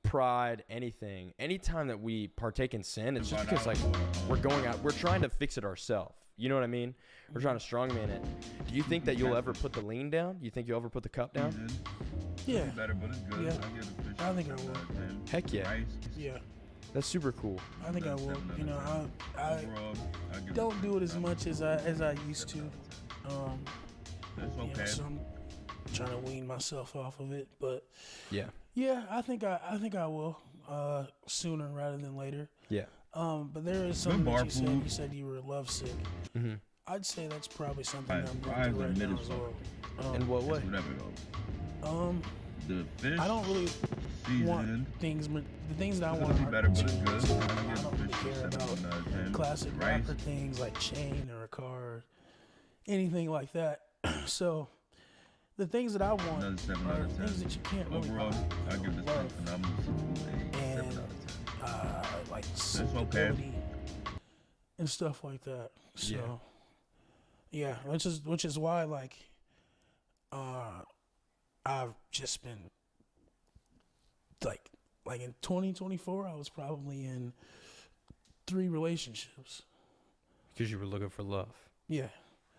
pride, anything. Anytime that we partake in sin, it's just because like we're trying to fix it ourselves. You know what I mean? We're trying to strongman it. Do you think that you'll ever put the lean down? You think you'll ever put the cup down? Yeah. Better, but it's good. Yeah. I think I will. Heck yeah. Yeah. That's super cool. I think I will. You know, I don't do it as much as I used to. You know, so I'm trying to wean myself off of it, but yeah, I think I will sooner rather than later. Yeah. But there is something that you said. You said you were lovesick. Mm-hmm. I'd say that's probably something that I'm going through right now as well. In what way? I don't really want things. The things that I want are better, but it's good. I don't really care about classic rapper things like chain or a car, or anything like that. So the things that I want are things that you can't really Overall, I give this one phenomenal and like stability and stuff like that. So yeah, which is why like I've just been like in 2024 I was probably in 3 relationships. Because you were looking for love. Yeah.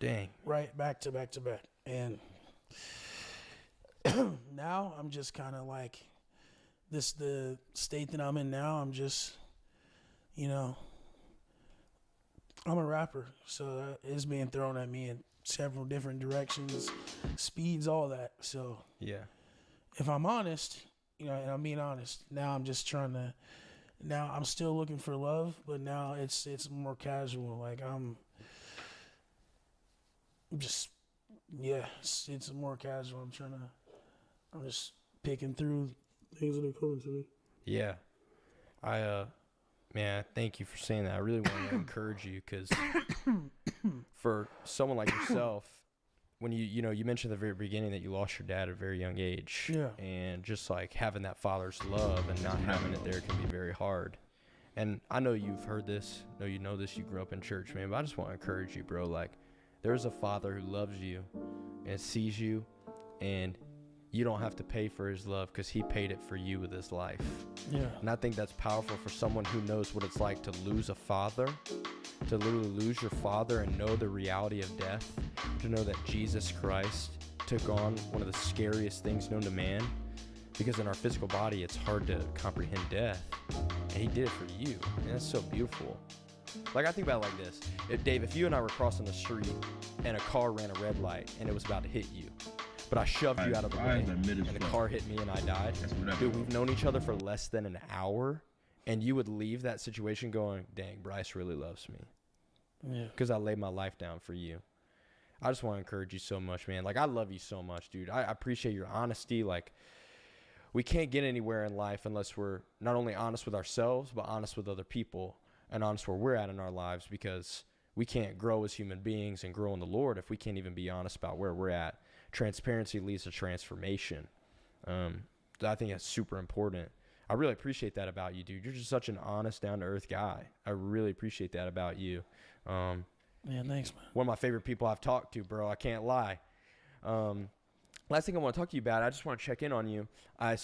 Dang. Right, back to back to back. And now I'm just kind of like the state that I'm in now. I'm just, you know, I'm a rapper, so it's being thrown at me in several different directions, speeds, all that. So yeah, if I'm honest, you know, and I'm being honest, now I'm just trying to. Now I'm still looking for love, but now it's more casual. Like I'm just, yeah, it's more casual. I'm just picking through things that are coming to me. Yeah, man, thank you for saying that. I really want to encourage you because for someone like yourself, when you mentioned at the very beginning that you lost your dad at a very young age. Yeah. And just like having that father's love and not having it there can be very hard. And I know you've heard this, you know this, you grew up in church, man, but I just want to encourage you, bro. Like, there's a father who loves you and sees you, and you don't have to pay for his love because he paid it for you with his life. Yeah. And I think that's powerful for someone who knows what it's like to lose a father, to literally lose your father and know the reality of death, to know that Jesus Christ took on one of the scariest things known to man, because in our physical body, it's hard to comprehend death. And he did it for you. And that's so beautiful. Like, I think about it like this. If you and I were crossing the street and a car ran a red light and it was about to hit you, but I shoved you out of the way and the car hit me and I died, dude, we've known each other for less than an hour, and you would leave that situation going, dang, Bryce really loves me. Yeah. Because I laid my life down for you. I just want to encourage you so much, man. Like, I love you so much, dude. I appreciate your honesty. Like, we can't get anywhere in life unless we're not only honest with ourselves, but honest with other people and honest where we're at in our lives, because we can't grow as human beings and grow in the Lord if we can't even be honest about where we're at. Transparency leads to transformation. I think that's super important. I really appreciate that about you, dude. You're just such an honest, down-to-earth guy. I really appreciate that about you. Man, thanks, man. One of my favorite people I've talked to, bro. I can't lie. Last thing I want to talk to you about, I just want to check in on you. I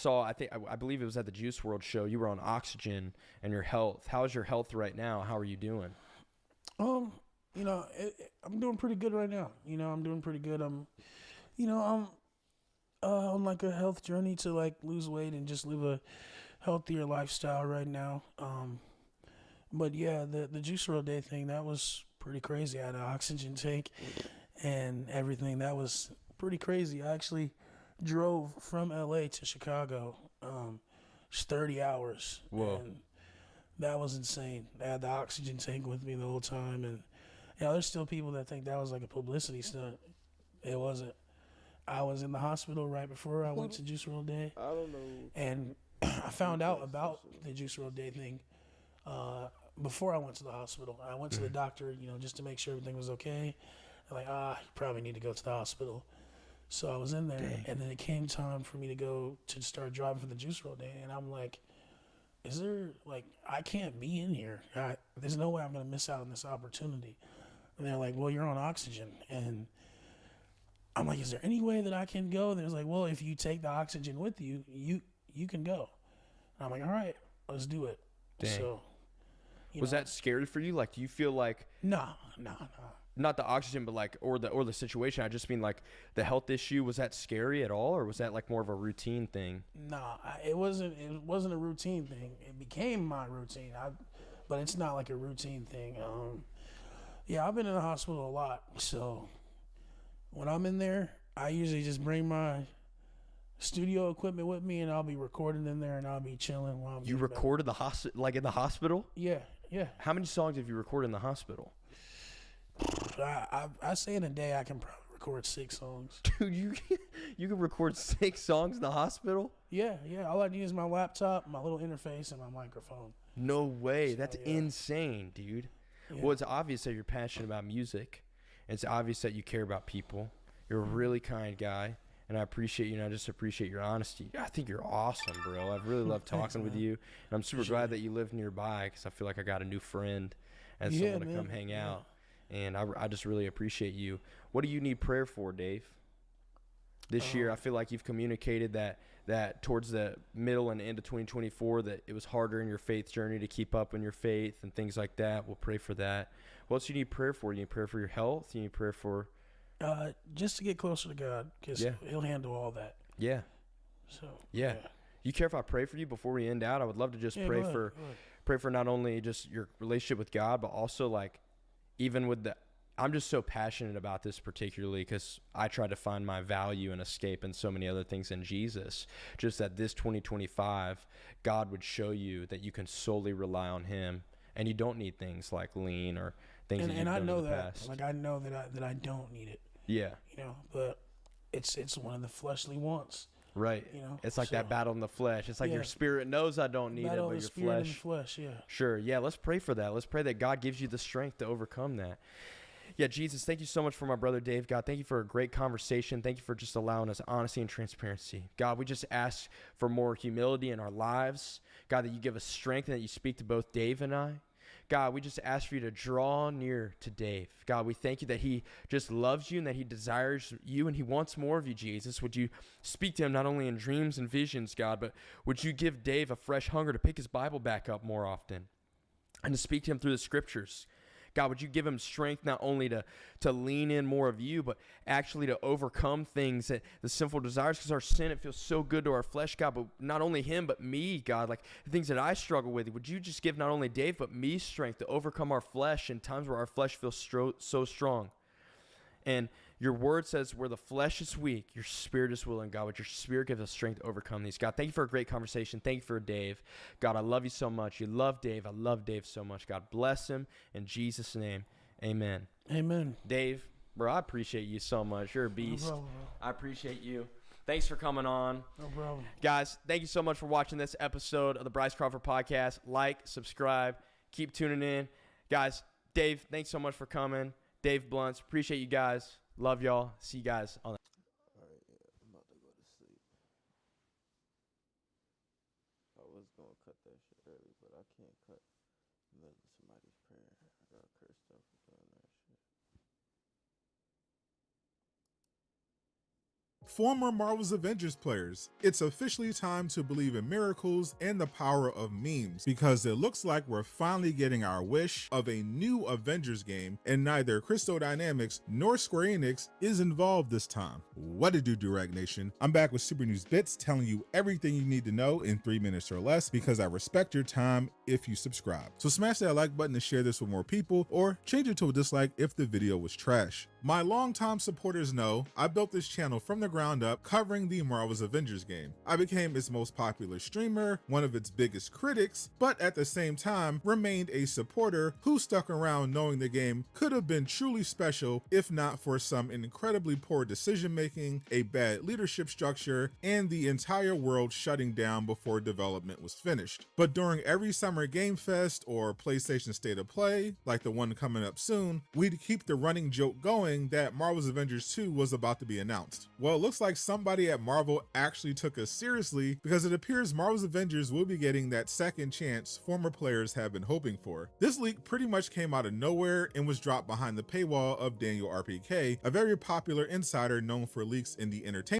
believe it was at the Juice World show. You were on oxygen and your health. How's your health right now? How are you doing? You know, I'm doing pretty good right now. You know, I'm doing pretty good. I'm on like a health journey to like lose weight and just live a healthier lifestyle right now. But yeah, the Juice World Day thing, that was pretty crazy. I had an oxygen tank and everything. That was pretty crazy. I actually drove from LA to Chicago, just 30 hours. Whoa. And that was insane. I had the oxygen tank with me the whole time. And there's still people that think that was like a publicity stunt. It wasn't. I was in the hospital right before I went to Juice World Day. I don't know. And I found out about the Juice World Day thing before I went to the hospital. I went to the doctor, you know, just to make sure everything was okay. They're like, you probably need to go to the hospital. So I was in there, and then it came time for me to go to start driving for the juice roll day, and I'm like, is there, like, I can't be in here. There's no way I'm going to miss out on this opportunity. And they're like, well, you're on oxygen. And I'm like, is there any way that I can go? And they're like, well, if you take the oxygen with you, you can go. And I'm like, all right, let's do it. Dang. So, was that scary for you? Like, do you feel like no, not the oxygen, but like or the situation? I just mean like the health issue. Was that scary at all, or was that like more of a routine thing? Nah, it wasn't a routine thing. It became my routine. But it's not like a routine thing. Yeah, I've been in the hospital a lot, so when I'm in there, I usually just bring my studio equipment with me, and I'll be recording in there, and I'll be chilling while I'm. You recorded the hospital, like in the hospital? Yeah. How many songs have you recorded in the hospital? I say in a day I can probably record 6 songs. Dude, you can record 6 songs in the hospital? Yeah. All I need is my laptop, my little interface, and my microphone. No way. That's insane, dude. Yeah. Well, it's obvious that you're passionate about music. It's obvious that you care about people. You're a really kind guy, and I appreciate you, and I just appreciate your honesty. I think you're awesome, bro. I've really loved talking with you, and I'm super glad that you live nearby because I feel like I got a new friend and someone to come hang out, and I just really appreciate you. What do you need prayer for, Dave? This year, I feel like you've communicated that towards the middle and end of 2024 that it was harder in your faith journey to keep up in your faith and things like that. We'll pray for that. What else do you need prayer for? You need prayer for your health? You need prayer for... just to get closer to God, because He'll handle all that. Yeah. So. Yeah. You care if I pray for you before we end out? I would love to just pray for not only just your relationship with God, but also like even with the... I'm just so passionate about this particularly because I try to find my value and escape in so many other things in Jesus. Just that this 2025, God would show you that you can solely rely on Him, and you don't need things like lean or things that you've done in the past. Like I know that I don't need it. Yeah. You know, but it's one of the fleshly wants. Right. You know, it's like that battle in the flesh. It's like your spirit knows I don't need battle it, but of your the spirit flesh. and the flesh, yeah. Sure. Yeah. Let's pray for that. Let's pray that God gives you the strength to overcome that. Yeah, Jesus, thank you so much for my brother Dave. God, thank you for a great conversation. Thank you for just allowing us honesty and transparency. God, we just ask for more humility in our lives. God, that you give us strength and that you speak to both Dave and I. God, we just ask for you to draw near to Dave. God, we thank you that he just loves you and that he desires you and he wants more of you, Jesus. Would you speak to him not only in dreams and visions, God, but would you give Dave a fresh hunger to pick his Bible back up more often and to speak to him through the scriptures? God, would you give him strength not only to lean in more of you, but actually to overcome things, that the sinful desires, because our sin, it feels so good to our flesh, God, but not only him, but me, God, like the things that I struggle with. Would you just give not only Dave, but me strength to overcome our flesh in times where our flesh feels so strong? And your word says where the flesh is weak, your spirit is willing. God, would your spirit give us strength to overcome these? God, thank you for a great conversation. Thank you for Dave. God, I love you so much. You love Dave. I love Dave so much. God, bless him in Jesus' name. Amen. Amen. Dave, bro, I appreciate you so much. You're a beast. No problem, I appreciate you. Thanks for coming on. No problem. Guys, thank you so much for watching this episode of the Bryce Crawford Podcast. Like, subscribe, keep tuning in. Guys, Dave, thanks so much for coming. Dave Blunts, appreciate you guys. Love y'all. See you guys on the... All right, yeah, I'm about to go to sleep. I was going to cut that shit early, but I can't cut in the middle of somebody's prayer. I got cursed out for doing that shit. Former Marvel's Avengers players, it's officially time to believe in miracles and the power of memes, because it looks like we're finally getting our wish of a new Avengers game, and neither Crystal Dynamics nor Square Enix is involved this time. What to do, Direct Nation? I'm back with Super News Bits, telling you everything you need to know in 3 minutes or less, because I respect your time if you subscribe. So smash that like button to share this with more people, or change it to a dislike if the video was trash. My longtime supporters know I built this channel from the ground up covering the Marvel's Avengers game. I became its most popular streamer, one of its biggest critics, but at the same time remained a supporter who stuck around knowing the game could have been truly special if not for some incredibly poor decision making, a bad leadership structure, and the entire world shutting down before development was finished. But during every summer Game Fest or PlayStation State of Play, like the one coming up soon, we'd keep the running joke going that Marvel's Avengers 2 was about to be announced. Well, it looks like somebody at Marvel actually took us seriously, because it appears Marvel's Avengers will be getting that second chance former players have been hoping for. This leak pretty much came out of nowhere and was dropped behind the paywall of Daniel RPK, a very popular insider known for leaks in the entertainment